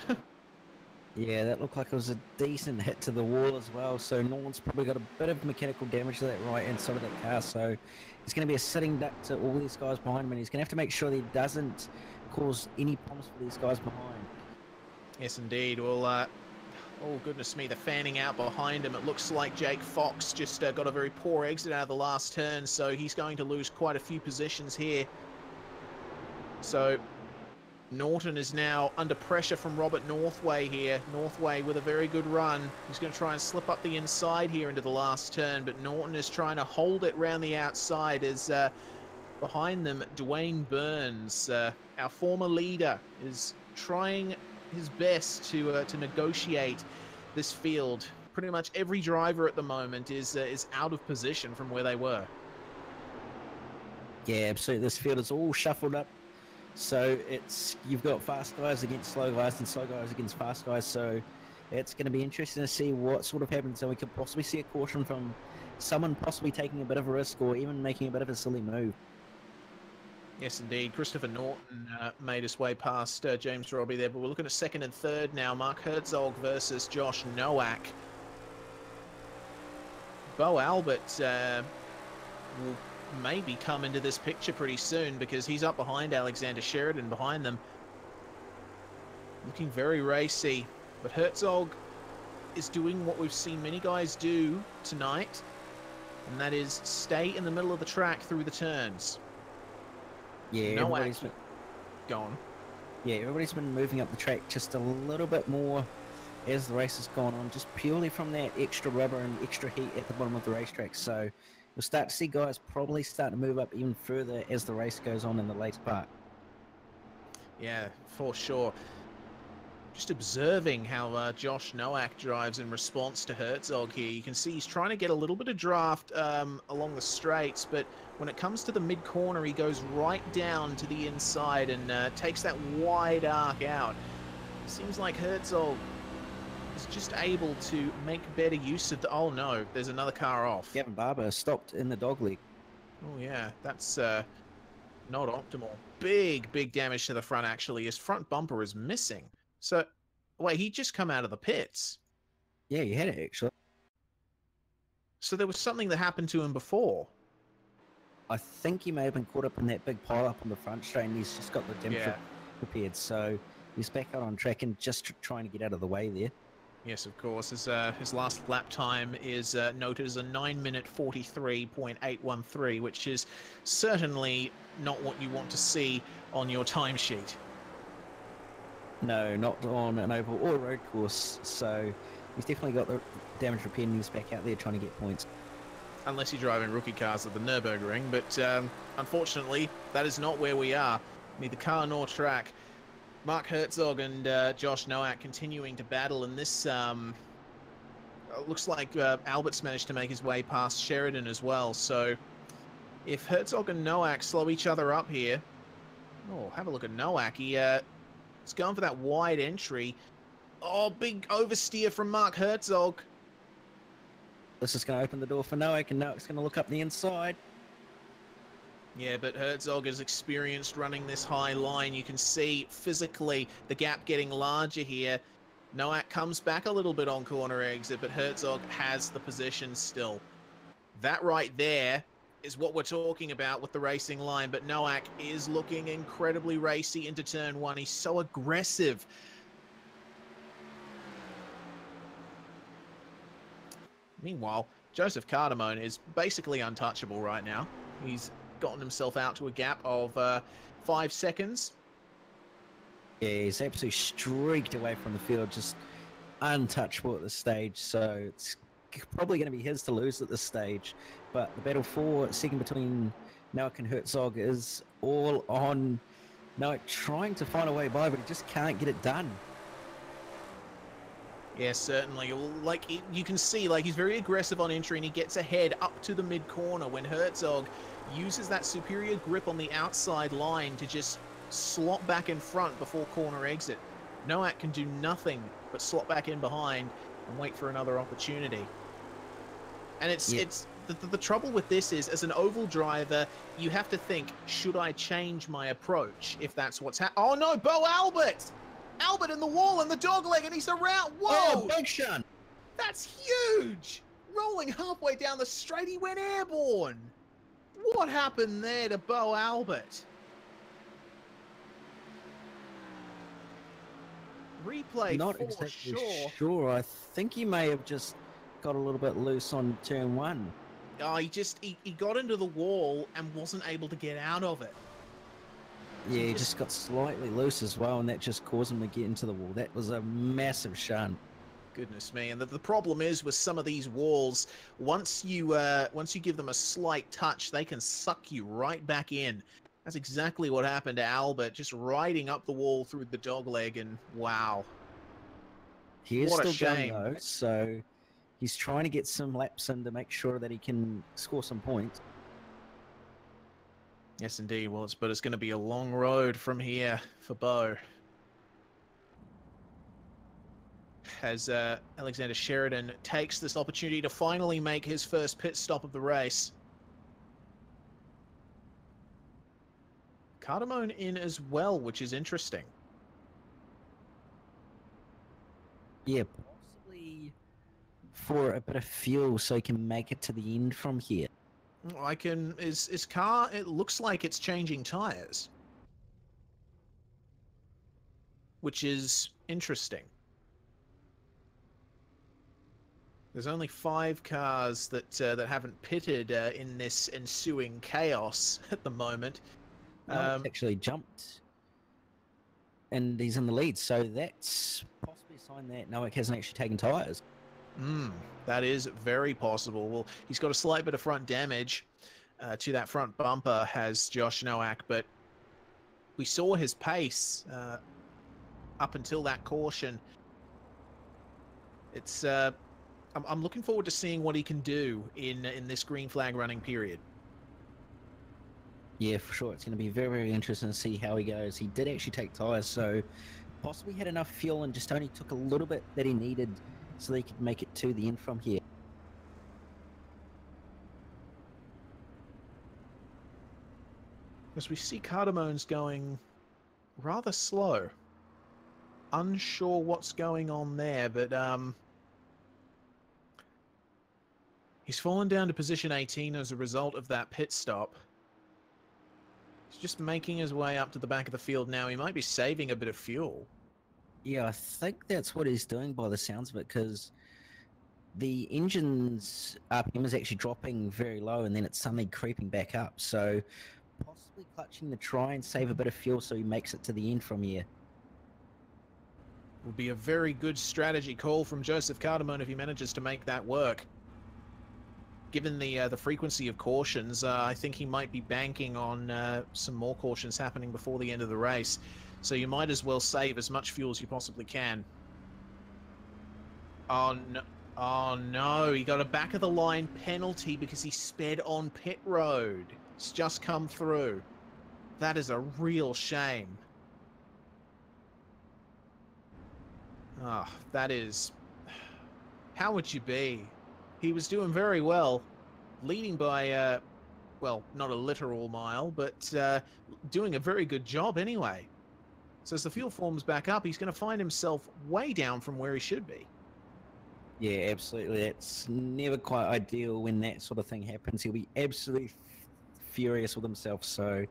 [SPEAKER 2] Yeah, that looked like it was a decent hit to the wall as well. So Norton's probably got a bit of mechanical damage to that right hand side of that car. So it's going to be a sitting duck to all these guys behind him, and he's going to have to make sure that he doesn't cause any problems for these guys behind.
[SPEAKER 1] Yes, indeed. Well, oh goodness me, the fanning out behind him. It looks like Jake Fox just got a very poor exit out of the last turn, so he's going to lose quite a few positions here. So Norton is now under pressure from Robert Northway here. Northway with a very good run. He's going to try and slip up the inside here into the last turn, but Norton is trying to hold it round the outside as behind them, Dwayne Burns, our former leader, is trying his best to negotiate this field. Pretty much every driver at the moment is out of position from where they were.
[SPEAKER 2] Yeah, absolutely. This field is all shuffled up. So you've got fast guys against slow guys and slow guys against fast guys. So it's going to be interesting to see what sort of happens. And we could possibly see a caution from someone possibly taking a bit of a risk or even making a bit of a silly move.
[SPEAKER 1] Yes, indeed. Christopher Norton made his way past James Robbie there, but we're looking at second and third now. Mark Herzog versus Josh Nowak. Bo Albert will maybe come into this picture pretty soon because he's up behind Alexander Sheridan behind them. Looking very racy, but Herzog is doing what we've seen many guys do tonight, and that is stay in the middle of the track through the turns.
[SPEAKER 2] Yeah,
[SPEAKER 1] Nowak gone.
[SPEAKER 2] Yeah, everybody's been moving up the track just a little bit more as the race has gone on, just purely from that extra rubber and extra heat at the bottom of the racetrack. So you'll start to see guys probably start to move up even further as the race goes on in the later part.
[SPEAKER 1] Yeah, for sure. Just observing how Josh Nowak drives in response to Herzog here. You can see he's trying to get a little bit of draft along the straights, but when it comes to the mid-corner, he goes right down to the inside and takes that wide arc out. Seems like Herzog is just able to make better use of the... Oh no, there's another car off.
[SPEAKER 2] Gavin Barber stopped in the dogleg.
[SPEAKER 1] Oh yeah, that's not optimal. Big damage to the front actually. His front bumper is missing. So, wait, he just come out of the pits.
[SPEAKER 2] Yeah, he had it actually.
[SPEAKER 1] So there was something that happened to him before.
[SPEAKER 2] I think he may have been caught up in that big pile up on the front straight, and he's just got the damage prepared. So he's back out on track and just trying to get out of the way there.
[SPEAKER 1] Yes, of course. His last lap time is noted as a 9-minute 43.813, which is certainly not what you want to see on your timesheet.
[SPEAKER 2] No, not on an oval or a road course. So he's definitely got the damage repaired and he's back out there trying to get points.
[SPEAKER 1] Unless you're driving rookie cars at the Nürburgring, but unfortunately, that is not where we are. Neither car nor track. Mark Herzog and Josh Nowak continuing to battle, and this looks like Albert's managed to make his way past Sheridan as well. So if Herzog and Nowak slow each other up here... Oh, have a look at Nowak. He's going for that wide entry. Oh, big oversteer from Mark Herzog.
[SPEAKER 2] This is going to open the door for Nowak, and Nowak's going to look up the inside.
[SPEAKER 1] Yeah, but Herzog is experienced running this high line. You can see physically the gap getting larger here. Nowak comes back a little bit on corner exit, but Herzog has the position still. That right there is what we're talking about with the racing line, but Nowak is looking incredibly racy into turn one. He's so aggressive. Meanwhile, Joseph Cardamone is basically untouchable right now. He's gotten himself out to a gap of 5 seconds.
[SPEAKER 2] Yeah, he's absolutely streaked away from the field, just untouchable at this stage. So it's probably going to be his to lose at this stage. But the battle for second between Noak and Herzog is all on Noak trying to find a way by, but he just can't get it done.
[SPEAKER 1] Yeah, certainly. Like, you can see, like, he's very aggressive on entry, and he gets ahead up to the mid-corner when Herzog uses that superior grip on the outside line to just slot back in front before corner exit. Noak can do nothing but slot back in behind and wait for another opportunity. And it's the trouble with this is, as an oval driver, you have to think, should I change my approach if that's what's happening? Oh no, Bo Albert! Albert in the wall and the dogleg, and he's around. Whoa!
[SPEAKER 2] Oh, big shot!
[SPEAKER 1] That's huge! Rolling halfway down the straight, he went airborne. What happened there to Bo Albert? Replay
[SPEAKER 2] Not
[SPEAKER 1] for
[SPEAKER 2] exactly
[SPEAKER 1] sure.
[SPEAKER 2] I think he may have just got a little bit loose on turn one.
[SPEAKER 1] Oh, he got into the wall and wasn't able to get out of it.
[SPEAKER 2] Yeah, he just got slightly loose as well, and that just caused him to get into the wall. That was a massive shunt.
[SPEAKER 1] Goodness me. And the problem is with some of these walls, once you give them a slight touch, they can suck you right back in. That's exactly what happened to Albert, just riding up the wall through the dogleg, and wow.
[SPEAKER 2] He is
[SPEAKER 1] What a
[SPEAKER 2] still
[SPEAKER 1] shame.
[SPEAKER 2] going though, so he's trying to get some laps in to make sure that he can score some points.
[SPEAKER 1] Yes, indeed. Well, but it's going to be a long road from here for Bo. As Alexander Sheridan takes this opportunity to finally make his first pit stop of the race. Cardamone in as well, which is interesting.
[SPEAKER 2] Yeah, possibly for a bit of fuel so he can make it to the end from here.
[SPEAKER 1] His car, it looks like it's changing tires, which is interesting. There's only 5 cars that haven't pitted in this ensuing chaos at the moment.
[SPEAKER 2] Actually jumped, and he's in the lead, so that's possibly a sign that Noak hasn't actually taken tires.
[SPEAKER 1] That is very possible. Well, he's got a slight bit of front damage to that front bumper, has Josh Noak, but we saw his pace up until that caution. It's I'm looking forward to seeing what he can do in this green flag running period.
[SPEAKER 2] Yeah, for sure. It's going to be very, very interesting to see how he goes. He did actually take tires, so possibly had enough fuel and just only took a little bit that he needed so they could make it to the end from here.
[SPEAKER 1] As we see Cardamone's going rather slow. Unsure what's going on there, but he's fallen down to position 18 as a result of that pit stop. He's just making his way up to the back of the field now. He might be saving a bit of fuel.
[SPEAKER 2] Yeah, I think that's what he's doing by the sounds of it, because the engine's RPM is actually dropping very low and then it's suddenly creeping back up. So possibly clutching to try and save a bit of fuel so he makes it to the end from here.
[SPEAKER 1] Will be a very good strategy call from Joseph Cardamone if he manages to make that work. Given the frequency of cautions, I think he might be banking on some more cautions happening before the end of the race. So you might as well save as much fuel as you possibly can. Oh no, he got a back of the line penalty because he sped on pit road. It's just come through. That is a real shame. Ah, that is... How would you be? He was doing very well, leading by, well, not a literal mile, but doing a very good job anyway. So as the fuel forms back up, he's going to find himself way down from where he should be.
[SPEAKER 2] Yeah, absolutely. It's never quite ideal when that sort of thing happens. He'll be absolutely furious with himself, so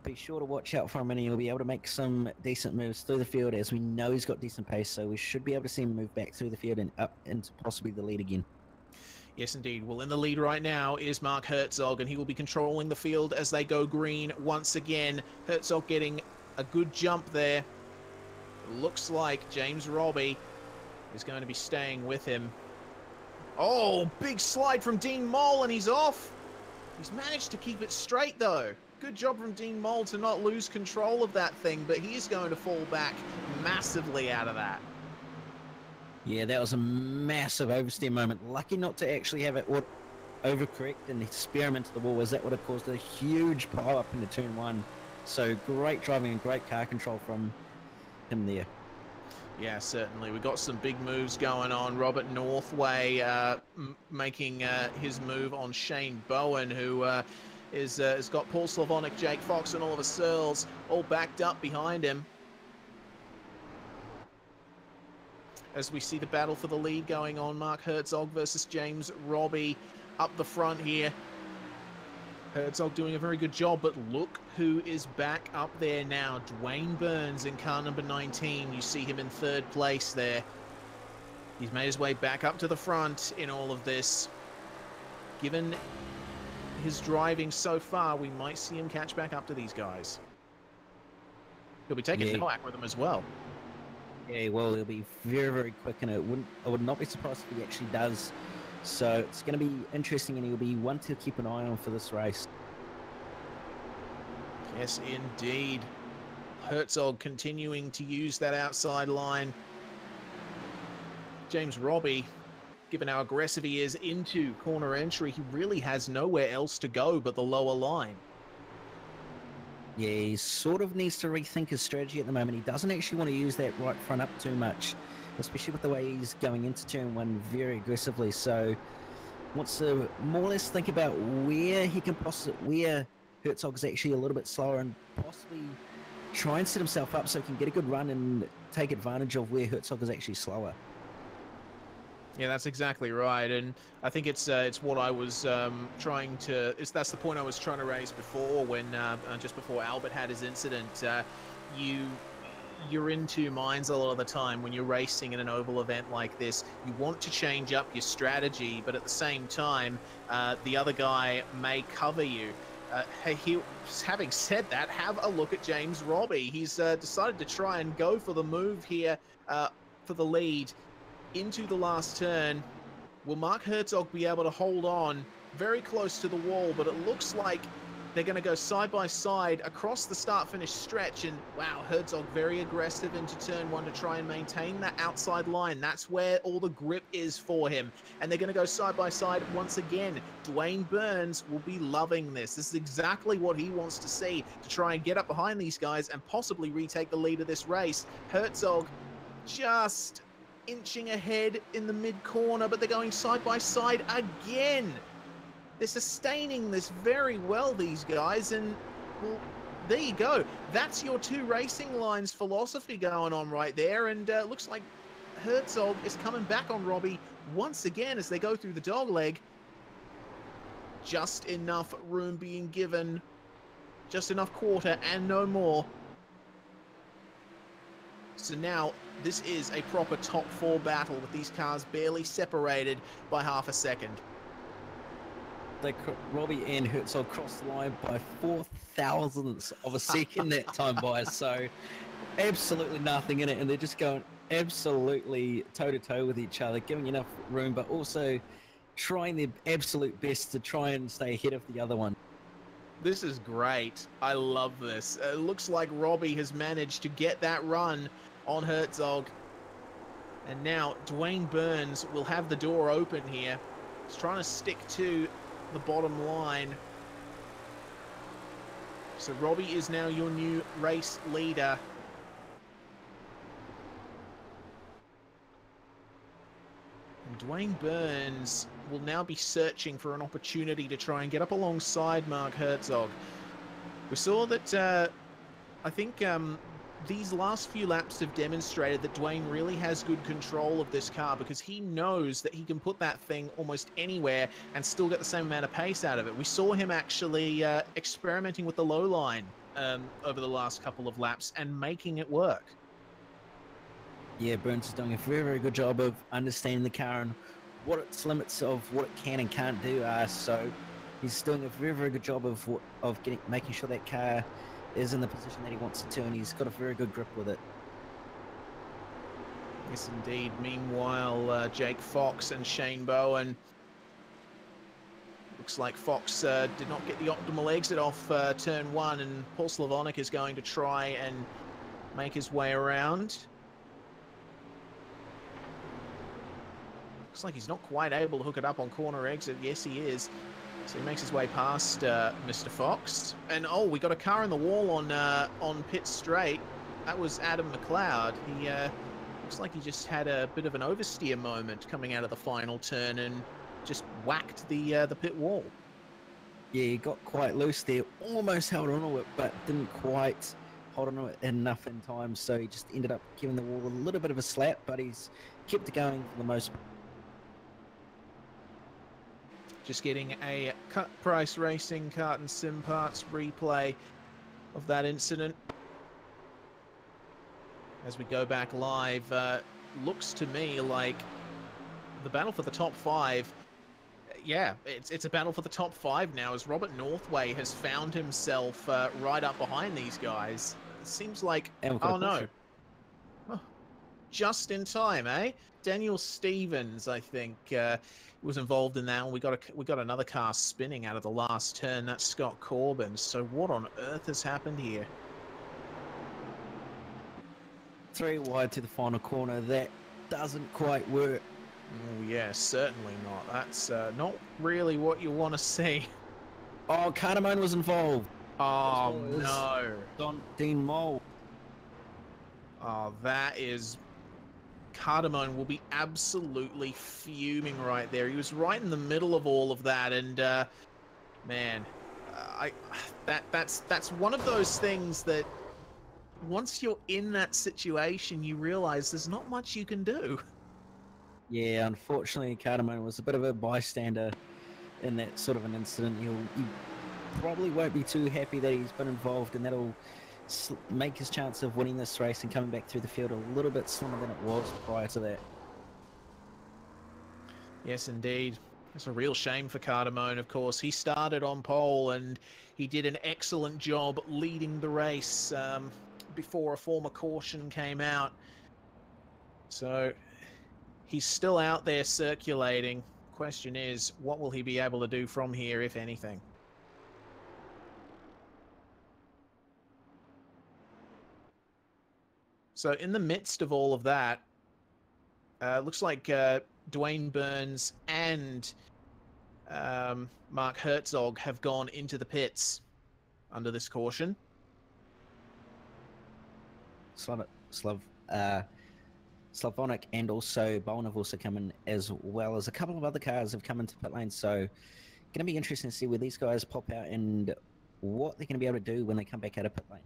[SPEAKER 2] be sure to watch out for him, and he'll be able to make some decent moves through the field, as we know he's got decent pace, so we should be able to see him move back through the field and up into possibly the lead again.
[SPEAKER 1] Yes, indeed. Well, in the lead right now is Mark Herzog, and he will be controlling the field as they go green once again. Herzog getting a good jump there. Looks like James Robbie is going to be staying with him. Oh, big slide from Dean Mole, and he's off. He's managed to keep it straight, though. Good job from Dean Mole to not lose control of that thing, but he is going to fall back massively out of that.
[SPEAKER 2] Yeah, that was a massive oversteer moment. Lucky not to actually have it overcorrect and experiment to the wall, as that would have caused a huge pile up into turn 1. So great driving and great car control from him there. Yeah,
[SPEAKER 1] certainly. We've got some big moves going on. Robert Northway making his move on Shane Bowen, who has got Paul Slavonic, Jake Fox, and Oliver Searles all backed up behind him. As we see the battle for the lead going on, Mark Herzog versus James Robbie up the front here. Herzog doing a very good job, but look who is back up there now. Dwayne Burns in car number 19. You see him in 3rd place there. He's made his way back up to the front in all of this. Given his driving so far, we might see him catch back up to these guys. He'll be taking Noack with him as well.
[SPEAKER 2] Yeah, well, he'll be very, very quick, and I would not be surprised if he actually does. So it's going to be interesting, and he'll be one to keep an eye on for this race.
[SPEAKER 1] Yes, indeed. Herzog continuing to use that outside line. James Robbie, given how aggressive he is into corner entry, he really has nowhere else to go but the lower line.
[SPEAKER 2] Yeah, he sort of needs to rethink his strategy at the moment. He doesn't actually want to use that right front up too much, especially with the way he's going into turn 1 very aggressively. So wants to more or less think about where he can where Herzog's actually a little bit slower, and possibly try and set himself up so he can get a good run and take advantage of where Herzog is actually slower.
[SPEAKER 1] Yeah, that's exactly right, and I think it's what I was trying to. That's the point I was trying to raise before, when just before Albert had his incident. You're in two minds a lot of the time when you're racing in an oval event like this. You want to change up your strategy, but at the same time, the other guy may cover you. Having said that, have a look at James Robbie. He's decided to try and go for the move here for the lead into the last turn. Will Mark Herzog be able to hold on very close to the wall? But it looks like they're going to go side by side across the start-finish stretch. And wow, Herzog very aggressive into turn 1 to try and maintain that outside line. That's where all the grip is for him. And they're going to go side by side once again. Dwayne Burns will be loving this. This is exactly what he wants to see, to try and get up behind these guys and possibly retake the lead of this race. Herzog just inching ahead in the mid-corner, but they're going side by side again. They're sustaining this very well, these guys, and well, there you go. That's your two racing lines philosophy going on right there, and looks like Herzog is coming back on Robbie once again as they go through the dogleg. Just enough room being given, just enough quarter and no more. So now this is a proper top 4 battle with these cars barely separated by half a second.
[SPEAKER 2] Robbie and Herzog crossed the line by 4,000ths of a second that time by, so absolutely nothing in it, and they're just going absolutely toe-to-toe with each other, giving enough room, but also trying their absolute best to try and stay ahead of the other one.
[SPEAKER 1] This is great. I love this. It looks like Robbie has managed to get that run on Herzog. And now Dwayne Burns will have the door open here. He's trying to stick to the bottom line. So Robbie is now your new race leader. And Dwayne Burns will now be searching for an opportunity to try and get up alongside Mark Herzog. We saw that, I think these last few laps have demonstrated that Dwayne really has good control of this car, because he knows that he can put that thing almost anywhere and still get the same amount of pace out of it. We saw him actually experimenting with the low line over the last couple of laps and making it work.
[SPEAKER 2] Yeah, Burns is doing a very, very good job of understanding the car and what its limits of what it can and can't do are. So he's doing a very, very good job of making sure that car is in the position that he wants it to, and he's got a very good grip with it.
[SPEAKER 1] Yes, indeed. Meanwhile, Jake Fox and Shane Bowen. Looks like Fox did not get the optimal exit off turn 1, and Paul Slavonic is going to try and make his way around. Looks like he's not quite able to hook it up on corner exit. Yes, he is. So he makes his way past Mr. Fox. And, oh, we got a car in the wall on pit straight. That was Adam McLeod. He looks like he just had a bit of an oversteer moment coming out of the final turn and just whacked the pit wall.
[SPEAKER 2] Yeah, he got quite loose there. Almost held on to it, but didn't quite hold on to it enough in time. So he just ended up giving the wall a little bit of a slap, but he's kept it going for the most part.
[SPEAKER 1] Just getting a Cut Price Racing Kart and Sim Parts replay of that incident. As we go back live, looks to me like the battle for the top 5. Yeah, it's a battle for the top 5 now, as Robert Northway has found himself right up behind these guys. It seems like, oh no, just in time, eh? Daniel Stevens, I think, was involved in that. We got another car spinning out of the last turn. That's Scott Corbin. So what on earth has happened here?
[SPEAKER 2] 3 wide to the final corner. That doesn't quite work.
[SPEAKER 1] Oh yeah, certainly not. That's not really what you want to see.
[SPEAKER 2] Oh, Cardamone was involved.
[SPEAKER 1] Oh no.
[SPEAKER 2] Dean Mole.
[SPEAKER 1] Oh, that is... Cardamone will be absolutely fuming right there. He was right in the middle of all of that, and man, that's one of those things that once you're in that situation, you realize there's not much you can do.
[SPEAKER 2] Yeah, unfortunately, Cardamone was a bit of a bystander in that sort of an incident. He probably won't be too happy that he's been involved, and that'll make his chance of winning this race and coming back through the field a little bit slimmer than it was prior to that.
[SPEAKER 1] Yes, indeed. It's a real shame for Cardamone, of course. He started on pole and he did an excellent job leading the race before a former caution came out. So he's still out there circulating. Question is, what will he be able to do from here, if anything? So in the midst of all of that, looks like Dwayne Burns and Mark Herzog have gone into the pits under this caution.
[SPEAKER 2] Slavonic and also Bowen have also come in, as well as a couple of other cars have come into pit lane. So going to be interesting to see where these guys pop out and what they're going to be able to do when they come back out of pit lane.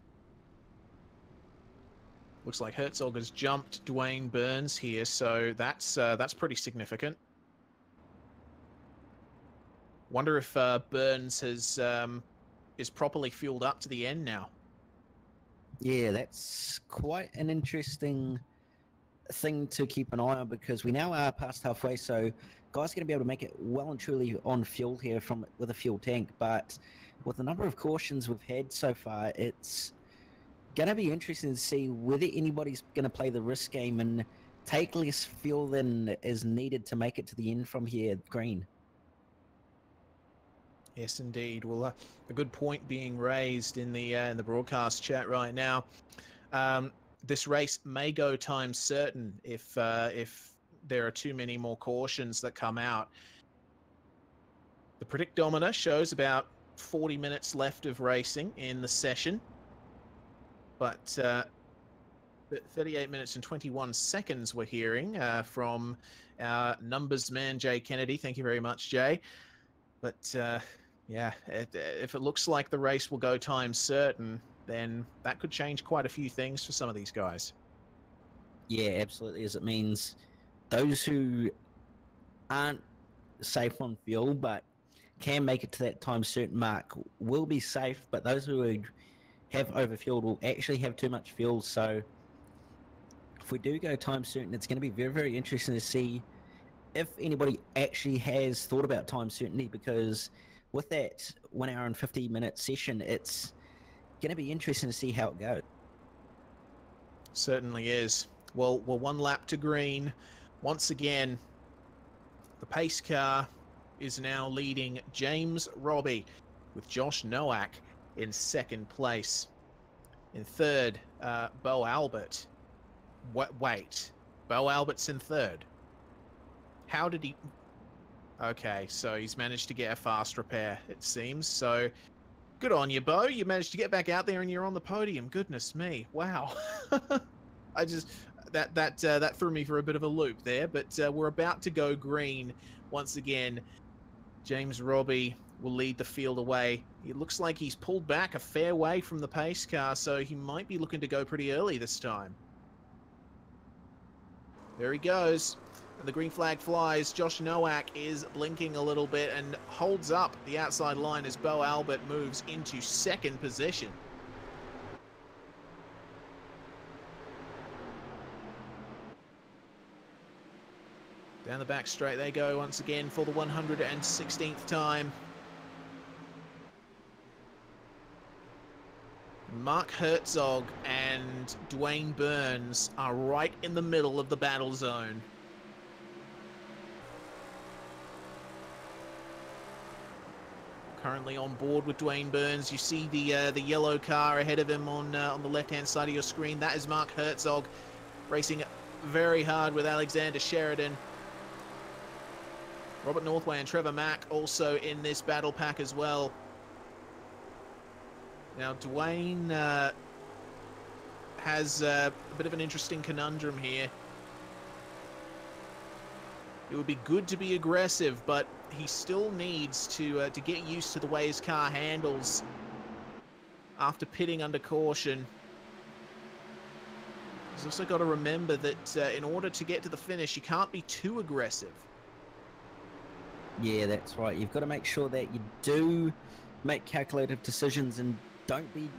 [SPEAKER 1] Looks like Herzog has jumped Dwayne Burns here, so that's pretty significant. Wonder if Burns has is properly fueled up to the end now.
[SPEAKER 2] Yeah, that's quite an interesting thing to keep an eye on, because we now are past halfway, so guys are going to be able to make it well and truly on fuel here with a fuel tank. But with the number of cautions we've had so far, it's going to be interesting to see whether anybody's going to play the risk game and take less fuel than is needed to make it to the end from here green.
[SPEAKER 1] Yes, indeed. Well, a good point being raised in the broadcast chat right now. This race may go time certain if there are too many more cautions that come out. The predictometer shows about 40 minutes left of racing in the session. But 38 minutes and 21 seconds we're hearing from our numbers man, Jay Kennedy. Thank you very much, Jay. But yeah, if it looks like the race will go time certain, then that could change quite a few things for some of these guys.
[SPEAKER 2] Yeah, absolutely, as it means those who aren't safe on fuel but can make it to that time certain mark will be safe, but those who have overfueled will actually have too much fuel. So if we do go time certain, it's going to be very, very interesting to see if anybody actually has thought about time certainty, because with that 1 hour and 50-minute session, it's going to be interesting to see how it goes.
[SPEAKER 1] Certainly is. Well, we're one lap to green. Once again, the pace car is now leading James Robbie, with Josh Nowak in second place. In third, Bo Albert. Wait, Bo Albert's in third. How did he... Okay, so he's managed to get a fast repair, it seems. So, good on you, Bo. You managed to get back out there and you're on the podium. Goodness me. Wow. I just... That threw me for a bit of a loop there, but we're about to go green once again. James Robbie will lead the field away. It looks like he's pulled back a fair way from the pace car, so he might be looking to go pretty early this time. There he goes. And the green flag flies. Josh Nowak is blinking a little bit and holds up the outside line as Bo Albert moves into second position. Down the back straight they go once again for the 116th time. Mark Herzog and Dwayne Burns are right in the middle of the battle zone. Currently on board with Dwayne Burns. You see the yellow car ahead of him on the left-hand side of your screen. That is Mark Herzog racing very hard with Alexander Sheridan. Robert Northway and Trevor Mack also in this battle pack as well. Now, Dwayne has a bit of an interesting conundrum here. It would be good to be aggressive, but he still needs to get used to the way his car handles after pitting under caution. He's also got to remember that in order to get to the finish, you can't be too aggressive.
[SPEAKER 2] Yeah, that's right. You've got to make sure that you do make calculated decisions and don't be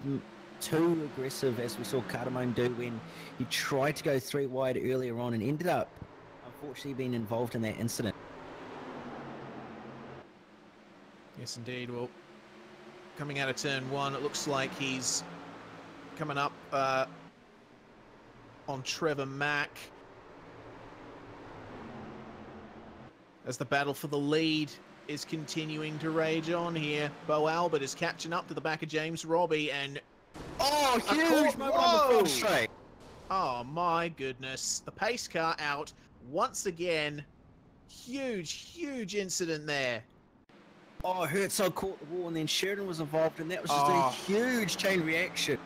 [SPEAKER 2] too aggressive, as we saw Cardamone do when he tried to go 3 wide earlier on and ended up, unfortunately, being involved in that incident.
[SPEAKER 1] Yes, indeed. Well, coming out of turn 1, it looks like he's coming up on Trevor Mack. As the battle for the lead is continuing to rage on here. Bo Albert is catching up to the back of James Robbie and...
[SPEAKER 2] Oh, huge moment on the front straight.
[SPEAKER 1] Oh, my goodness. The pace car out once again. Huge, huge incident there.
[SPEAKER 2] Oh, Herzog caught the wall and then Sheridan was involved and that was just a huge chain reaction.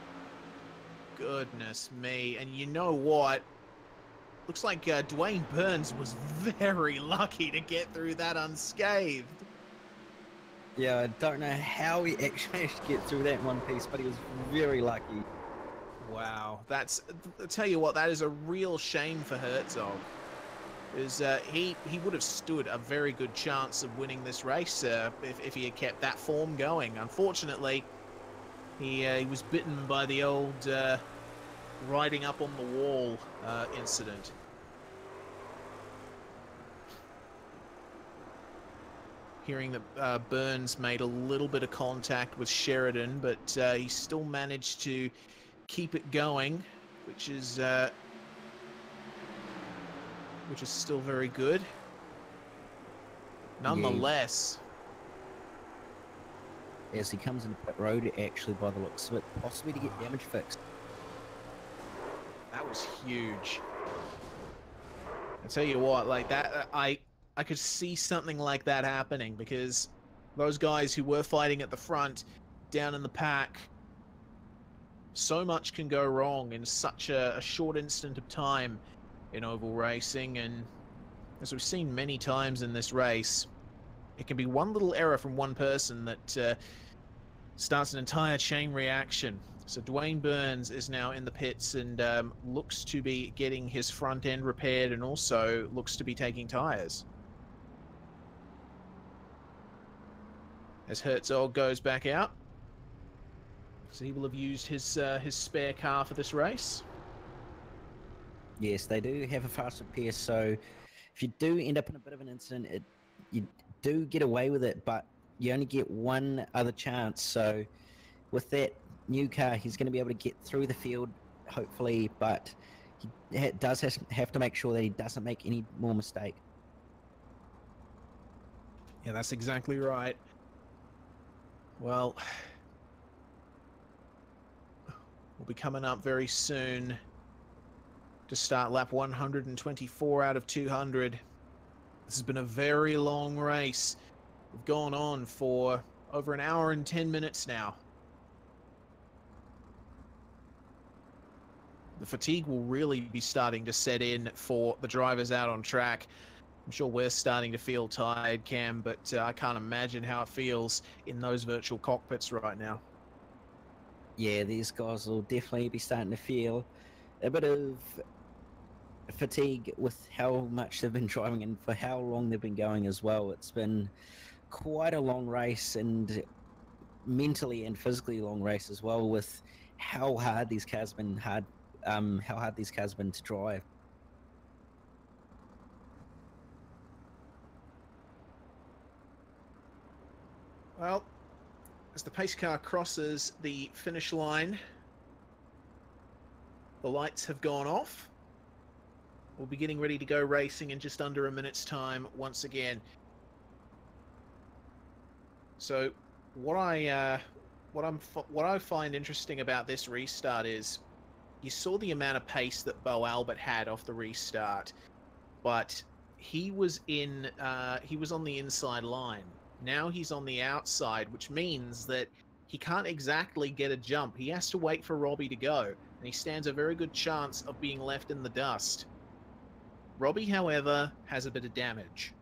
[SPEAKER 1] Goodness me. And you know what? Looks like Dwayne Burns was very lucky to get through that unscathed.
[SPEAKER 2] Yeah, I don't know how he actually managed to get through that in one piece, but he was very lucky.
[SPEAKER 1] Wow, I'll tell you what, that is a real shame for Herzog. Is he would have stood a very good chance of winning this race if he had kept that form going. Unfortunately, he was bitten by the old riding up on the wall incident. Hearing that Burns made a little bit of contact with Sheridan, but he still managed to keep it going, which is still very good. Nonetheless,
[SPEAKER 2] as he comes into pit road, actually, by the looks of it, possibly to get damage fixed.
[SPEAKER 1] That was huge. I tell you what, like that, I could see something like that happening, because those guys who were fighting at the front, down in the pack, so much can go wrong in such a short instant of time in oval racing. And as we've seen many times in this race, it can be one little error from one person that starts an entire chain reaction. So Dwayne Burns is now in the pits and looks to be getting his front end repaired, and also looks to be taking tires. As Herzog goes back out, so he will have used his spare car for this race.
[SPEAKER 2] Yes, they do have a fast repair, so if you do end up in a bit of an incident, you do get away with it, but you only get one other chance. So with that new car, he's going to be able to get through the field, hopefully, but he does have to make sure that he doesn't make any more mistake.
[SPEAKER 1] Yeah, that's exactly right. Well, we'll be coming up very soon to start lap 124 out of 200. This has been a very long race. We've gone on for over an hour and 10 minutes now. The fatigue will really be starting to set in for the drivers out on track. I'm sure we're starting to feel tired, Cam, but I can't imagine how it feels in those virtual cockpits right now.
[SPEAKER 2] Yeah, these guys will definitely be starting to feel a bit of fatigue with how much they've been driving and for how long they've been going as well. It's been quite a long race, and mentally and physically long race as well, with how hard these cars have been to drive.
[SPEAKER 1] Well, as the pace car crosses the finish line, the lights have gone off. We'll be getting ready to go racing in just under a minute's time once again. So what I find interesting about this restart is you saw the amount of pace that Bo Albert had off the restart, but he was on the inside line. Now he's on the outside, which means that he can't exactly get a jump. He has to wait for Robbie to go, and he stands a very good chance of being left in the dust. Robbie, however, has a bit of damage.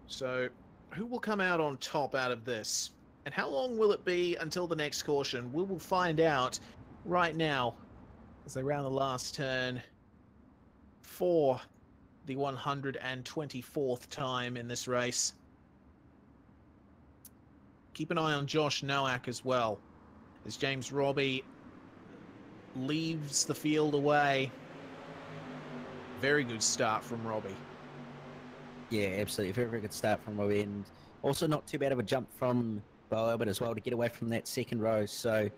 [SPEAKER 1] So who will come out on top out of this? And how long will it be until the next caution? We will find out right now as they round the last turn for the 124th time in this race. Keep an eye on Josh Nowak as well, as James Robbie leaves the field away. Very good start from Robbie.
[SPEAKER 2] Yeah, absolutely. Very, very good start from Robbie, and also not too bad of a jump from Bo Albert as well to get away from that second row. So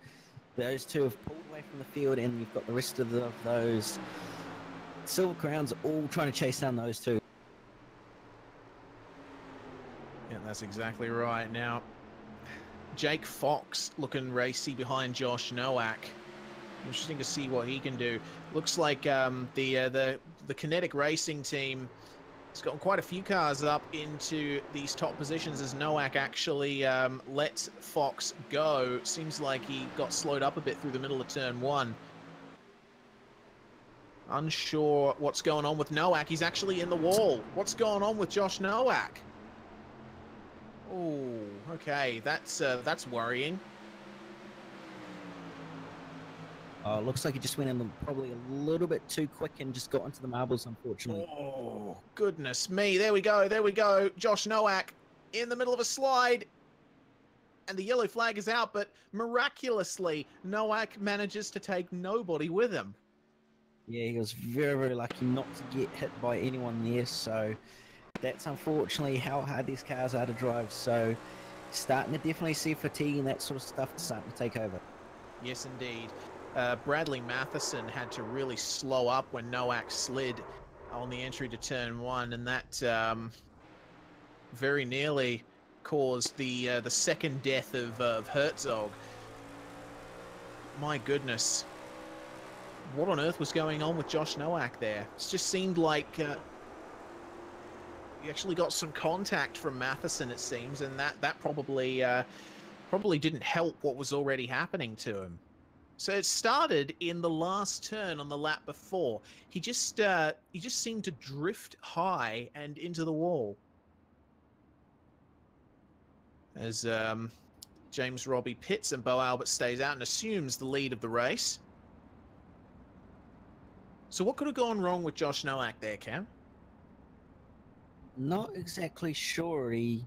[SPEAKER 2] those two have pulled away from the field, and you've got the rest of those Silver Crowns all trying to chase down those two.
[SPEAKER 1] Yeah, that's exactly right. Now, Jake Fox looking racy behind Josh Nowak. Interesting to see what he can do. Looks like the Kinetic Racing team has gotten quite a few cars up into these top positions as Nowak actually lets Fox go. Seems like he got slowed up a bit through the middle of turn one. Unsure what's going on with Nowak. He's actually in the wall. What's going on with Josh Nowak? Oh, okay. That's worrying.
[SPEAKER 2] Looks like he just went in probably a little bit too quick and just got into the marbles, unfortunately.
[SPEAKER 1] Oh, goodness me. There we go. There we go. Josh Nowak in the middle of a slide. And the yellow flag is out, but miraculously, Nowak manages to take nobody with him.
[SPEAKER 2] Yeah, he was very, very lucky not to get hit by anyone there. So that's unfortunately how hard these cars are to drive. So starting to definitely see fatigue and that sort of stuff starting to take over.
[SPEAKER 1] Yes, indeed. Bradley Matheson had to really slow up when Nowak slid on the entry to turn one, and that very nearly caused the second death of Herzog. My goodness. What on earth was going on with Josh Nowak there? It just seemed like he actually got some contact from Matheson, it seems, and that probably didn't help what was already happening to him. So it started in the last turn on the lap before. He just seemed to drift high and into the wall. As James Robbie pits and Bo Albert stays out and assumes the lead of the race. So what could have gone wrong with Josh Nowak there, Cam?
[SPEAKER 2] Not exactly sure. He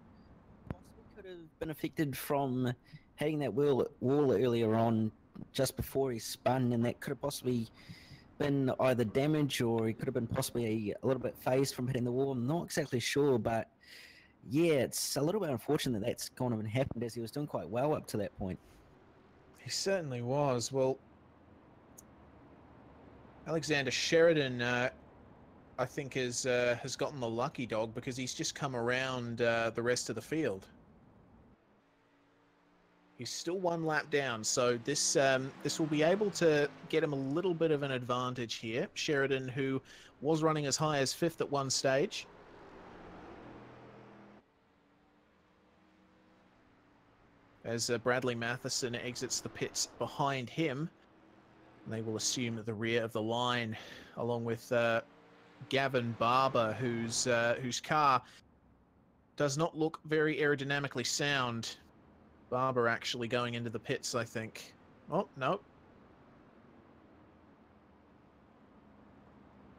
[SPEAKER 2] possibly could have been affected from hitting that wall earlier on, just before he spun, and that could have possibly been either damage or he could have been possibly a little bit phased from hitting the wall. I'm not exactly sure, but yeah, it's a little bit unfortunate that that's kind of happened, as he was doing quite well up to that point.
[SPEAKER 1] He certainly was. Well, Alexander Sheridan, I think, has gotten the lucky dog because he's just come around the rest of the field. He's still one lap down, so this will be able to get him a little bit of an advantage here. Sheridan, who was running as high as 5th at one stage. As Bradley Matheson exits the pits behind him, they will assume the rear of the line, along with Gavin Barber, whose car does not look very aerodynamically sound. Barber actually going into the pits, I think. Oh, no.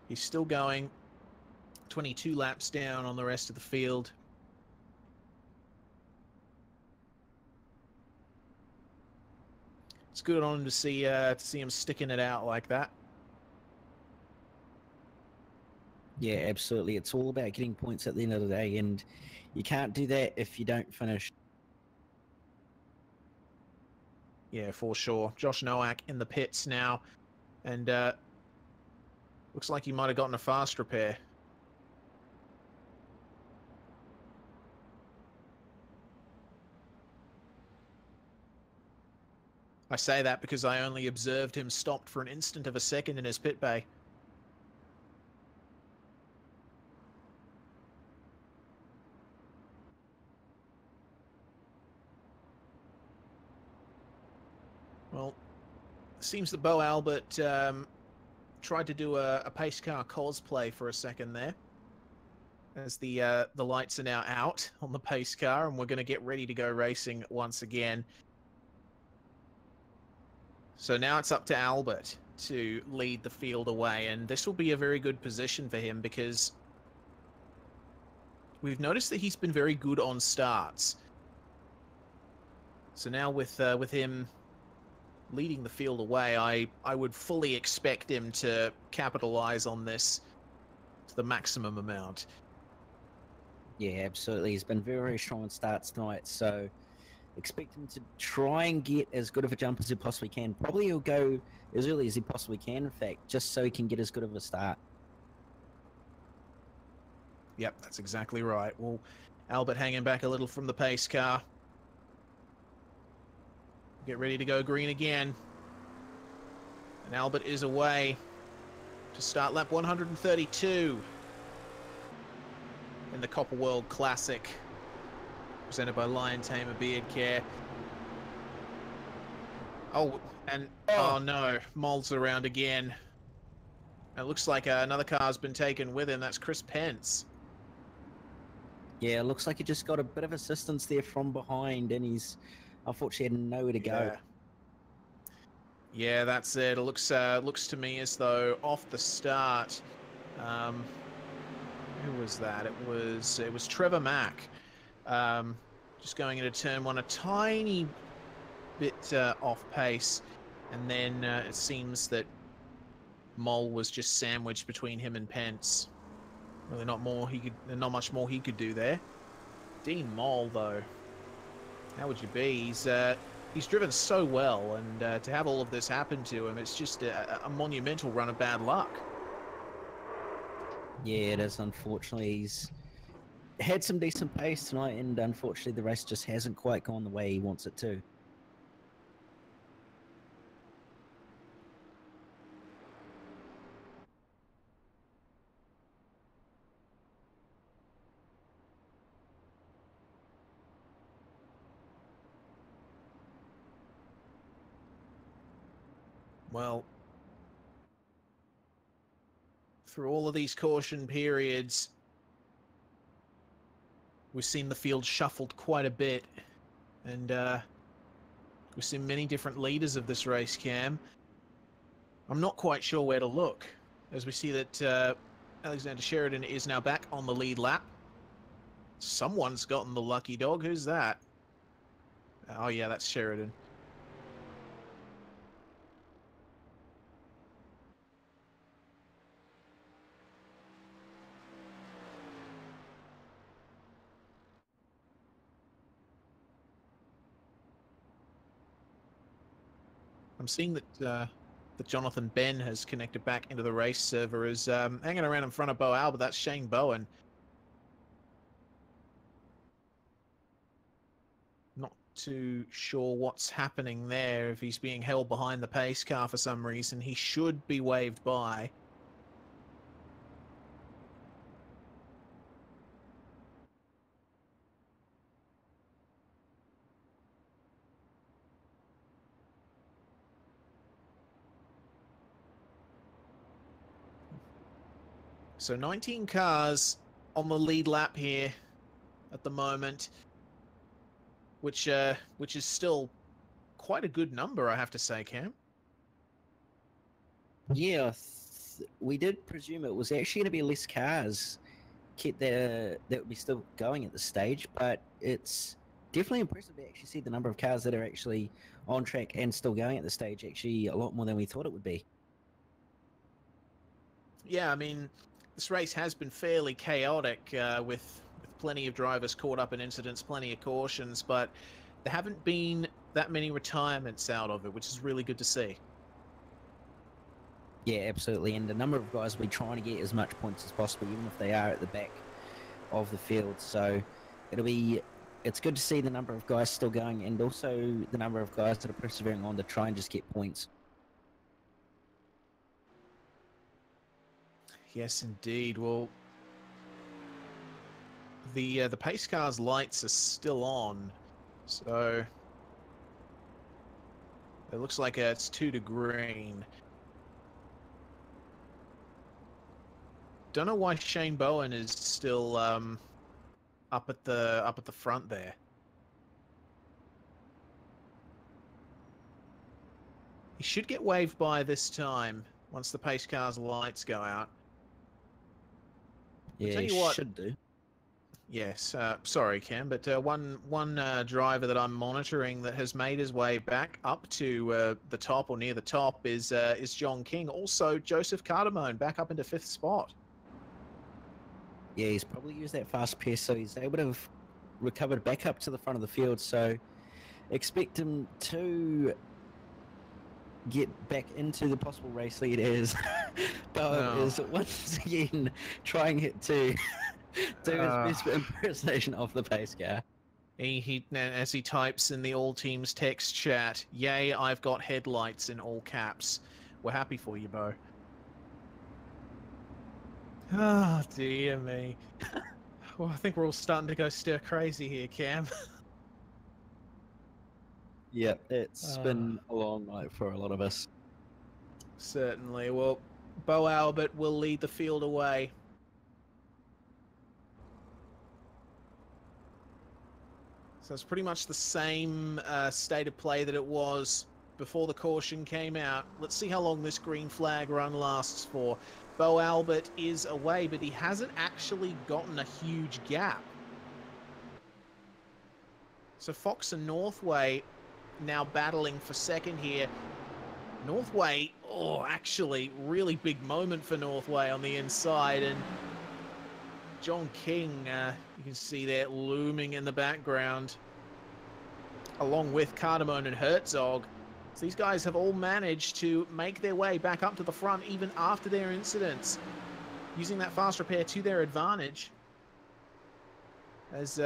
[SPEAKER 1] He's still going. 22 laps down on the rest of the field. It's good on him to see him sticking it out like that.
[SPEAKER 2] Yeah, absolutely. It's all about getting points at the end of the day, and you can't do that if you don't finish.
[SPEAKER 1] Yeah, for sure. Josh Nowak in the pits now, and looks like he might have gotten a fast repair. I say that because I only observed him stopped for an instant of a second in his pit bay. Well, seems that Bo Albert tried to do a pace car cosplay for a second there, as the lights are now out on the pace car, and we're going to get ready to go racing once again. So now it's up to Albert to lead the field away, and this will be a very good position for him because we've noticed that he's been very good on starts. So now with him leading the field away, I would fully expect him to capitalize on this to the maximum amount.
[SPEAKER 2] Yeah, absolutely. He's been very, very strong on starts tonight, so expect him to try and get as good of a jump as he possibly can. Probably he'll go as early as he possibly can, in fact, just so he can get as good of a start.
[SPEAKER 1] Yep, that's exactly right. Well, Albert hanging back a little from the pace car. Get ready to go green again. And Albert is away to start lap 132 in the Copper World Classic, presented by Lion Tamer Beard Care. Oh, and oh no, Mold's around again. It looks like another car's been taken with him. That's Chris Pence.
[SPEAKER 2] Yeah, it looks like he just got a bit of assistance there from behind, and he's unfortunately had nowhere to go.
[SPEAKER 1] Yeah, that's it. It looks to me as though off the start, who was that? It was Trevor Mack, just going into turn one a tiny bit off pace, and then it seems that Mole was just sandwiched between him and Pence. Really not much more he could do there. Dean Mole, though, how would you be? He's driven so well, and to have all of this happen to him, it's just a monumental run of bad luck.
[SPEAKER 2] Yeah, it is. Unfortunately, he's had some decent pace tonight, and unfortunately, the race just hasn't quite gone the way he wants it to.
[SPEAKER 1] Well, through all of these caution periods, we've seen the field shuffled quite a bit, and we've seen many different leaders of this race, Cam. I'm not quite sure where to look, as we see that Alexander Sheridan is now back on the lead lap. Someone's gotten the lucky dog. Who's that? Oh yeah, that's Sheridan. I'm seeing that that Jonathan Ben has connected back into the race server is hanging around in front of Bo Albert. That's Shane Bowen. Not too sure what's happening there. If he's being held behind the pace car for some reason, he should be waved by. So 19 cars on the lead lap here at the moment, which is still quite a good number, I have to say, Cam.
[SPEAKER 2] Yeah, we did presume it was actually going to be less cars that would be still going at this stage, but it's definitely impressive to actually see the number of cars that are actually on track and still going at this stage, actually a lot more than we thought it would be.
[SPEAKER 1] Yeah, I mean, this race has been fairly chaotic with plenty of drivers caught up in incidents, plenty of cautions, but there haven't been that many retirements out of it, which is really good to see.
[SPEAKER 2] Yeah, absolutely. And the number of guys will be trying to get as much points as possible, even if they are at the back of the field. So it's good to see the number of guys still going, and also the number of guys that are persevering on to try and just get points.
[SPEAKER 1] Yes, indeed. Well, the pace car's lights are still on, so it looks like it's 2 to green. Don't know why Shane Bowen is still up at the front there. He should get waved by this time once the pace car's lights go out.
[SPEAKER 2] Yeah, he should do.
[SPEAKER 1] Yes, sorry, Cam, but one driver that I'm monitoring that has made his way back up to the top or near the top is John King. Also, Joseph Cardamone back up into 5th spot.
[SPEAKER 2] Yeah, he's probably used that fast pace, so he's able to have recovered back up to the front of the field. So expect him to get back into the possible race lead as Bowen is once again trying to do his best impersonation of the pace car.
[SPEAKER 1] As he types in the all teams text chat, "Yay, I've got headlights," in all caps. We're happy for you, Bo. Oh, dear me. Well, I think we're all starting to go stir crazy here, Cam.
[SPEAKER 2] Yeah, it's been a long night for a lot of us.
[SPEAKER 1] Certainly. Well, Bo Albert will lead the field away. So it's pretty much the same state of play that it was before the caution came out. Let's see how long this green flag run lasts for. Bo Albert is away, but he hasn't actually gotten a huge gap. So Fox and Northway now battling for second here. Northway, actually, really big moment for Northway on the inside, and John King, you can see there looming in the background, along with Cardamone and Herzog. So these guys have all managed to make their way back up to the front even after their incidents, using that fast repair to their advantage. As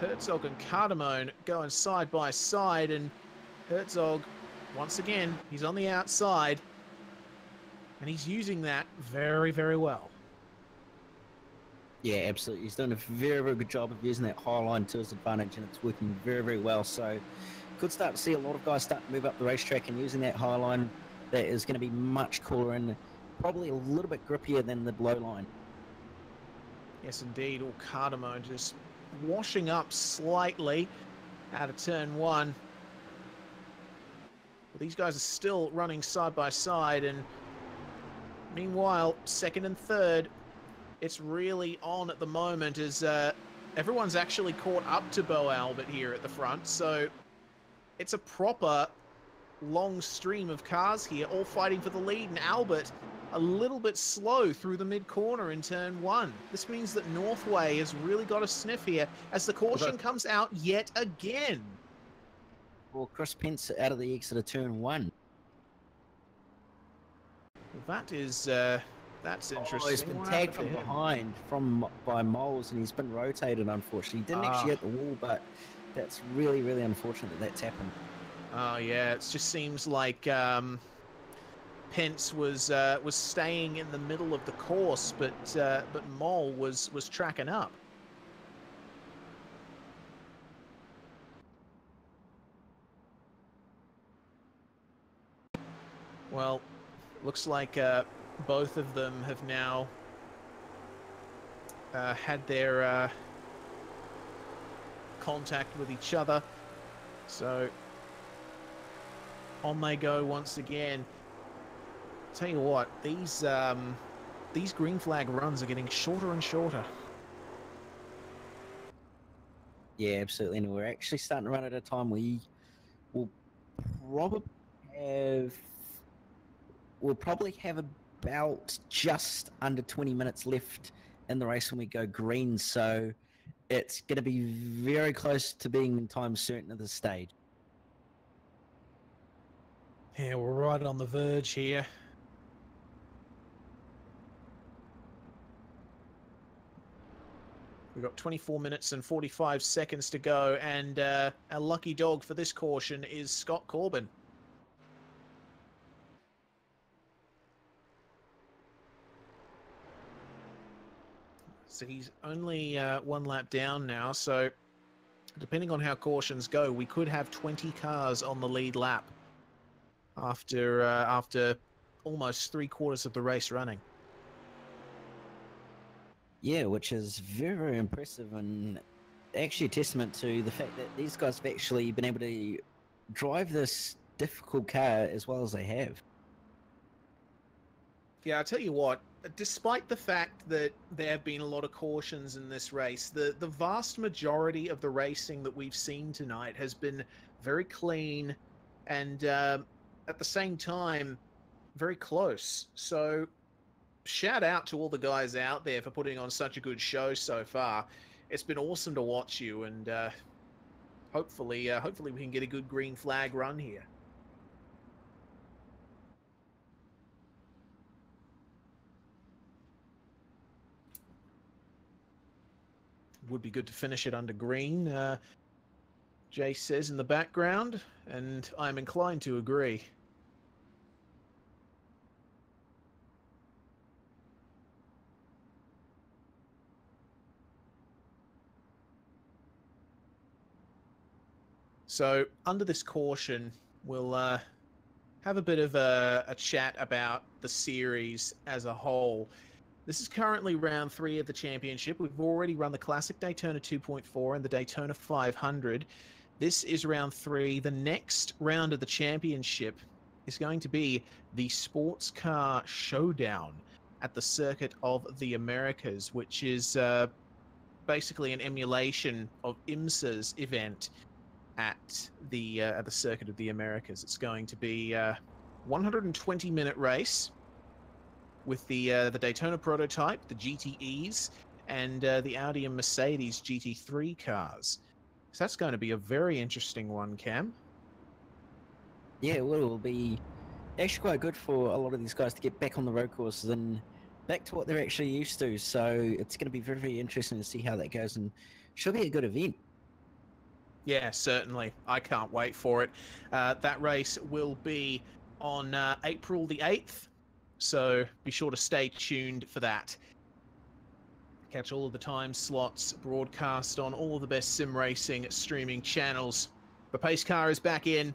[SPEAKER 1] Herzog and Cardamone going side by side, and Herzog, once again, he's on the outside, and he's using that very, very well.
[SPEAKER 2] Yeah, absolutely. He's done a very, very good job of using that high line to his advantage, and it's working very, very well. So could start to see a lot of guys start to move up the racetrack and using that high line that is going to be much cooler and probably a little bit grippier than the blow line.
[SPEAKER 1] Yes, indeed. Cardamone just washing up slightly out of turn 1. Well, these guys are still running side by side, and meanwhile, second and third, it's really on at the moment as everyone's actually caught up to Bo Albert here at the front. So it's a proper long stream of cars here, all fighting for the lead, and Albert a little bit slow through the mid-corner in turn 1. This means that Northway has really got a sniff here as the caution comes out yet again.
[SPEAKER 2] for Chris Pence out of the exit of turn 1.
[SPEAKER 1] That is that's interesting.
[SPEAKER 2] Oh, he's been
[SPEAKER 1] What
[SPEAKER 2] tagged
[SPEAKER 1] happened
[SPEAKER 2] from
[SPEAKER 1] to him?
[SPEAKER 2] behind by Moles, and he's been rotated, unfortunately. He didn't actually hit the wall, but that's really, really unfortunate that that's happened.
[SPEAKER 1] Oh, yeah, it just seems like Pence was staying in the middle of the course, but Mole was tracking up. Well, looks like both of them have now had their contact with each other, so on they go once again. Tell you what, these green flag runs are getting shorter and shorter.
[SPEAKER 2] Yeah, absolutely. And we're actually starting to run at a time we will probably have about just under 20 minutes left in the race when we go green. So it's going to be very close to being in time certain at this stage.
[SPEAKER 1] Yeah, we're right on the verge here. We've got 24 minutes and 45 seconds to go, and our lucky dog for this caution is Scott Corbin. So he's only one lap down now, so depending on how cautions go, we could have 20 cars on the lead lap after almost 3/4 of the race running.
[SPEAKER 2] Yeah, which is very, very impressive, and actually a testament to the fact that these guys have actually been able to drive this difficult car as well as they have.
[SPEAKER 1] Yeah, I'll tell you what, despite the fact that there have been a lot of cautions in this race, the vast majority of the racing that we've seen tonight has been very clean and at the same time, very close. So shout out to all the guys out there for putting on such a good show so far. It's been awesome to watch you, and hopefully we can get a good green flag run here. Would be good to finish it under green, Jay says in the background, and I'm inclined to agree. So under this caution, we'll have a bit of a chat about the series as a whole. This is currently round 3 of the championship. We've already run the Classic Daytona 2.4 and the Daytona 500. This is round 3. The next round of the championship is going to be the Sports Car Showdown at the Circuit of the Americas, which is basically an emulation of IMSA's event at the Circuit of the Americas. It's going to be a 120-minute race with the Daytona prototype, the GTEs, and the Audi and Mercedes GT3 cars. So that's going to be a very interesting one, Cam.
[SPEAKER 2] Yeah, well, it will be actually quite good for a lot of these guys to get back on the road courses and back to what they're actually used to. So it's going to be very, very interesting to see how that goes, and should be a good event.
[SPEAKER 1] Yeah, certainly. I can't wait for it. That race will be on April the 8th, so be sure to stay tuned for that. Catch all of the time slots broadcast on all of the best sim racing streaming channels. The pace car is back in,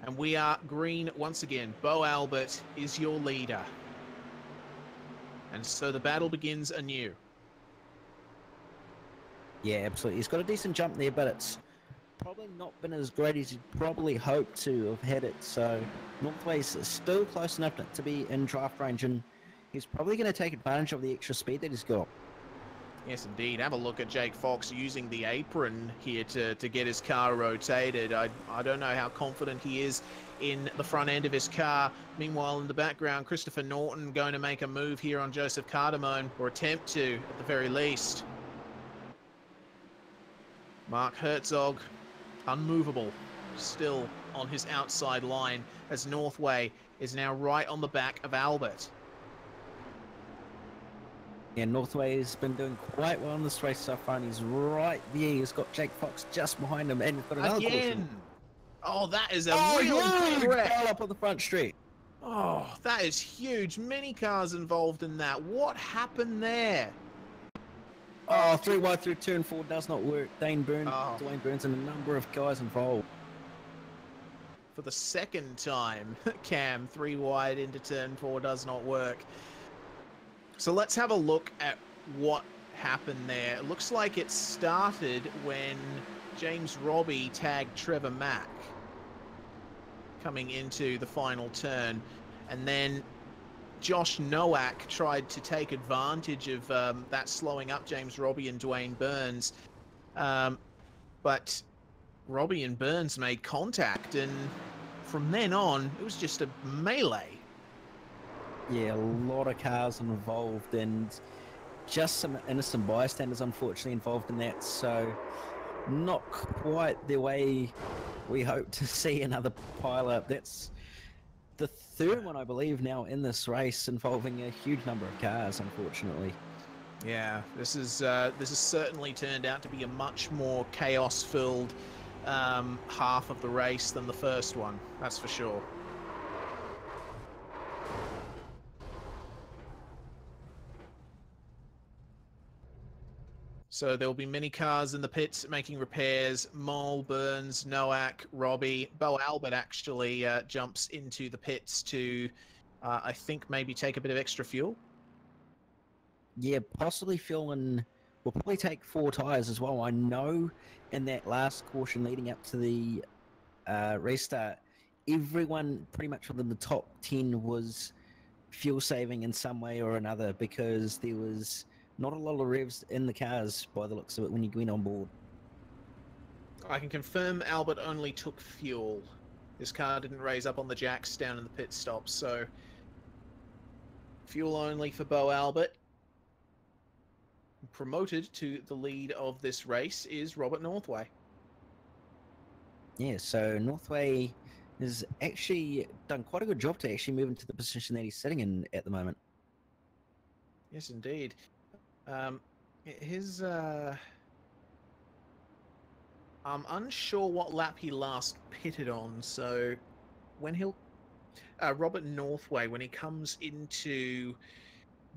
[SPEAKER 1] and we are green once again. Bo Albert is your leader. And so the battle begins anew.
[SPEAKER 2] Yeah, absolutely. He's got a decent jump there, but it's probably not been as great as you'd probably hoped to have had it. So Northway's still close enough to be in draft range, and he's probably going to take advantage of the extra speed that he's got.
[SPEAKER 1] Yes, indeed. Have a look at Jake Fox using the apron here to get his car rotated. I don't know how confident he is in the front end of his car. Meanwhile, in the background, Christopher Norton going to make a move here on Joseph Cardamone, or attempt to, at the very least. Mark Herzog, unmovable. still on his outside line as Northway is now right on the back of Albert.
[SPEAKER 2] Yeah, Northway's been doing quite well in this race so far, and he's right there. He's got Jake Fox just behind him, and he's got another caution.
[SPEAKER 1] Oh, that is a
[SPEAKER 2] huge
[SPEAKER 1] wreck.
[SPEAKER 2] pile up on the front straight.
[SPEAKER 1] Oh, that is huge. Many cars involved in that. What happened there?
[SPEAKER 2] Oh, 3 wide through turn 4 does not work. Dwayne Burns and a number of guys involved.
[SPEAKER 1] For the second time, Cam, 3 wide into turn 4 does not work. So let's have a look at what happened there. It looks like it started when James Robbie tagged Trevor Mack coming into the final turn, and then Josh Nowak tried to take advantage of that slowing up James Robbie and Dwayne Burns, but Robbie and Burns made contact, and from then on it was just a melee.
[SPEAKER 2] Yeah, a lot of cars involved, and just some innocent bystanders unfortunately involved in that, so not quite the way we hope to see another pile-up. That's the third one, I believe, now in this race involving a huge number of cars, unfortunately.
[SPEAKER 1] Yeah, this has certainly turned out to be a much more chaos-filled half of the race than the first one, that's for sure. So there will be many cars in the pits making repairs. Mole, Burns, Nowak, Robbie. Bo Albert actually jumps into the pits to, I think, maybe take a bit of extra fuel.
[SPEAKER 2] Yeah, possibly fuel, and we'll probably take 4 tyres as well. I know in that last caution leading up to the restart, everyone pretty much within the top 10 was fuel saving in some way or another, because there was not a lot of revs in the cars by the looks of it when you went on board.
[SPEAKER 1] I can confirm Albert only took fuel. His car didn't raise up on the jacks down in the pit stop, so fuel only for Bo Albert. Promoted to the lead of this race is Robert Northway.
[SPEAKER 2] Yeah, so Northway has actually done quite a good job to actually move into the position that he's sitting in at the moment.
[SPEAKER 1] Yes, indeed. I'm unsure what lap he last pitted on, so when Robert Northway, when he comes into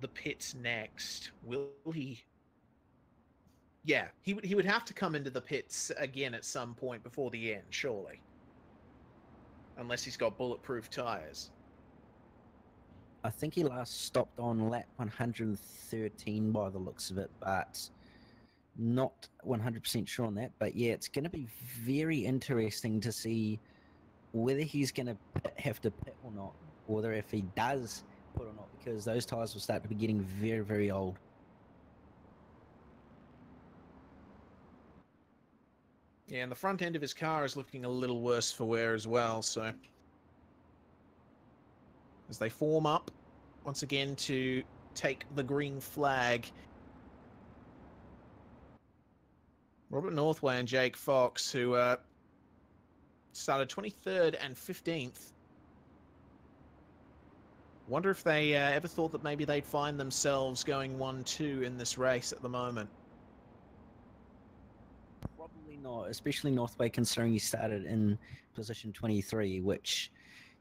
[SPEAKER 1] the pits next, will he? Yeah, he would have to come into the pits again at some point before the end, surely. Unless he's got bulletproof tires.
[SPEAKER 2] I think he last stopped on lap 113 by the looks of it, but not 100% sure on that. But yeah, it's going to be very interesting to see whether he's going to have to pit or not, or whether if he does put or not, because those tires will start to be getting very, very old.
[SPEAKER 1] Yeah, and the front end of his car is looking a little worse for wear as well, so as they form up once again to take the green flag, Robert Northway and Jake Fox, who started 23rd and 15th. Wonder if they ever thought that maybe they'd find themselves going 1-2 in this race at the moment.
[SPEAKER 2] Probably not, especially Northway considering he started in position 23, which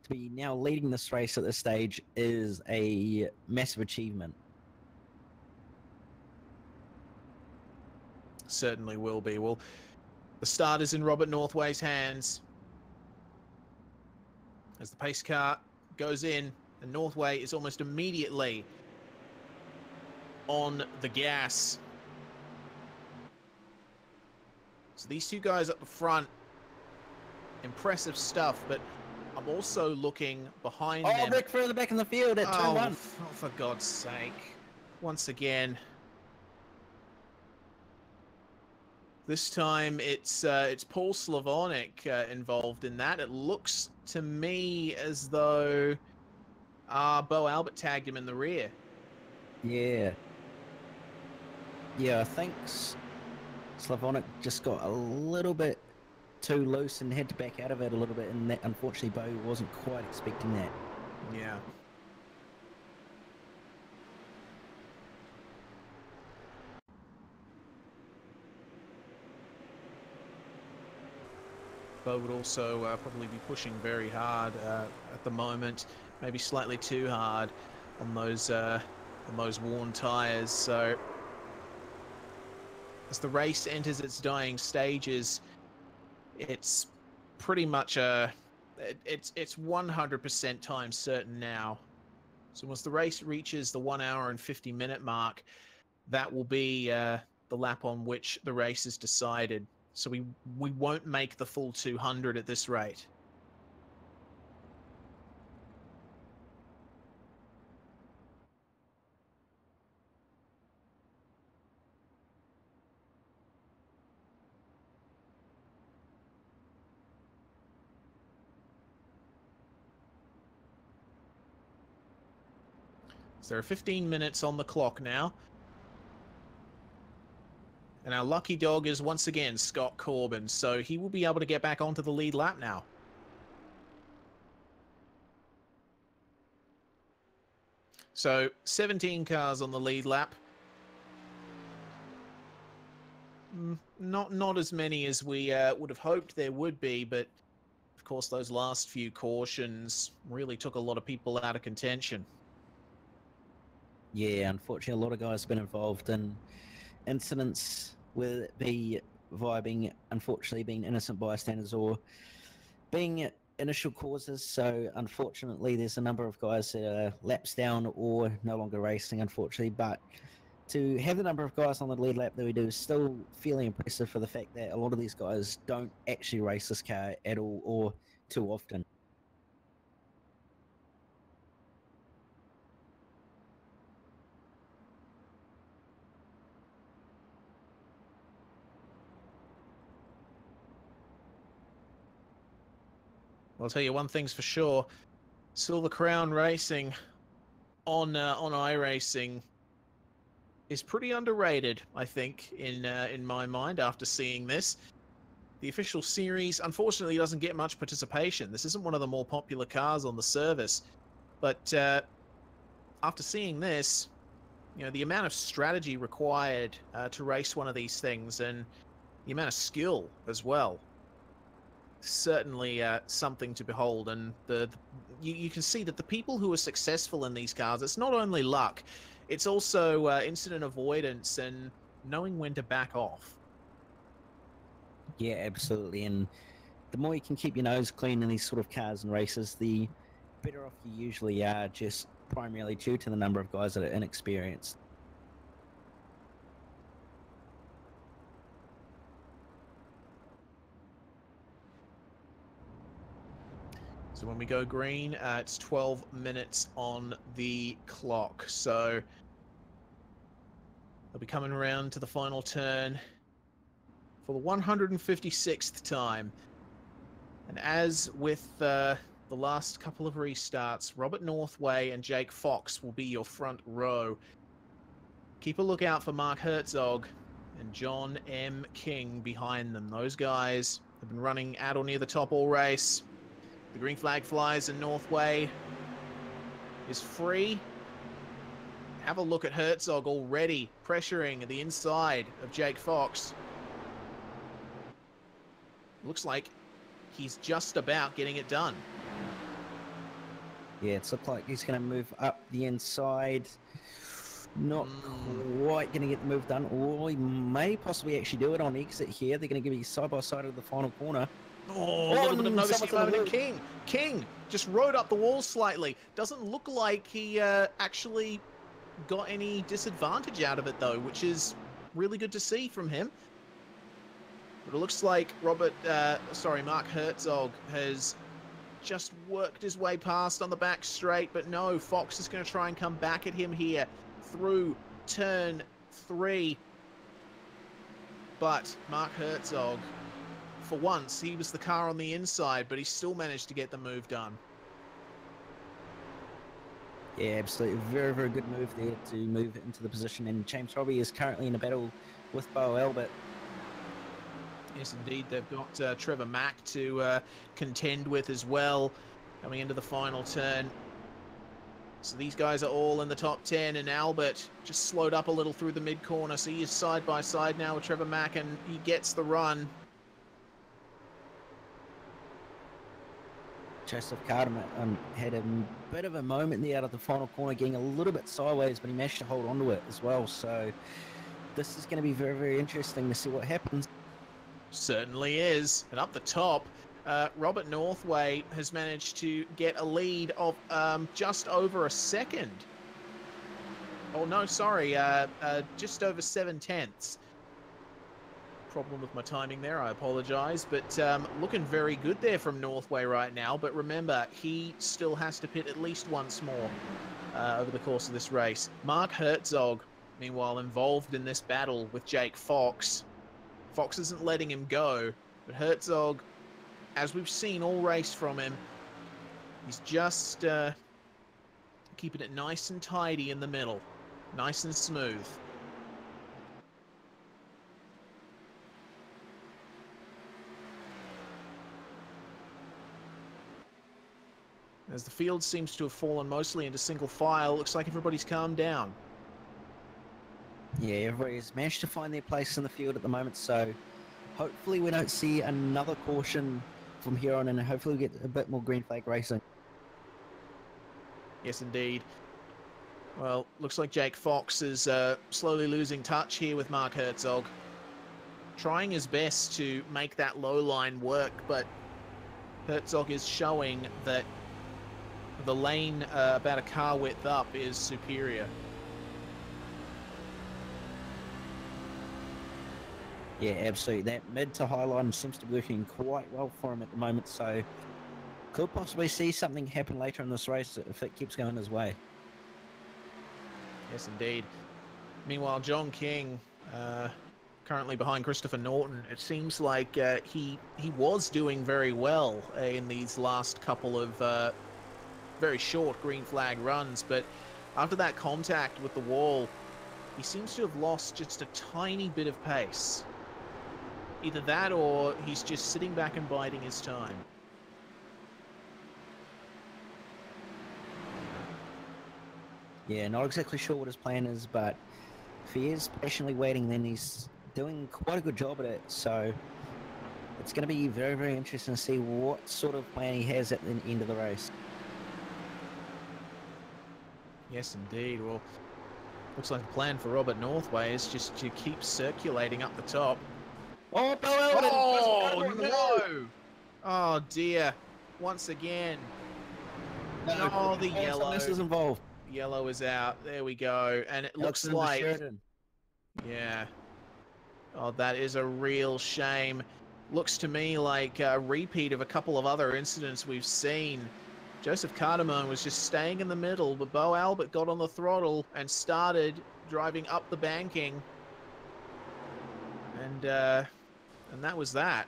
[SPEAKER 2] to be now leading this race at this stage is a massive achievement.
[SPEAKER 1] Certainly will be. Well, the start is in Robert Northway's hands as the pace car goes in, and Northway is almost immediately on the gas. So these two guys up the front, impressive stuff, but I'm also looking behind them.
[SPEAKER 2] Oh, Rick further back in the field at turn 1.
[SPEAKER 1] Oh, for God's sake. Once again. This time it's Paul Slavonic involved in that. It looks to me as though Bo Albert tagged him in the rear.
[SPEAKER 2] Yeah. Yeah, I think Slavonic just got a little bit too loose and had to back out of it a little bit, and that unfortunately Bo wasn't quite expecting that.
[SPEAKER 1] Yeah. Bo would also probably be pushing very hard at the moment, maybe slightly too hard on those worn tires. So as the race enters its dying stages, it's pretty much it's 100% time certain now. So once the race reaches the 1 hour and 50-minute mark, that will be the lap on which the race is decided. So we won't make the full 200 at this rate. So there are 15 minutes on the clock now. And our lucky dog is once again Scott Corbin, so he will be able to get back onto the lead lap now. So 17 cars on the lead lap. Not as many as we would have hoped there would be, but of course those last few cautions really took a lot of people out of contention.
[SPEAKER 2] Yeah, unfortunately, a lot of guys have been involved in incidents, whether it be vibing, unfortunately being innocent bystanders or being initial causes. So unfortunately, there's a number of guys that are laps down or no longer racing, unfortunately. But to have the number of guys on the lead lap that we do is still fairly impressive for the fact that a lot of these guys don't actually race this car at all or too often.
[SPEAKER 1] I'll tell you one thing's for sure: Silver Crown Racing on iRacing is pretty underrated, I think, in my mind. After seeing this, the official series unfortunately doesn't get much participation. This isn't one of the more popular cars on the service, but after seeing this, you know, the amount of strategy required to race one of these things and the amount of skill as well, certainly something to behold. And you can see that the people who are successful in these cars, it's not only luck, it's also incident avoidance and knowing when to back off.
[SPEAKER 2] Yeah, absolutely. And the more you can keep your nose clean in these sort of cars and races, the better off you usually are, just primarily due to the number of guys that are inexperienced.
[SPEAKER 1] So when we go green, it's 12 minutes on the clock. So they'll be coming around to the final turn for the 156th time. And as with the last couple of restarts, Robert Northway and Jake Fox will be your front row. Keep a lookout for Mark Herzog and John M. King behind them. Those guys have been running at or near the top all race. The green flag flies and Northway is free. Have a look at Herzog already pressuring the inside of Jake Fox. Looks like he's just about getting it done.
[SPEAKER 2] Yeah, it's looked like he's going to move up the inside. Not quite going to get the move done, or he may possibly actually do it on exit here. They're going to give you side by side of the final corner.
[SPEAKER 1] Oh, a little bit of noticing moment in King. King just rode up the wall slightly. Doesn't look like he actually got any disadvantage out of it, though, which is really good to see from him. But it looks like Mark Herzog has just worked his way past on the back straight, but no, Fox is going to try and come back at him here through turn 3. But Mark Herzog, for once, he was the car on the inside, but he still managed to get the move done.
[SPEAKER 2] Yeah, absolutely. Very, very good move there to move into the position. And James Robbie is currently in a battle with Bo Albert.
[SPEAKER 1] Yes, indeed. They've got Trevor Mack to contend with as well, coming into the final turn. So these guys are all in the top 10, and Albert just slowed up a little through the mid-corner. So he is side by side now with Trevor Mack, and he gets the run.
[SPEAKER 2] Joseph Cardamom had a bit of a moment there out of the final corner, getting a little bit sideways, but he managed to hold on to it as well. So this is going to be very, very interesting to see what happens.
[SPEAKER 1] Certainly is. And up the top, Robert Northway has managed to get a lead of just over a second. Oh, no, sorry, just over 7/10. Problem with my timing there, I apologize, but looking very good there from Northway right now. But remember, he still has to pit at least once more over the course of this race. Mark Herzog, meanwhile, involved in this battle with Jake Fox. Fox isn't letting him go, but Herzog, as we've seen all race from him, he's just keeping it nice and tidy in the middle, nice and smooth. As the field seems to have fallen mostly into single file, looks like everybody's calmed down.
[SPEAKER 2] Yeah, everybody's managed to find their place in the field at the moment, so hopefully we don't see another caution from here on, and hopefully we get a bit more green flag racing.
[SPEAKER 1] Yes, indeed. Well, looks like Jake Fox is slowly losing touch here with Mark Herzog. Trying his best to make that low line work, but Herzog is showing that the lane about a car width up is superior.
[SPEAKER 2] Yeah, absolutely. That mid to high line seems to be working quite well for him at the moment, so could possibly see something happen later in this race if it keeps going his way.
[SPEAKER 1] Yes, indeed. Meanwhile, John King, currently behind Christopher Norton, it seems like he was doing very well in these last couple of very short green flag runs, but after that contact with the wall, he seems to have lost just a tiny bit of pace. Either that or he's just sitting back and biding his time.
[SPEAKER 2] Yeah, not exactly sure what his plan is, but if he is patiently waiting, then he's doing quite a good job at it. So it's going to be very, very interesting to see what sort of plan he has at the end of the race.
[SPEAKER 1] Yes, indeed. Well, looks like the plan for Robert Northway is just to keep circulating up the top.
[SPEAKER 2] Oh,
[SPEAKER 1] Oh, no! Oh, dear. Once again. No, the yellow.
[SPEAKER 2] This is involved.
[SPEAKER 1] Yellow is out. There we go. And it looks like... Yeah. Oh, that is a real shame. Looks to me like a repeat of a couple of other incidents we've seen. Joseph Cardamom was just staying in the middle, but Bo Albert got on the throttle and started driving up the banking. And that was that.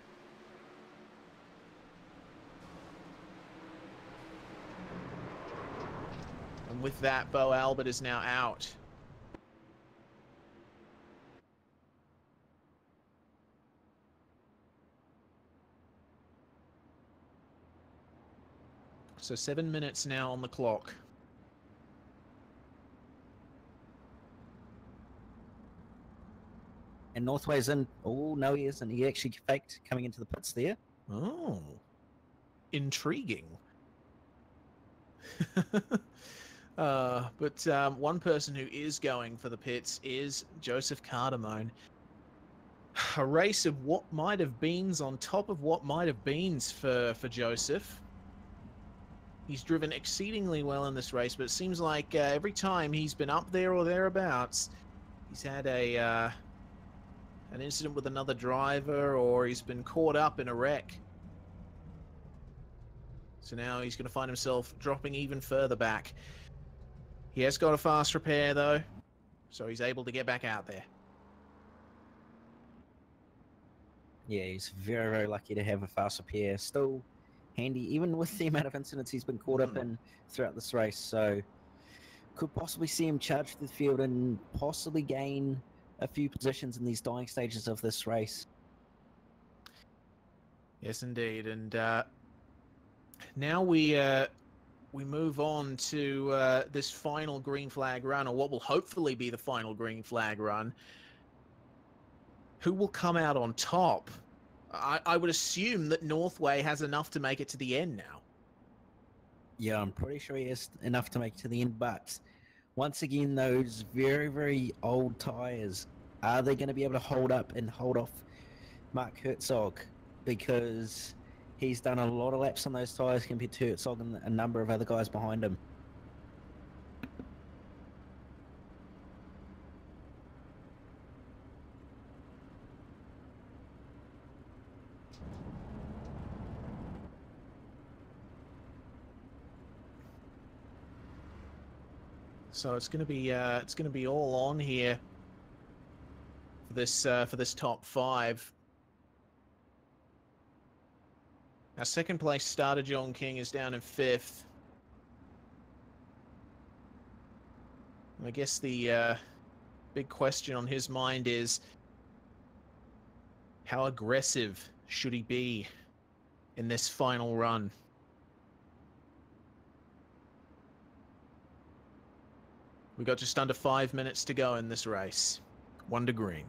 [SPEAKER 1] And with that, Bo Albert is now out. So 7 minutes now on the clock.
[SPEAKER 2] And Northway's in. Oh, no, he isn't. He actually faked coming into the pits there.
[SPEAKER 1] Oh, intriguing. But one person who is going for the pits is Joseph Cardamom. A race of what might have beens on top of what might have beens for Joseph. He's driven exceedingly well in this race, but it seems like every time he's been up there or thereabouts, he's had an incident with another driver, or he's been caught up in a wreck. So now he's going to find himself dropping even further back. He has got a fast repair, though, so he's able to get back out there.
[SPEAKER 2] Yeah, he's very, very lucky to have a fast repair. Still handy, even with the amount of incidents he's been caught up in throughout this race. So could possibly see him charge the field and possibly gain a few positions in these dying stages of this race.
[SPEAKER 1] Yes, indeed. And now we move on to this final green flag run, or what will hopefully be the final green flag run. Who will come out on top? I would assume that Northway has enough to make it to the end now.
[SPEAKER 2] Yeah, I'm pretty sure he has enough to make it to the end, but once again, those very, very old tyres, are they going to be able to hold up and hold off Mark Herzog? Because he's done a lot of laps on those tyres compared to Herzog and a number of other guys behind him.
[SPEAKER 1] So it's going to be all on here for this top 5. Our second place starter John King is down in 5th. I guess the big question on his mind is how aggressive should he be in this final run? We got just under 5 minutes to go in this race. 1 to green.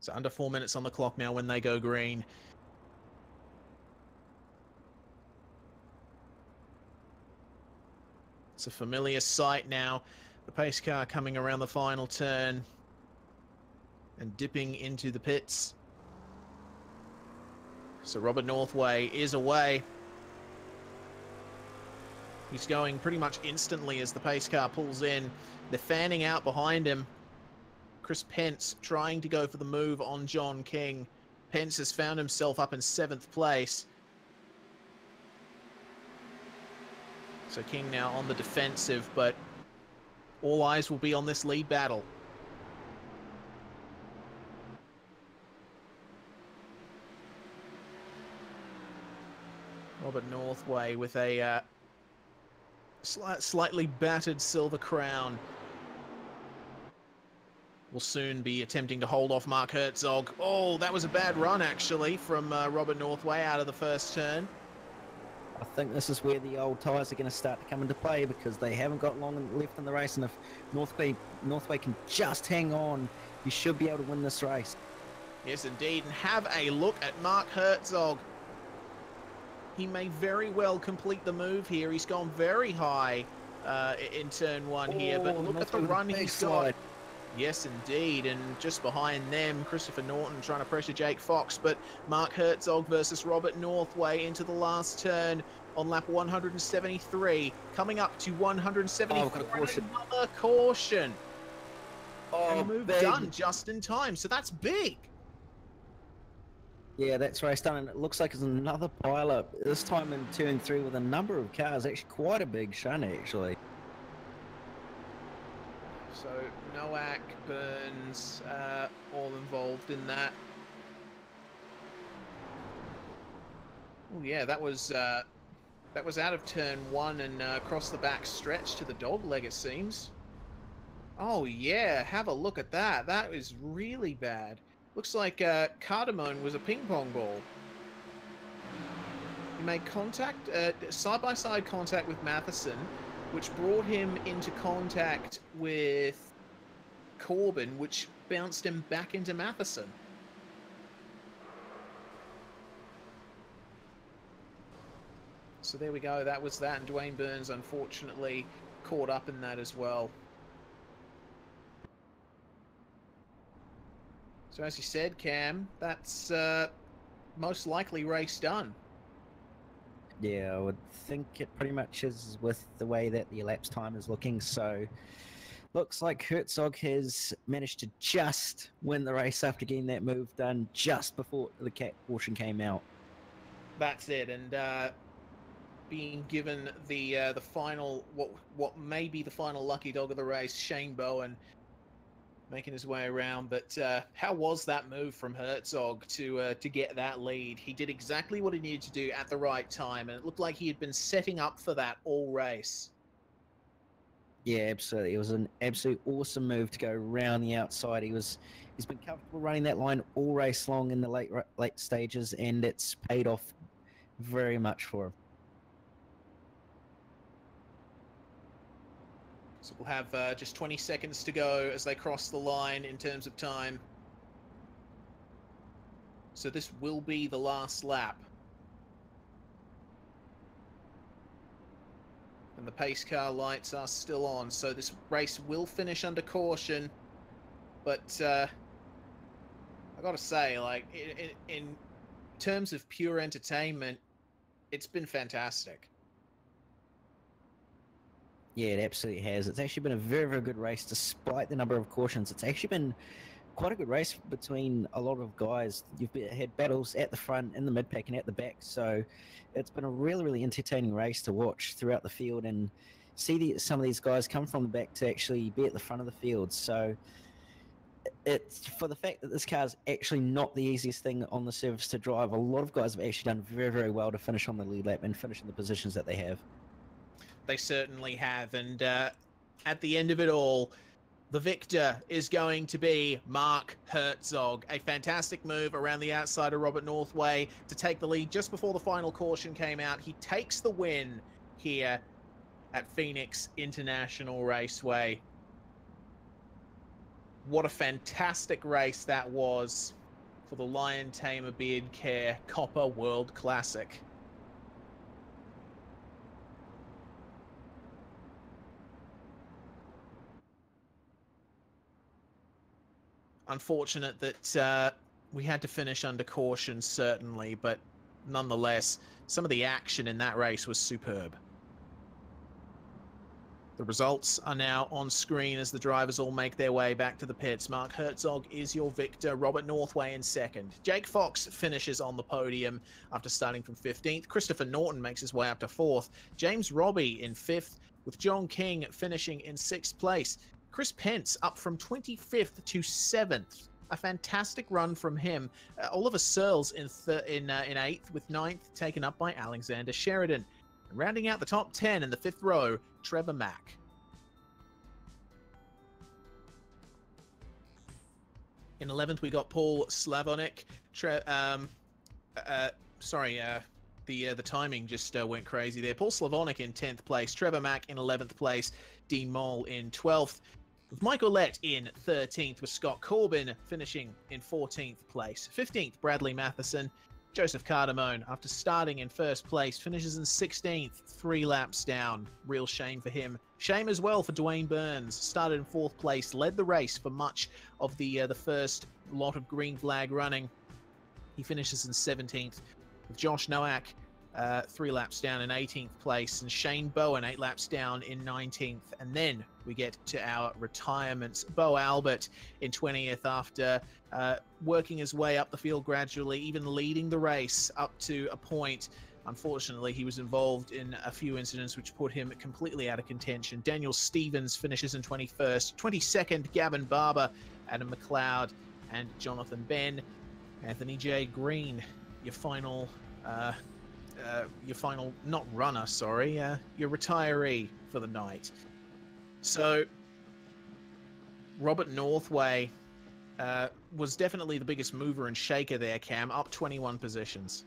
[SPEAKER 1] So under 4 minutes on the clock now when they go green. It's a familiar sight now. The pace car coming around the final turn and dipping into the pits. So Robert Northway is away. He's going pretty much instantly as the pace car pulls in. They're fanning out behind him. Chris Pence trying to go for the move on John King. Pence has found himself up in 7th place. So King now on the defensive, but all eyes will be on this lead battle. Robert Northway with a slightly battered silver crown. Will soon be attempting to hold off Mark Herzog. Oh, that was a bad run, actually, from Robert Northway out of the first turn.
[SPEAKER 2] I think this is where the old tyres are going to start to come into play because they haven't got long left in the race, and if Northway can just hang on, you should be able to win this race.
[SPEAKER 1] Yes, indeed, and have a look at Mark Herzog. He may very well complete the move here. He's gone very high in turn 1 here, but look at the run he's got. Yes, indeed, and just behind them, Christopher Norton trying to pressure Jake Fox, but Mark Herzog versus Robert Northway into the last turn on lap 173, coming up to 174. Another caution. And the move done just in time, so that's big.
[SPEAKER 2] Yeah, that's race done, and it looks like it's another pile-up, this time in turn 3 with a number of cars, actually quite a big shun, actually.
[SPEAKER 1] So Nowak, Burns, all involved in that. Oh yeah, that was out of turn 1 and across the back stretch to the dog leg, it seems. Oh yeah, have a look at that. That is really bad. Looks like Cardamone was a ping pong ball. He made contact, side-by-side contact with Matheson, which brought him into contact with Corbin, which bounced him back into Matheson. So there we go, that was that, and Dwayne Burns unfortunately caught up in that as well. So as you said, Cam, that's most likely race done.
[SPEAKER 2] Yeah, I would think it pretty much is with the way that the elapsed time is looking. So Looks like Herzog has managed to just win the race after getting that move done just before the caution came out.
[SPEAKER 1] That's it, and being given the final, what may be the final lucky dog of the race, Shane Bowen, making his way around. But how was that move from Herzog to get that lead? He did exactly what he needed to do at the right time, and it looked like he had been setting up for that all race.
[SPEAKER 2] Yeah, absolutely. It was an absolute awesome move to go around the outside. He's been comfortable running that line all race long in the late stages, and it's paid off very much for him.
[SPEAKER 1] So we'll have just 20 seconds to go as they cross the line in terms of time. So this will be the last lap. And the pace car lights are still on, so this race will finish under caution. But I gotta say, like, in terms of pure entertainment, it's been fantastic.
[SPEAKER 2] Yeah, it absolutely has. It's actually been a very, very good race despite the number of cautions. It's actually been quite a good race between a lot of guys. You've had battles at the front, in the mid-pack, and at the back. So it's been a really, really entertaining race to watch throughout the field and see some of these guys come from the back to actually be at the front of the field. So it's for the fact that this car is actually not the easiest thing on the surface to drive. A lot of guys have actually done very, very well to finish on the lead lap and finish in the positions that they have.
[SPEAKER 1] They certainly have, and at the end of it all, the victor is going to be Mark Herzog. A fantastic move around the outside of Robert Northway to take the lead just before the final caution came out. He takes the win here at Phoenix International Raceway. What a fantastic race that was for the Lion Tamer Beard Care Copper World Classic. Unfortunate that we had to finish under caution, certainly, but nonetheless, some of the action in that race was superb. The results are now on screen as the drivers all make their way back to the pits. Mark Herzog is your victor. Robert Northway in second. Jake Fox finishes on the podium after starting from 15th. Christopher Norton makes his way up to 4th. James Robbie in 5th, with John King finishing in 6th place. Chris Pence up from 25th to 7th. A fantastic run from him. Oliver Searles in 8th, with 9th taken up by Alexander Sheridan. And rounding out the top 10 in the 5th row, Trevor Mack. In 11th, we got Paul Slavonik. The timing just went crazy there. Paul Slavonik in 10th place. Trevor Mack in 11th place. Dean Moll in 12th. With Michael Lett in 13th, with Scott Corbin finishing in 14th place. 15th, Bradley Matheson. Joseph Cardamone, after starting in 1st place, finishes in 16th, 3 laps down. Real shame for him. Shame as well for Dwayne Burns. Started in 4th place, led the race for much of the first lot of green flag running. He finishes in 17th. With Josh Nowak, 3 laps down in 18th place, and Shane Bowen 8 laps down in 19th. And then we get to our retirements. Bo Albert in 20th after working his way up the field gradually, even leading the race up to a point. Unfortunately, he was involved in a few incidents which put him completely out of contention. Daniel Stevens finishes in 21st. 22nd, Gavin Barber, Adam McLeod, and Jonathan Ben. Anthony J. Green, your final not runner, sorry, your retiree for the night. So Robert Northway was definitely the biggest mover and shaker there, Cam, up 21 positions.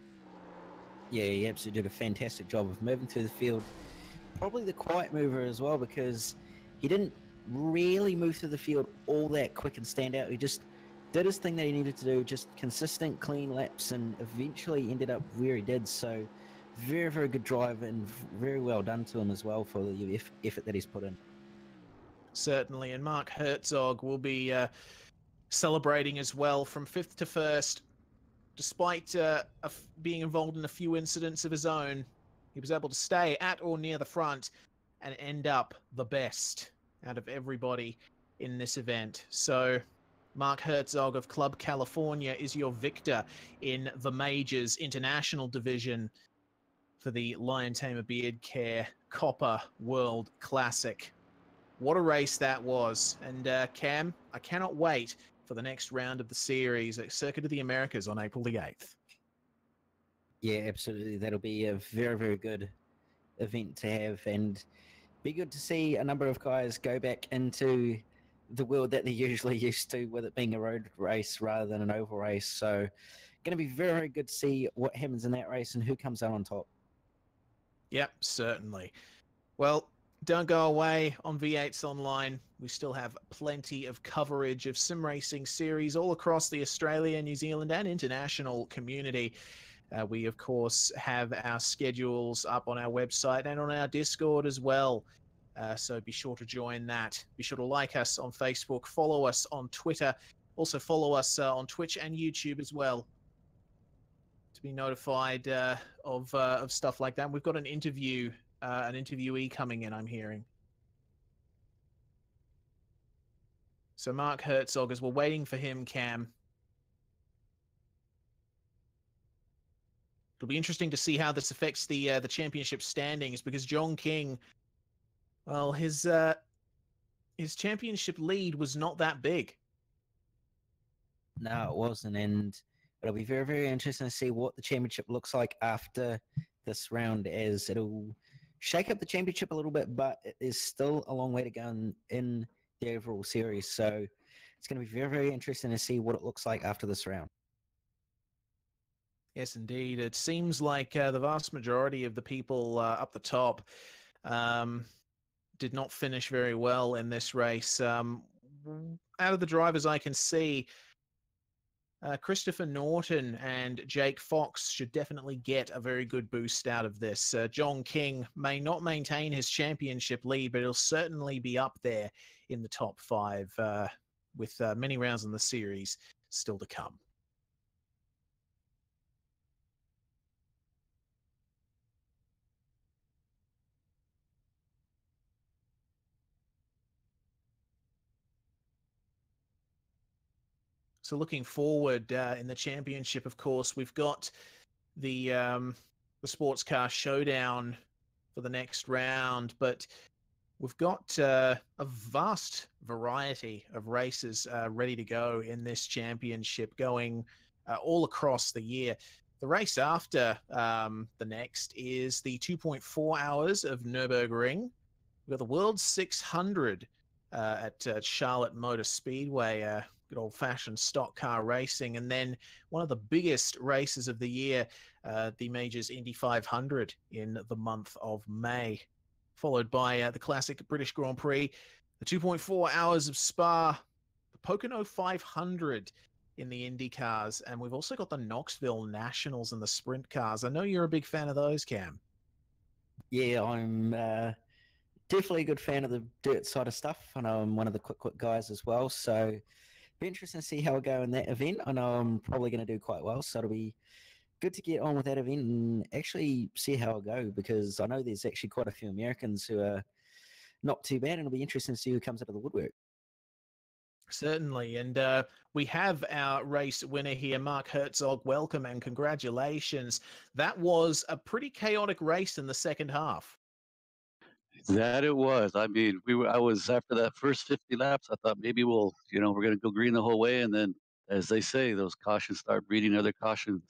[SPEAKER 2] Yeah, he absolutely did a fantastic job of moving through the field. Probably the quiet mover as well, because he didn't really move through the field all that quick and stand out. He just did his thing that he needed to do, just consistent, clean laps, and eventually ended up where he did. So very, very good drive, and very well done to him as well for the effort that he's put in.
[SPEAKER 1] Certainly, and Mark Herzog will be celebrating as well from 5th to 1st. Despite being involved in a few incidents of his own, he was able to stay at or near the front and end up the best out of everybody in this event. So Mark Herzog of Club California is your victor in the Majors International Division for the Lion Tamer Beard Care Copper World Classic. What a race that was. And Cam, I cannot wait for the next round of the series at Circuit of the Americas on April the 8th.
[SPEAKER 2] Yeah, absolutely. That'll be a very, very good event to have, and be good to see a number of guys go back into the world that they're usually used to, with it being a road race rather than an oval race. So going to be very, very good to see what happens in that race and who comes out on top.
[SPEAKER 1] Yep, certainly. Well, don't go away on V8's Online. We still have plenty of coverage of sim racing series all across the Australia, New Zealand, and international community. We, of course, have our schedules up on our website and on our Discord as well. So be sure to join that. Be sure to like us on Facebook, follow us on Twitter, also follow us on Twitch and YouTube as well to be notified of stuff like that. We've got an interviewee coming in, I'm hearing. So Mark Herzog, as we're waiting for him, Cam. It'll be interesting to see how this affects the championship standings, because John King, well, his championship lead was not that big.
[SPEAKER 2] No, it wasn't, and it'll be very, very interesting to see what the championship looks like after this round, as it'll shake up the championship a little bit, but it is still a long way to go in the overall series. So it's going to be very, very interesting to see what it looks like after this round.
[SPEAKER 1] Yes, indeed. It seems like the vast majority of the people up the top did not finish very well in this race. Out of the drivers I can see, Christopher Norton and Jake Fox should definitely get a very good boost out of this. John King may not maintain his championship lead, but he'll certainly be up there in the top 5 with many rounds in the series still to come. So looking forward in the championship, of course, we've got the sports car showdown for the next round, but we've got a vast variety of races ready to go in this championship, going all across the year. The race after the next is the 2.4 hours of Nürburgring. We've got the World 600 at Charlotte Motor Speedway, good old-fashioned stock car racing, and then one of the biggest races of the year, the Majors Indy 500 in the month of May, followed by the classic British Grand Prix, the 2.4 hours of Spa, the Pocono 500 in the Indy cars, and we've also got the Knoxville Nationals and the sprint cars. I know you're a big fan of those, Cam.
[SPEAKER 2] Yeah, I'm definitely a good fan of the dirt side of stuff. I know I'm one of the quick guys as well, so be interesting to see how I go in that event. I know I'm probably going to do quite well, so it'll be good to get on with that event and actually see how I go, because I know there's actually quite a few Americans who are not too bad, and it'll be interesting to see who comes out of the woodwork.
[SPEAKER 1] Certainly, and we have our race winner here, Mark Herzog. Welcome and congratulations. That was a pretty chaotic race in the second half.
[SPEAKER 4] That it was. I mean, I was, after that first 50 laps, I thought maybe we're going to go green the whole way. And then, as they say, those cautions start breeding other cautions.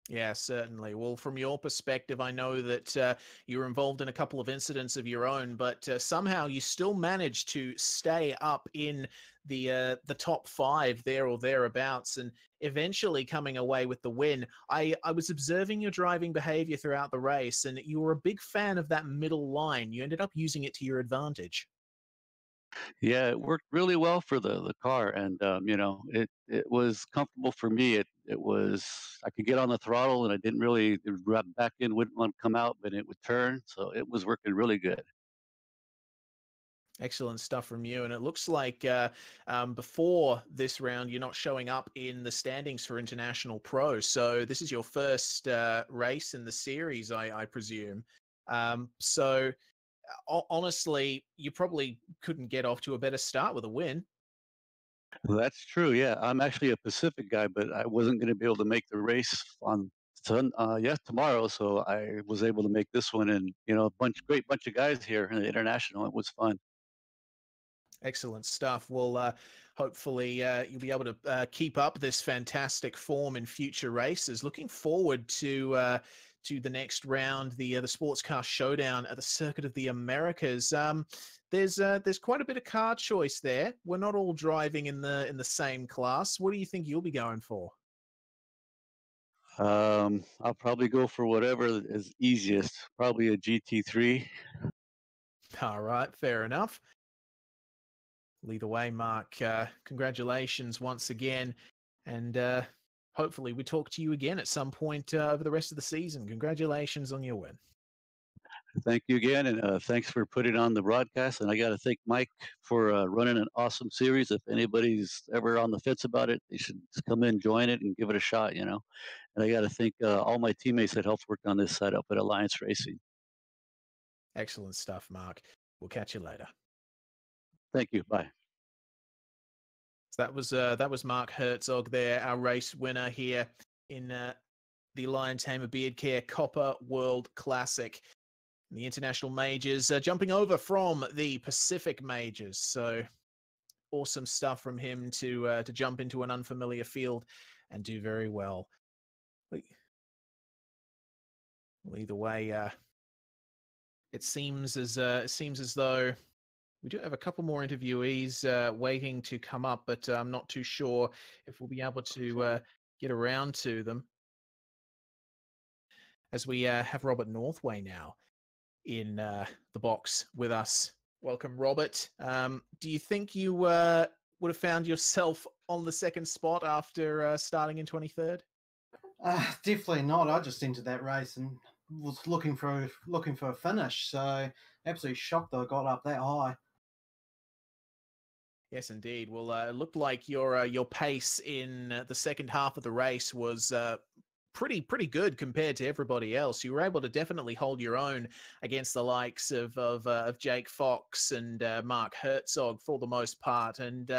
[SPEAKER 1] Yeah, certainly. Well, from your perspective, I know that you were involved in a couple of incidents of your own, but somehow you still managed to stay up in the top 5 there or thereabouts, and eventually coming away with the win. I was observing your driving behavior throughout the race, and you were a big fan of that middle line. You ended up using it to your advantage.
[SPEAKER 4] Yeah, it worked really well for the car, and it was comfortable for me. It was, I could get on the throttle, and I didn't really, the back end wouldn't want to come out, but it would turn, so it was working really good.
[SPEAKER 1] Excellent stuff from you. And it looks like before this round, you're not showing up in the standings for International Pro. So this is your first race in the series, I presume. So honestly, you probably couldn't get off to a better start with a win.
[SPEAKER 4] That's true. Yeah, I'm actually a Pacific guy, but I wasn't going to be able to make the race on tomorrow. So I was able to make this one, and a great bunch of guys here in the international. It was fun.
[SPEAKER 1] Excellent stuff. Well, hopefully you'll be able to keep up this fantastic form in future races. Looking forward to the next round, the sports car showdown at the Circuit of the Americas. There's quite a bit of car choice there. We're not all driving in the same class. What do you think you'll be going for?
[SPEAKER 4] I'll probably go for whatever is easiest. Probably a GT3.
[SPEAKER 1] All right, fair enough. Either way, Mark, congratulations once again. And hopefully we talk to you again at some point over the rest of the season. Congratulations on your win.
[SPEAKER 4] Thank you again, and thanks for putting on the broadcast. And I got to thank Mike for running an awesome series. If anybody's ever on the fence about it, they should just come in, join it, and give it a shot. And I got to thank all my teammates that helped work on this setup at Alliance Racing.
[SPEAKER 1] Excellent stuff, Mark. We'll catch you later.
[SPEAKER 4] Thank you. Bye.
[SPEAKER 1] So that was Mark Herzog there, our race winner here in the Lion Tamer Beard Care Copper World Classic. The international majors, jumping over from the Pacific majors. So awesome stuff from him to jump into an unfamiliar field and do very well. Well, either way, it seems as though we do have a couple more interviewees waiting to come up, but I'm not too sure if we'll be able to get around to them. As we have Robert Northway now in the box with us. Welcome, Robert. Do you think you would have found yourself on the second spot after starting in 23rd?
[SPEAKER 5] Definitely not. I just entered that race and was looking for a finish. So absolutely shocked that I got up that high.
[SPEAKER 1] Yes, indeed. Well, it looked like your pace in the second half of the race was pretty good compared to everybody else. You were able to definitely hold your own against the likes of Jake Fox and Mark Herzog for the most part, and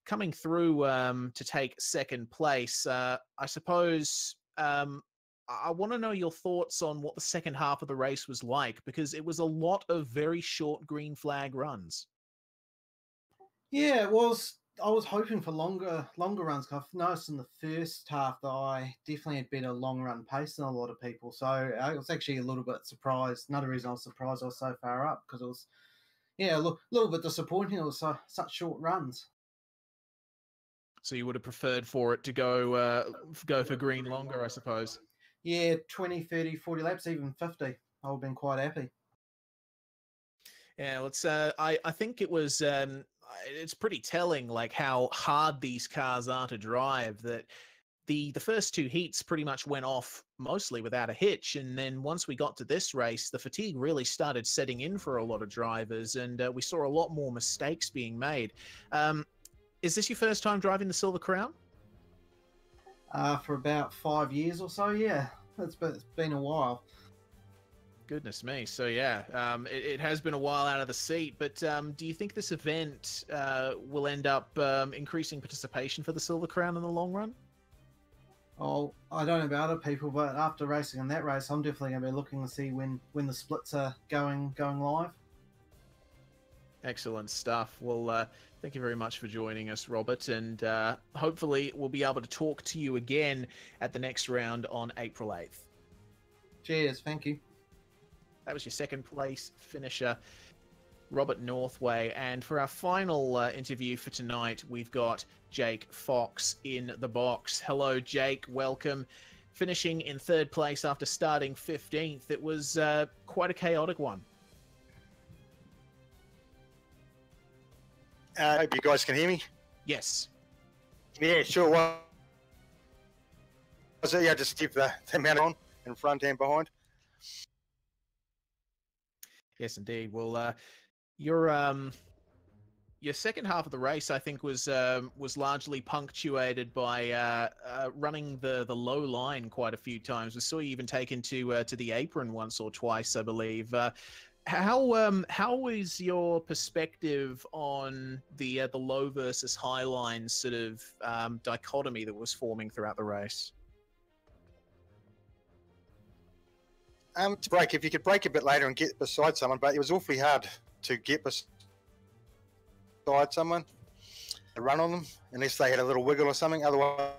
[SPEAKER 1] coming through to take second place. I suppose I want to know your thoughts on what the second half of the race was like, because it was a lot of very short green flag runs.
[SPEAKER 5] Yeah, it was. I was hoping for longer runs. I've noticed in the first half that I definitely had better long run pace than a lot of people. So I was actually a little bit surprised. Another reason I was surprised I was so far up, because it was, a little bit disappointing. It was such short runs.
[SPEAKER 1] So you would have preferred for it to go for green longer, I suppose.
[SPEAKER 5] Yeah, 20, 30, 40 laps, even 50. I would have been quite happy.
[SPEAKER 1] Yeah, let's. I think it was. It's pretty telling, like how hard these cars are to drive. That the first two heats pretty much went off mostly without a hitch, and then once we got to this race, the fatigue really started setting in for a lot of drivers, and we saw a lot more mistakes being made. Is this your first time driving the Silver Crown?
[SPEAKER 5] For about 5 years or so, yeah. It's been a while.
[SPEAKER 1] Goodness me. So yeah, it has been a while out of the seat, but do you think this event will end up increasing participation for the Silver Crown in the long run?
[SPEAKER 5] Oh, I don't know about other people, but after racing in that race, I'm definitely going to be looking to see when the splits are going live.
[SPEAKER 1] Excellent stuff. Well, thank you very much for joining us, Robert, and hopefully we'll be able to talk to you again at the next round on April 8th.
[SPEAKER 5] Cheers. Thank you.
[SPEAKER 1] That was your second place finisher, Robert Northway. And for our final interview for tonight, we've got Jake Fox in the box. Hello, Jake. Welcome. Finishing in third place after starting 15th. It was quite a chaotic one.
[SPEAKER 6] I hope you guys can hear me.
[SPEAKER 1] Yes.
[SPEAKER 6] Yeah, sure. Well, so yeah, just keep the amount on in front and behind.
[SPEAKER 1] Yes, indeed. Well, your second half of the race, I think, was largely punctuated by running the low line quite a few times. We saw you even taken to the apron once or twice, I believe. how is your perspective on the low versus high line sort of dichotomy that was forming throughout the race?
[SPEAKER 6] To break, if you could break a bit later and get beside someone, but it was awfully hard to get beside someone and run on them unless they had a little wiggle or something. Otherwise,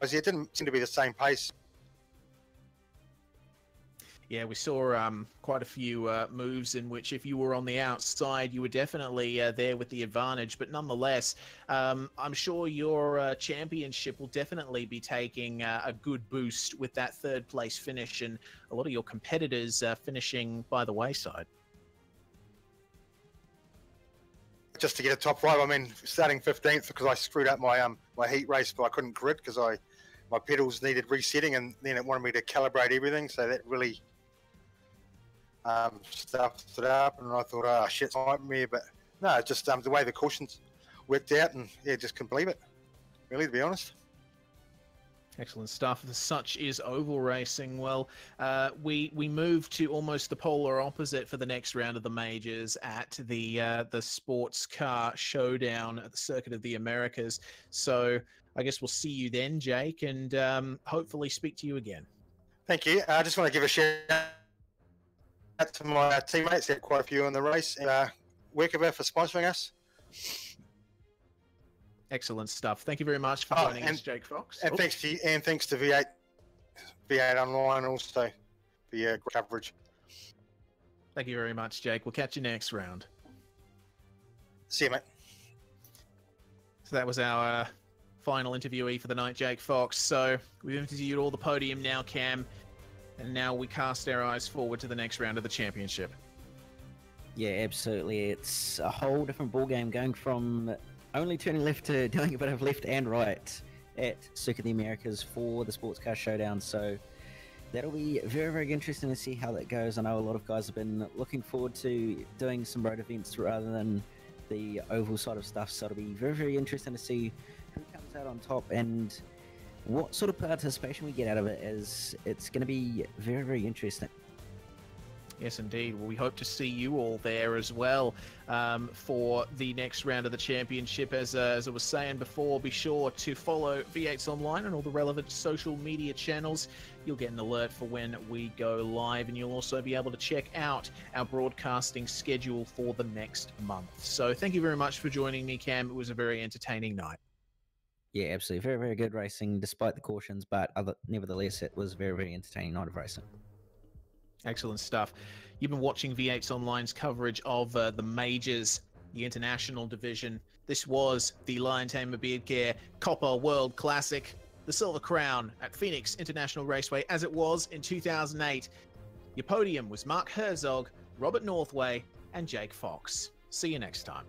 [SPEAKER 6] it didn't seem to be the same pace.
[SPEAKER 1] Yeah, we saw quite a few moves in which if you were on the outside, you were definitely there with the advantage. But nonetheless, I'm sure your championship will definitely be taking a good boost with that third place finish and a lot of your competitors finishing by the wayside.
[SPEAKER 6] Just to get a top 5, I mean, starting 15th because I screwed up my my heat race, but I couldn't grid because my pedals needed resetting, and then it wanted me to calibrate everything, so that really stuffed it up, and I thought, oh shit, it's a nightmare. But no, just the way the cautions worked out, and yeah, just couldn't believe it, really, to be honest.
[SPEAKER 1] Excellent stuff. Such is oval racing. Well, we move to almost the polar opposite for the next round of the majors at the sports car showdown at the Circuit of the Americas. So I guess we'll see you then, Jake, and hopefully speak to you again.
[SPEAKER 6] Thank you. I just want to give a shout out to my teammates. There are quite a few in the race. Workover for sponsoring us.
[SPEAKER 1] Excellent stuff. Thank you very much for joining us, Jake Fox.
[SPEAKER 6] And thanks to V8 Online also for your coverage.
[SPEAKER 1] Thank you very much, Jake. We'll catch you next round.
[SPEAKER 6] See you, mate.
[SPEAKER 1] So that was our final interviewee for the night, Jake Fox. So we've interviewed all the podium now, Cam, and now we cast our eyes forward to the next round of the championship.
[SPEAKER 2] Yeah, absolutely. It's a whole different ballgame going from only turning left to doing a bit of left and right at Circuit of the Americas for the Sports Car Showdown. So that'll be very, very interesting to see how that goes. I know a lot of guys have been looking forward to doing some road events rather than the oval side of stuff. So it'll be very, very interesting to see who comes out on top and what sort of participation we get out of it. As it's going to be very, very interesting.
[SPEAKER 1] Yes, indeed. Well, we hope to see you all there as well for the next round of the championship. As I was saying before, be sure to follow V8's Online and all the relevant social media channels. You'll get an alert for when we go live, and you'll also be able to check out our broadcasting schedule for the next month. So thank you very much for joining me, Cam. It was a very entertaining night.
[SPEAKER 2] Yeah, absolutely. Very, very good racing despite the cautions, but nevertheless, it was a very, very entertaining night of racing.
[SPEAKER 1] Excellent stuff. You've been watching V8's Online's coverage of the majors, the international division. This was the Lion Tamer Beard Care Copper World Classic, the Silver Crown at Phoenix International Raceway, as it was in 2008. Your podium was Mark Herzog, Robert Northway, and Jake Fox. See you next time.